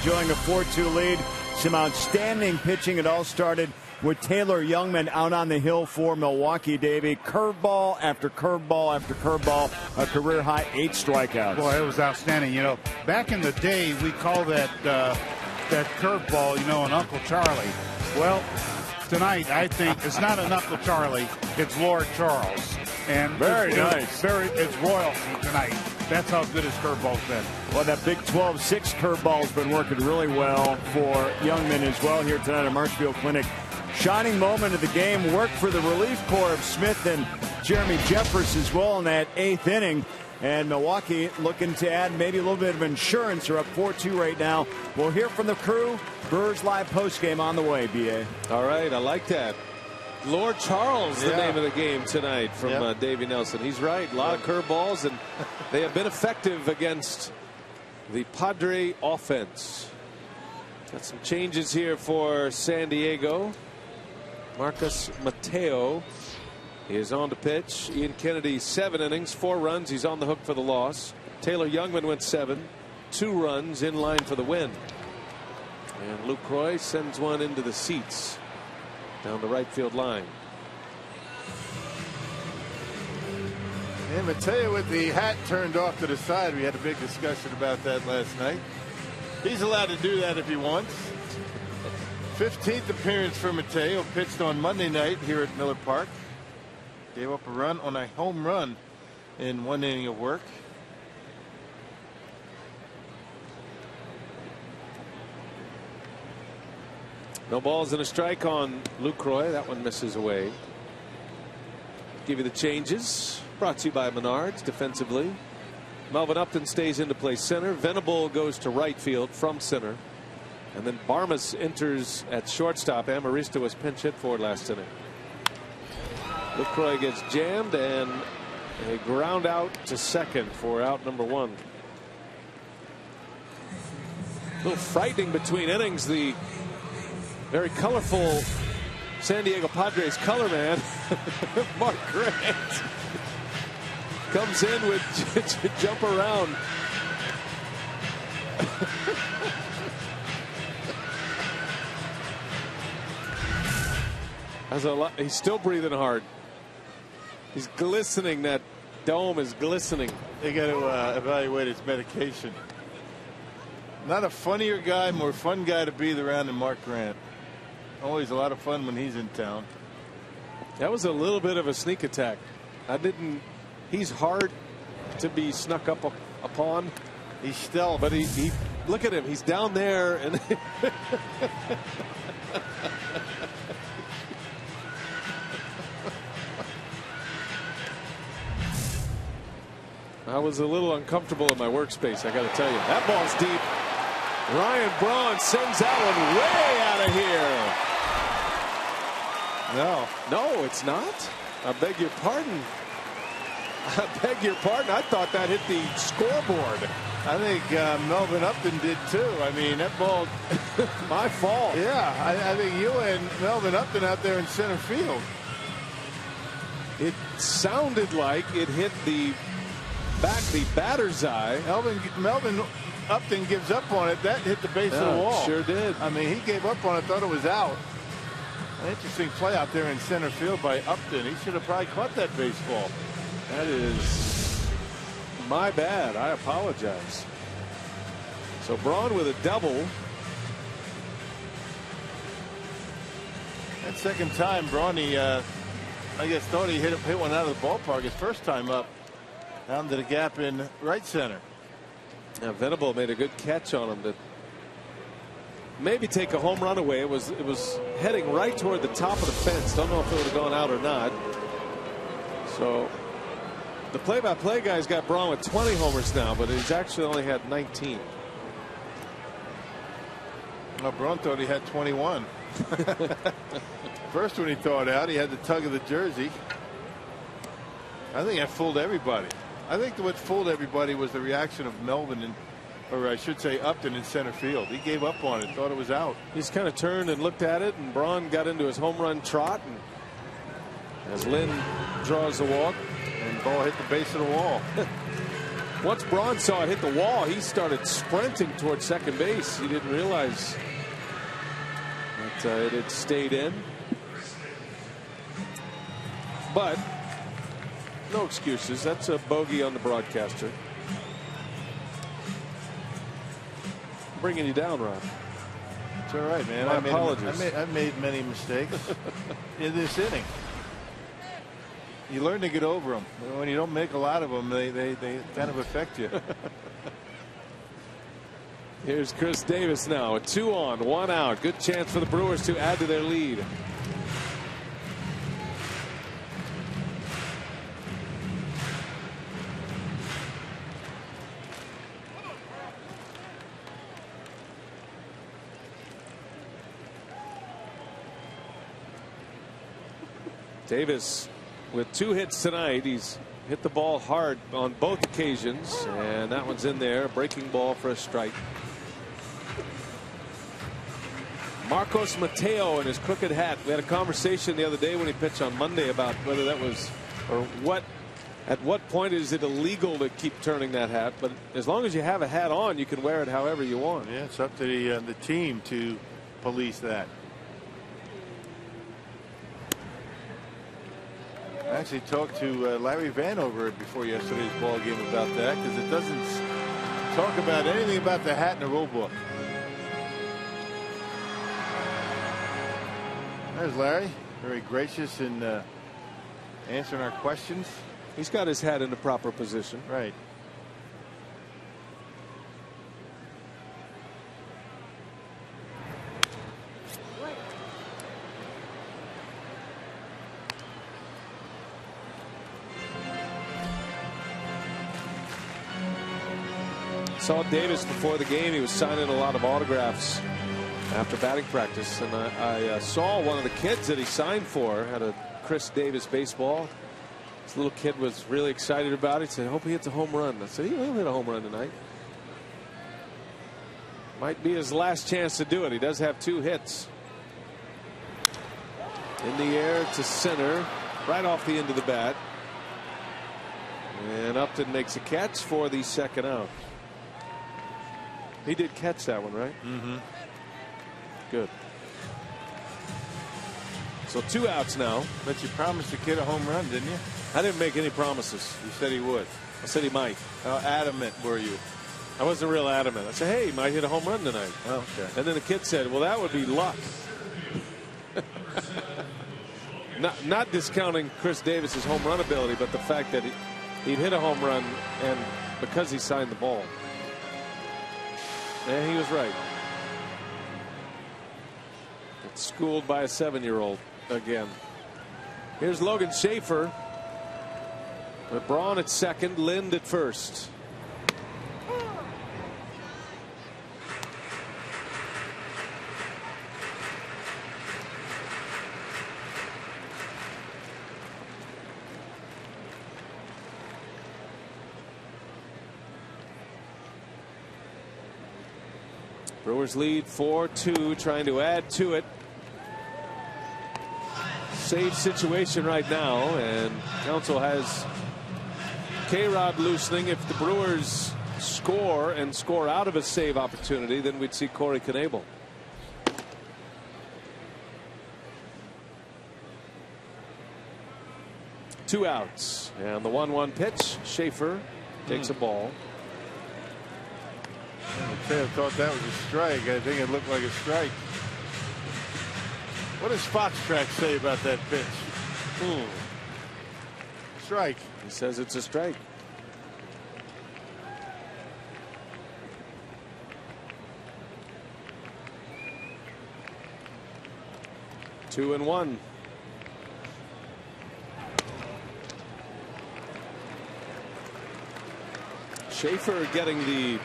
Enjoying a 4-2 lead. Some outstanding pitching. It all started with Taylor Youngman out on the hill for Milwaukee, Davey. Curveball after curveball after curveball. A career high 8 strikeouts. Boy, it was outstanding. You know, back in the day, we called that curveball, you know, an Uncle Charlie. Well, tonight, I think it's not an Uncle Charlie. It's Lord Charles. And very nice. It's royalty tonight. That's how good his curveball's been. Well, that Big 12-6 curveball's been working really well for Youngman as well here tonight at Marshfield Clinic. Shining moment of the game. Work for the relief corps of Smith and Jeremy Jeffress as well in that 8th inning. And Milwaukee looking to add maybe a little bit of insurance. They're up 4-2 right now. We'll hear from the crew. Brewers live postgame on the way, B.A. All right, I like that. Lord Charles, the name of the game tonight from Davey Nelson. He's right. A lot of curveballs, and they have been effective against the Padre offense. Got some changes here for San Diego. Marcus Mateo is on to pitch. Ian Kennedy, 7 innings, 4 runs. He's on the hook for the loss. Taylor Youngman went 7, 2 runs, in line for the win. And Lucroy sends one into the seats down the right field line. And Mateo with the hat turned off to the side. We had a big discussion about that last night. He's allowed to do that if he wants. 15th appearance for Mateo. Pitched on Monday night here at Miller Park. Gave up a run on a home run in 1 inning of work. No balls and a strike on Lucroy. That one misses away. Give you the changes. Brought to you by Menards defensively. Melvin Upton stays in to play center. Venable goes to right field from center. And then Barmas enters at shortstop. Amarista was pinch hit for last inning. Lucroy gets jammed and a ground out to second for out number 1. A little frightening between innings. The very colorful San Diego Padres color man, Mark Grant, comes in with jump around. That's a lot. He's still breathing hard. He's glistening. That dome is glistening. They got to evaluate his medication. Not a funnier guy, more fun guy to be around than Mark Grant. Always a lot of fun when he's in town. That was a little bit of a sneak attack. He's hard to be snuck up upon. He's stealth. But he look at him. He's down there and I was a little uncomfortable in my workspace, I got to tell you. That ball's deep. Ryan Braun sends that one way out of here. No, it's not. I beg your pardon. I thought that hit the scoreboard. I think Melvin Upton did too. I mean, that ball, my fault. Yeah, I think you and Melvin Upton out there in center field. It sounded like it hit the batter's eye. Melvin Upton gives up on it. That hit the base of the wall. Sure did. I mean, he gave up on it, thought it was out. An interesting play out there in center field by Upton. He should have probably caught that baseball. That is my bad. I apologize. So Braun with a double. That second time, Brawny, I guess, thought he hit one out of the ballpark his first time up. Down to the gap in right center. Now Venable made a good catch on him to maybe take a home run away. It was heading right toward the top of the fence. Don't know if it would have gone out or not. So the play-by-play guy's got Braun with 20 homers now, but he's actually only had 19. Well, Braun thought he had 21. First when he thought out, he had the tug of the jersey. I think that fooled everybody. I think what fooled everybody was the reaction of Melvin, or I should say Upton, in center field. He gave up on it, thought it was out. He's kind of turned and looked at it, and Braun got into his home run trot. And as Lynn draws the walk, and the ball hit the base of the wall. Once Braun saw it hit the wall, he started sprinting towards second base. He didn't realize that it had stayed in. But no excuses. That's a bogey on the broadcaster. Bringing you down, Ron. It's all right, man. My apologies. I've made many mistakes in this inning. You learn to get over them. When you don't make a lot of them, they kind of affect you. Here's Chris Davis now. A 2 on, 1 out. Good chance for the Brewers to add to their lead. Davis with 2 hits tonight. He's hit the ball hard on both occasions, and that one's in there. Breaking ball for a strike. Marcos Mateo and his crooked hat. We had a conversation the other day when he pitched on Monday about whether that was, or what, at what point is it illegal to keep turning that hat. But as long as you have a hat on, you can wear it however you want. Yeah, it's up to the team to police that. I actually talked to Larry Vanover before yesterday's ball game about that, because it doesn't talk about anything about the hat in the rule book. There's Larry, very gracious in answering our questions. He's got his hat in the proper position. Right. Saw Davis before the game. He was signing a lot of autographs after batting practice, and I saw one of the kids that he signed for had a Chris Davis baseball. This little kid was really excited about it. He said, "I hope he hits a home run." I said, "He'll hit a home run tonight." Might be his last chance to do it. He does have 2 hits. In the air to center, right off the end of the bat, and Upton makes a catch for the second out. He did catch that one, right? Mm-hmm. Good. So 2 outs now. But you promised the kid a home run, didn't you? I didn't make any promises. You said he would. I said he might. How adamant were you? I wasn't real adamant. I said, "Hey, he might hit a home run tonight." Oh, okay. And then the kid said, "Well, that would be luck." Not discounting Chris Davis's home run ability, but the fact that he'd hit a home run, and because he signed the ball. And he was right. Gets schooled by a 7-year-old again. Here's Logan Schaefer. With Braun at second, Lind at first. Brewers lead 4-2, trying to add to it. Save situation right now, and Counsell has K-Rod loosening. If the Brewers score and score out of a save opportunity, then we'd see Corey Knebel. Two outs, and the 1-1 pitch. Schaefer takes a ball. I thought that was a strike. I think it looked like a strike. What does Foxtrack say about that pitch? Strike. He says it's a strike. Two and one. Schaefer getting the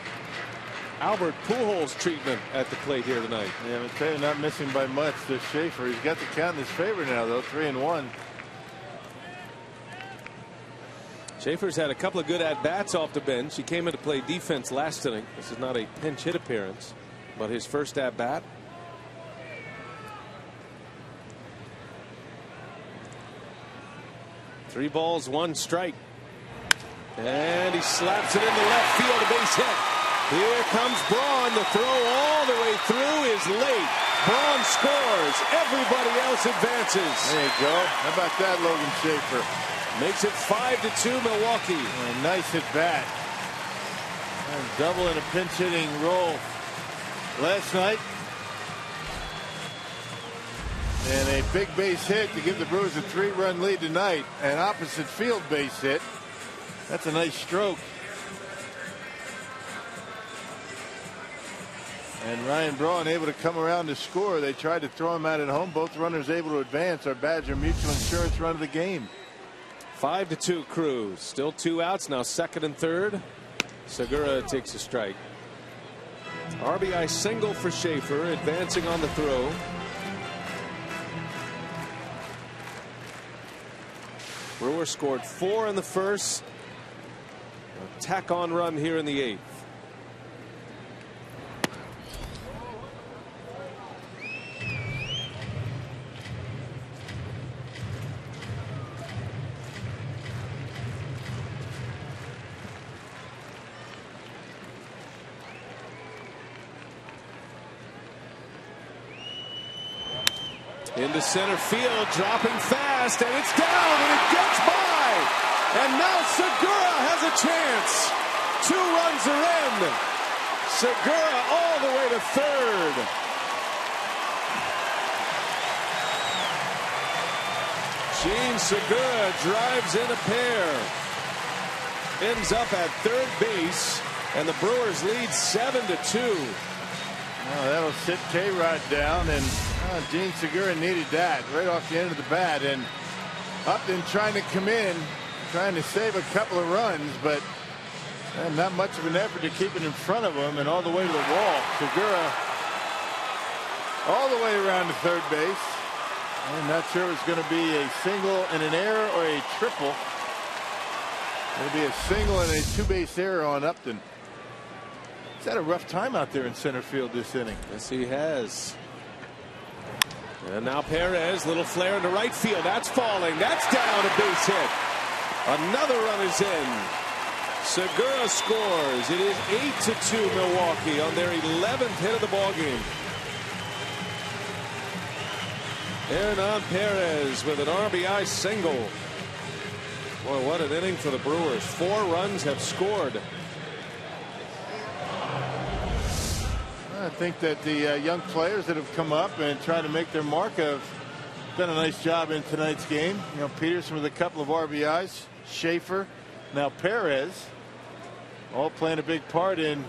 Albert Pujols treatment at the plate here tonight. Yeah, but they're not missing by much to Schaefer. He's got the count in his favor now, though. 3-1. Schaefer's had a couple of good at-bats off the bench. He came in to play defense last inning. This is not a pinch hit appearance, but his first at-bat. Three balls, one strike. And he slaps it into left field, a base hit. Here comes Braun. The throw all the way through is late. Braun scores. Everybody else advances. There you go. How about that, Logan Schaefer? Makes it 5-2 Milwaukee. A nice at bat. And double in a pinch hitting role last night. And a big base hit to give the Brewers a 3-run lead tonight. An opposite field base hit. That's a nice stroke. And Ryan Braun able to come around to score. They tried to throw him out at home. Both runners able to advance. Our Badger Mutual Insurance run of the game. 5-2 Cruz. Still two outs. Now second and third. Segura takes a strike. RBI single for Schaefer. Advancing on the throw. Brewer scored 4 in the first. A tack-on run here in the 8th. Into center field, dropping fast, and it's down, and it gets by. And now Segura has a chance. 2 runs are in. Segura all the way to third. Gene Segura drives in a pair. Ends up at third base, and the Brewers lead 7-2. Well, that'll sit K-Rod down, and Gene Segura needed that right off the end of the bat. And Upton trying to come in, trying to save a couple of runs, but not much of an effort to keep it in front of him, and all the way to the wall. Segura all the way around to third base. I'm not sure it's going to be a single and an error or a triple. It'll be a single and a 2-base error on Upton. He's had a rough time out there in center field this inning. Yes, he has. And now Perez, little flare into right field. That's falling. That's down, a base hit. Another run is in. Segura scores. It is 8-2 Milwaukee on their 11th hit of the ballgame. Hernan Perez with an RBI single. Boy, what an inning for the Brewers. 4 runs have scored. I think that the young players that have come up and tried to make their mark have done a nice job in tonight's game. You know, Peterson with a couple of RBIs, Schaefer, now Perez, all playing a big part in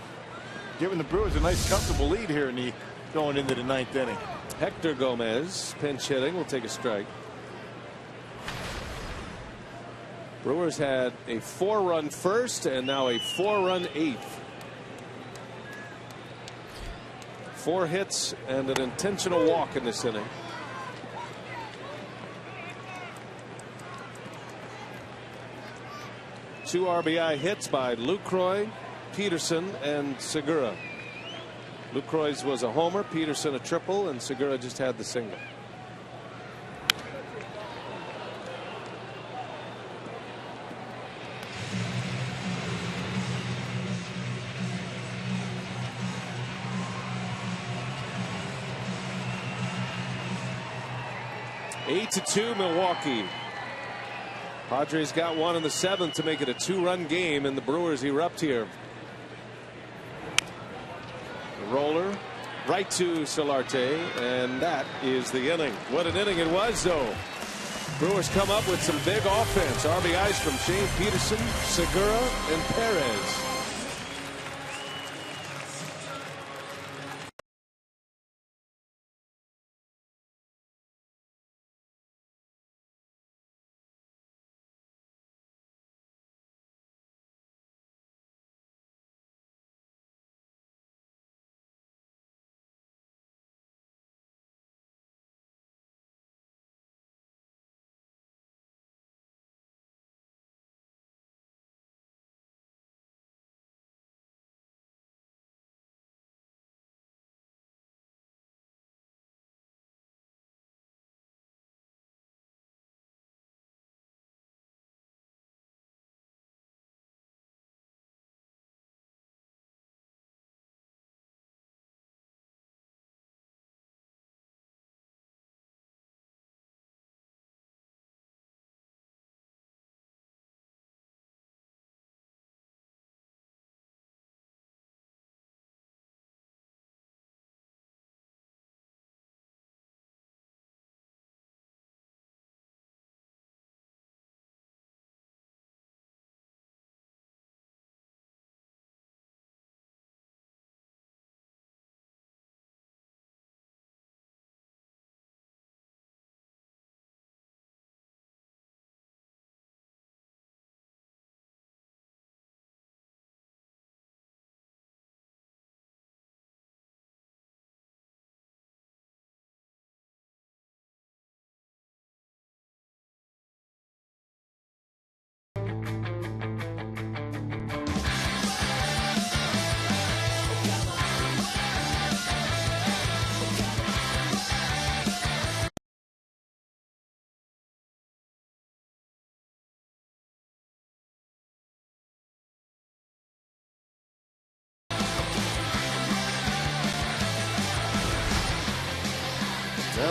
giving the Brewers a nice comfortable lead here in the going into the 9th inning. Hector Gomez, pinch hitting, will take a strike. Brewers had a 4-run first and now a 4-run 8th. 4 hits and an intentional walk in this inning. Two RBI hits by Lucroy, Peterson, and Segura. Lucroy's was a homer, Peterson a triple, and Segura just had the single. Eight to 2 Milwaukee. Padres got one in the 7th to make it a 2-run game, and the Brewers erupt here. Roller right to Solarte, and that is the inning. What an inning it was, though. Brewers come up with some big offense. RBIs from Shane Peterson, Segura, and Perez.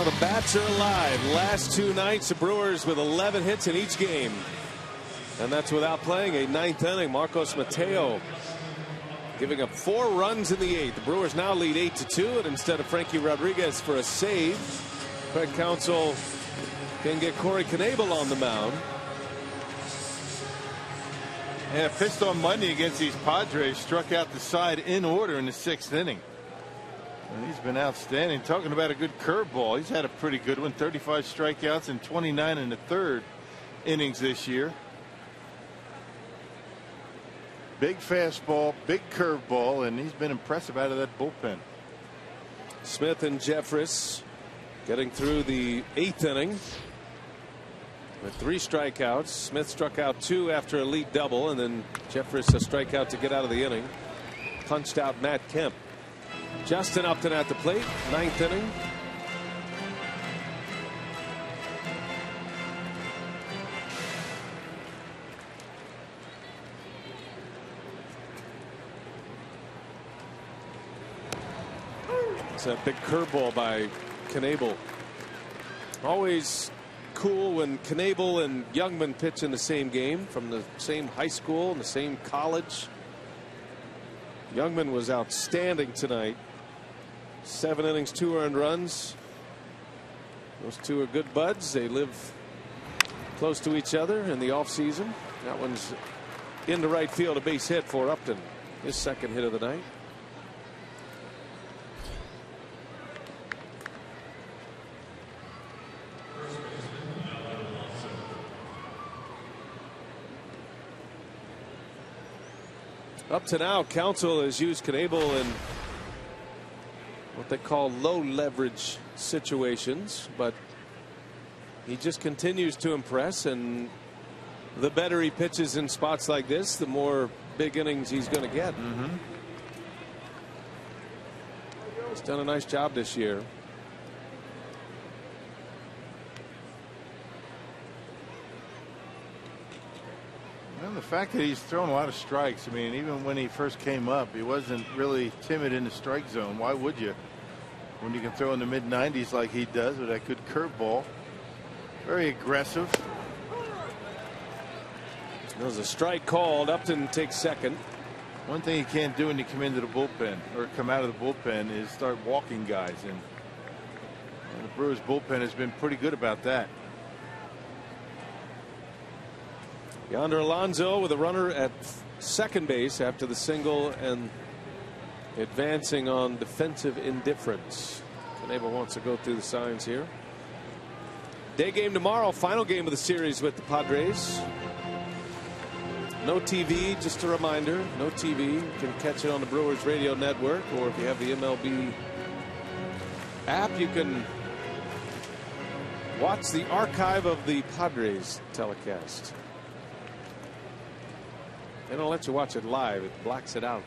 Well, the bats are alive. Last 2 nights, the Brewers with 11 hits in each game. And that's without playing a 9th inning. Marcos Mateo giving up 4 runs in the 8th. The Brewers now lead 8-2, and instead of Frankie Rodriguez for a save, Craig Counsell can get Corey Knebel on the mound. Yeah, pitched on Monday against these Padres, struck out the side in order in the 6th inning. And he's been outstanding. Talking about a good curveball, he's had a pretty good one. 35 strikeouts and 29 in the 3rd innings this year. Big fastball, big curveball, and he's been impressive out of that bullpen. Smith and Jeffress getting through the 8th inning with 3 strikeouts. Smith struck out 2 after a lead double, and then Jeffress a strikeout to get out of the inning. Punched out Matt Kemp. Justin Upton at the plate, 9th inning. It's a big curveball by Knebel. Always cool when Knebel and Youngman pitch in the same game from the same high school and the same college. Youngman was outstanding tonight. 7 innings, 2 earned runs. Those two are good buds. They live close to each other in the offseason. That one's into right field, a base hit for Upton. His 2nd hit of the night. Up to now, Counsell has used Knebel in what they call low leverage situations, but he just continues to impress, and the better he pitches in spots like this, the more big innings he's going to get. He's done a nice job this year. The fact that he's thrown a lot of strikes, I mean, even when he first came up, he wasn't really timid in the strike zone. Why would you? When you can throw in the mid-90s like he does with that good curveball. Very aggressive. There's a strike called. Upton takes 2nd. One thing you can't do when you come into the bullpen or come out of the bullpen is start walking guys. And the Brewers bullpen has been pretty good about that. Yonder Alonso with a runner at 2nd base after the single and advancing on defensive indifference. Knebel wants to go through the signs here. Day game tomorrow, final game of the series with the Padres. No TV, just a reminder, no TV. You can catch it on the Brewers radio network, or if you have the MLB app, you can watch the archive of the Padres telecast. They don't let you watch it live. It blacks it out.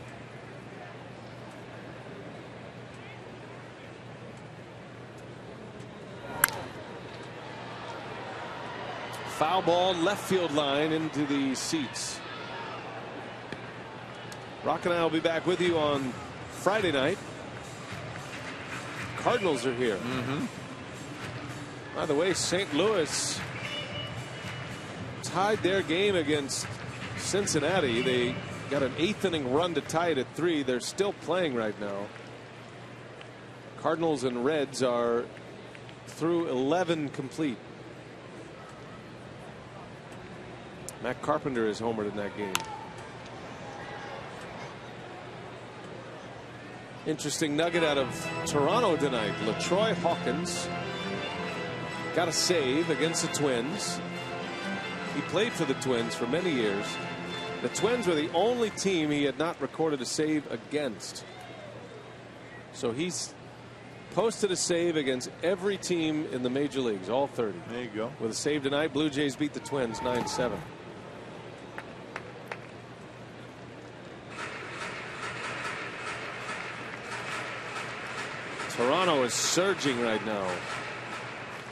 Foul ball left field line into the seats. Rock and I will be back with you on Friday night. Cardinals are here. By the way, St. Louis tied their game against Cincinnati. They got an 8th inning run to tie it at 3. They're still playing right now. Cardinals and Reds are through 11 complete. Matt Carpenter is homered in that game. Interesting nugget out of Toronto tonight. LaTroy Hawkins got a save against the Twins. He played for the Twins for many years. The Twins were the only team he had not recorded a save against. So he's posted a save against every team in the major leagues, all 30. There you go. With a save tonight, Blue Jays beat the Twins 9-7. Toronto is surging right now.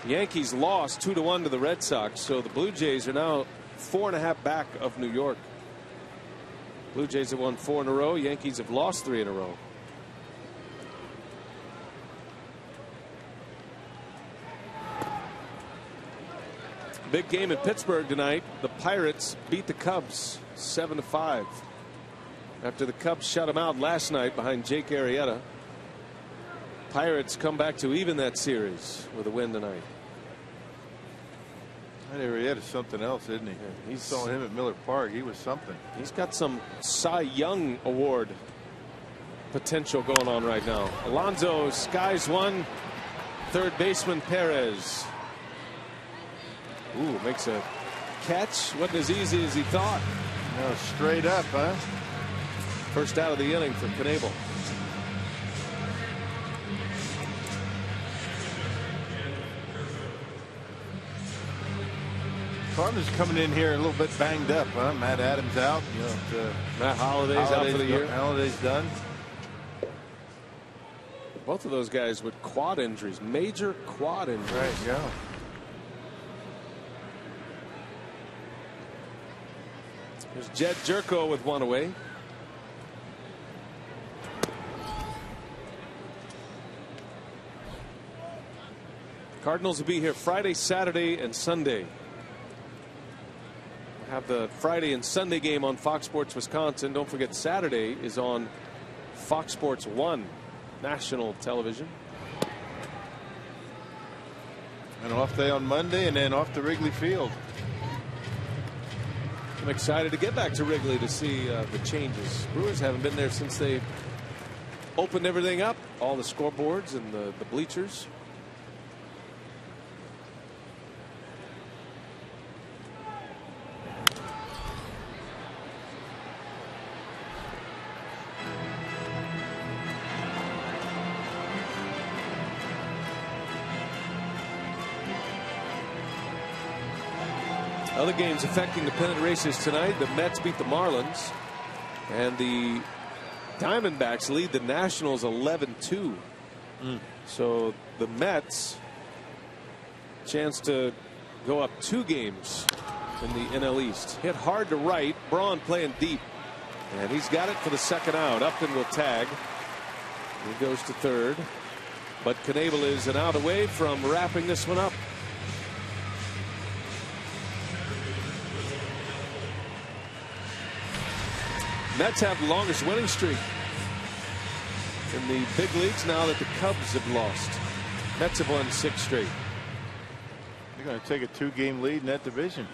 Yankees lost 2-1 to the Red Sox, so the Blue Jays are now 4.5 back of New York. Blue Jays have won 4 in a row. Yankees have lost 3 in a row. big game in Pittsburgh tonight. The Pirates beat the Cubs 7-5 after the Cubs shut them out last night behind Jake Arrieta. Pirates come back to even that series with a win tonight. That Arrieta's something else, isn't he? Yeah, he saw him at Miller Park. He was something. He's got some Cy Young Award potential going on right now. Alonso skies one. Third baseman Perez. Ooh, makes a catch. Wasn't as easy as he thought. No, straight up, huh? First out of the inning for Knebel. Cardinals coming in here a little bit banged up, huh? Matt Adams out. Matt Holliday's out for the year. Holliday's done. Both of those guys with quad injuries, major quad injuries. Right, yeah. There's Jed Jerko with one away. Cardinals will be here Friday, Saturday, and Sunday. We'll have the Friday and Sunday game on Fox Sports Wisconsin. Don't forget Saturday is on Fox Sports 1 national television. And off day on Monday, and then off to Wrigley Field. I'm excited to get back to Wrigley to see the changes. Brewers haven't been there since they opened everything up, all the scoreboards and the bleachers. Other games affecting the pennant races tonight. The Mets beat the Marlins, and the Diamondbacks lead the Nationals 11-2. So the Mets chance to go up 2 games in the NL East. Hit hard to right. Braun playing deep, and he's got it for the second out. Upton will tag. He goes to third, but Knebel is an out away from wrapping this one up. Mets have the longest winning streak in the big leagues now that the Cubs have lost. Mets have won 6 straight. They're going to take a 2-game lead in that division.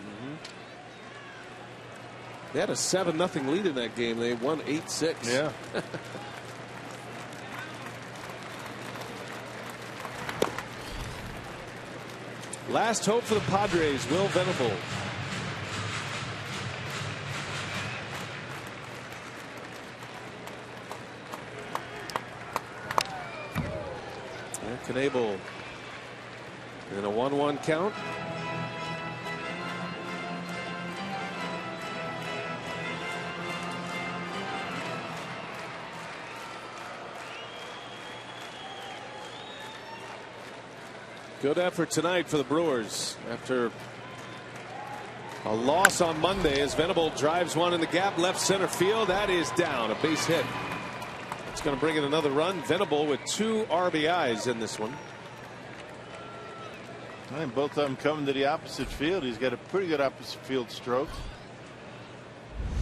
They had a 7-0 lead in that game. They won 8-6. Yeah. Last hope for the Padres, Will Venable. Knebel in a 1-1 count. Good effort tonight for the Brewers after a loss on Monday as Venable drives one in the gap left center field. That is down, a base hit. It's going to bring in another run. Venable with 2 RBIs in this one. And both of them coming to the opposite field. He's got a pretty good opposite field stroke.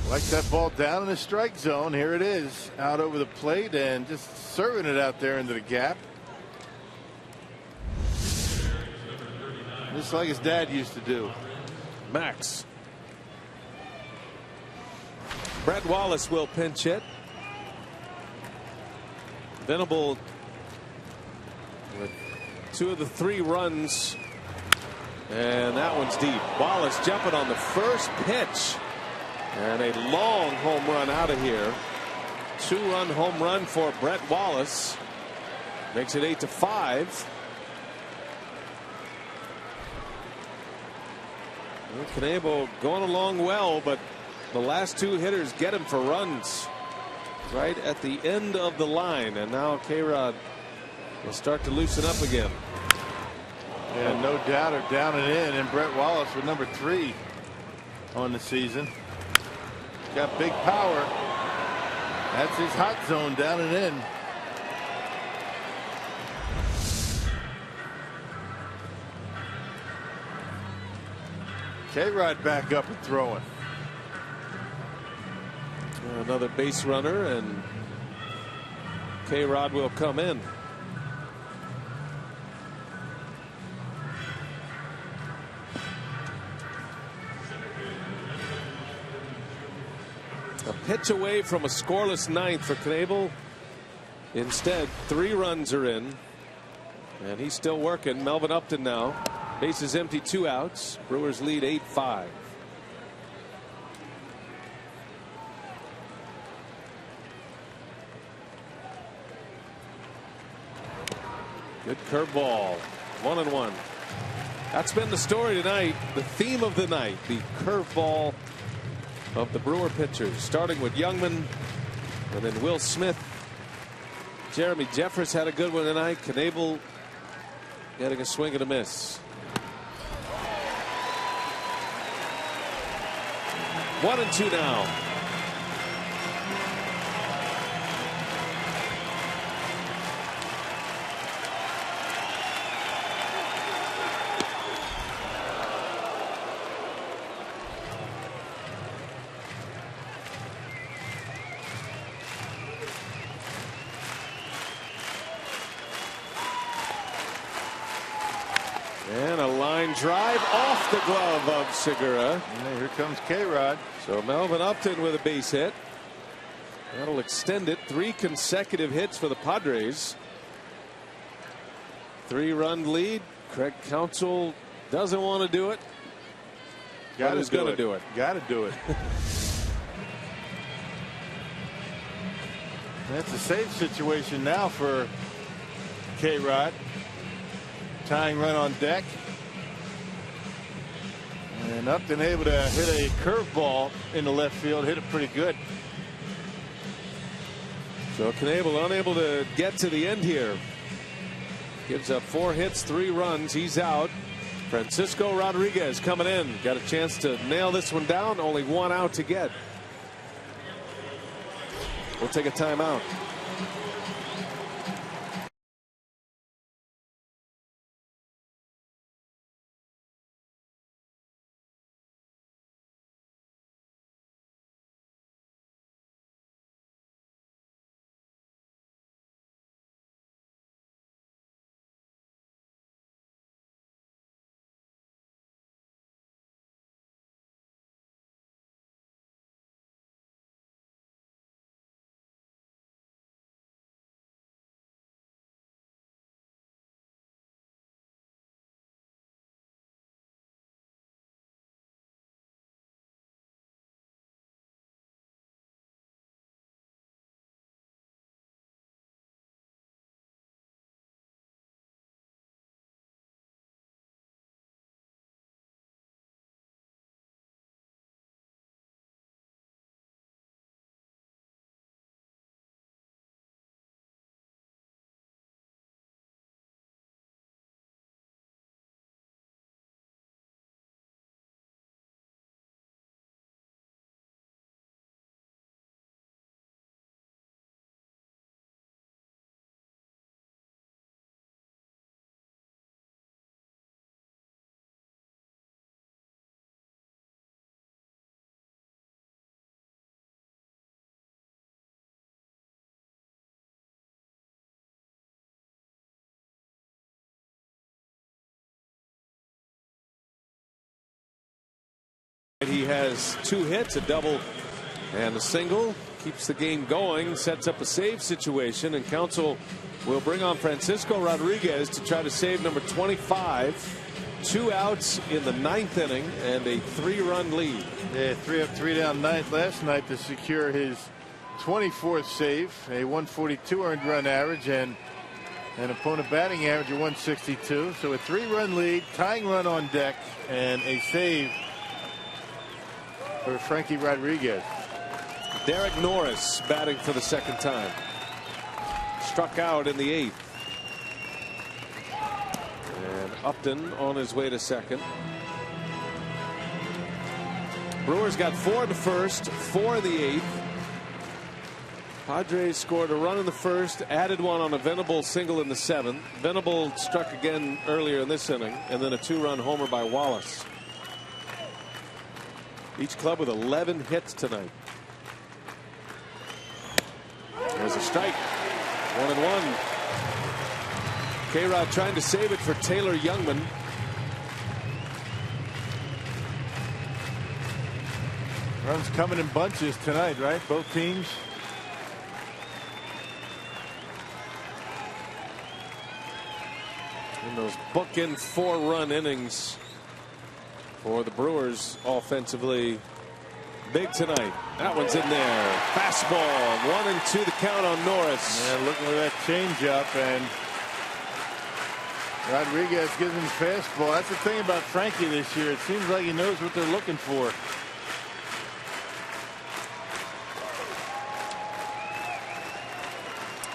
Like that ball down in the strike zone. Here it is, out over the plate and just serving it out there into the gap. Just like his dad used to do. Max. Brett Wallace will pinch hit. Venable with 2 of the 3 runs, and that one's deep. Wallace jumping on the first pitch, and a long home run out of here. 2-run home run for Brett Wallace, makes it 8-5. Knebel going along well, but the last 2 hitters get him for runs right at the end of the line, and now K-Rod will start to loosen up again. Yeah, no doubter, down and in, and Brett Wallace with number 3 on the season. Got big power. That's his hot zone, down and in. K-Rod back up and throwing. Another base runner, and K-Rod will come in. A pitch away from a scoreless ninth for Knebel. Instead, 3 runs are in, and he's still working. Melvin Upton now. Bases empty, 2 outs. Brewers lead 8-5. Good curveball. 1-1. That's been the story tonight. The theme of the night. The curveball of the Brewer pitchers, starting with Youngman and then Will Smith. Jeremy Jeffress had a good one tonight. Knebel getting a swing and a miss. 1-2 now. And a line drive off the glove of Segura. And here comes K-Rod. So Melvin Upton with a base hit. That'll extend it. 3 consecutive hits for the Padres. 3-run lead. Craig Counsell doesn't want to do it. Got to going to do it. Got to do it. That's a safe situation now for K-Rod. Tying run on deck. And Upton able to hit a curveball in the left field. Hit it pretty good. So Knebel unable to get to the end here. Gives up 4 hits, 3 runs. He's out. Francisco Rodriguez coming in. Got a chance to nail this one down. Only 1 out to get. We'll take a timeout. He has 2 hits, a double and a single. Keeps the game going, sets up a save situation, and Counsell will bring on Francisco Rodriguez to try to save number 25. 2 outs in the 9th inning and a 3-run lead. Yeah, 3 up, 3 down ninth last night to secure his 24th save, a 142 earned run average, and an opponent batting average of 162. So a 3-run lead, tying run on deck, and a save for Frankie Rodriguez. Derek Norris batting for the 2nd time. Struck out in the 8th. And Upton on his way to 2nd. Brewers got 4 in the 1st, 4 in the 8th. Padres scored a run in the 1st, added 1 on a Venable single in the 7th. Venable struck again earlier in this inning, and then a 2-run homer by Wallace. Each club with 11 hits tonight. There's a strike. 1-1. K-Rod trying to save it for Taylor Youngman. Runs coming in bunches tonight, right? Both teams. In those bookend 4-run innings for the Brewers offensively. Big tonight. That one's in there. Fastball. 1-2 the count on Norris. Yeah, looking at that changeup, and Rodriguez gives him the fastball. That's the thing about Frankie this year. It seems like he knows what they're looking for.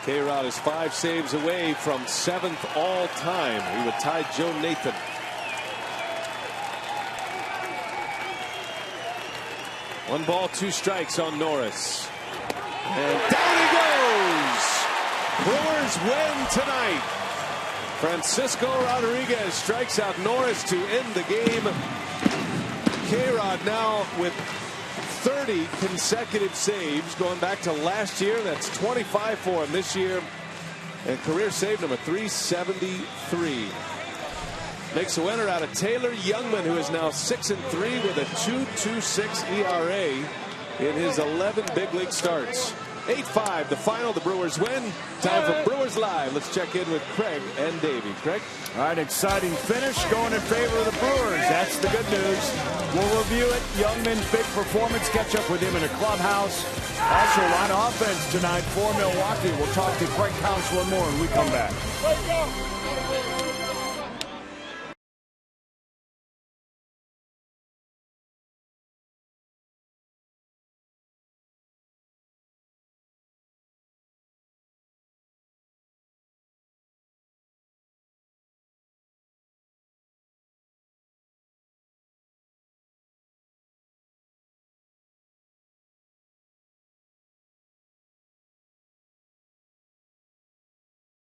K-Rod is 5 saves away from 7th all time. He would tie Joe Nathan. One ball, 2 strikes on Norris. And down he goes. Brewers win tonight. Francisco Rodriguez strikes out Norris to end the game. K-Rod now with 30 consecutive saves going back to last year. That's 25 for him this year. And career save number 373. Makes a winner out of Taylor Youngman, who is now 6-3 with a 2.26 ERA in his 11 big league starts. 8-5 the final. The Brewers win. Time for Brewers Live. Let's check in with Craig and Davey. Craig? All right, exciting finish going in favor of the Brewers. That's the good news. We'll review it. Youngman's big performance. Catch up with him in the clubhouse. Also, a lot of offense tonight for Milwaukee. We'll talk to Craig Counsell more when we come back.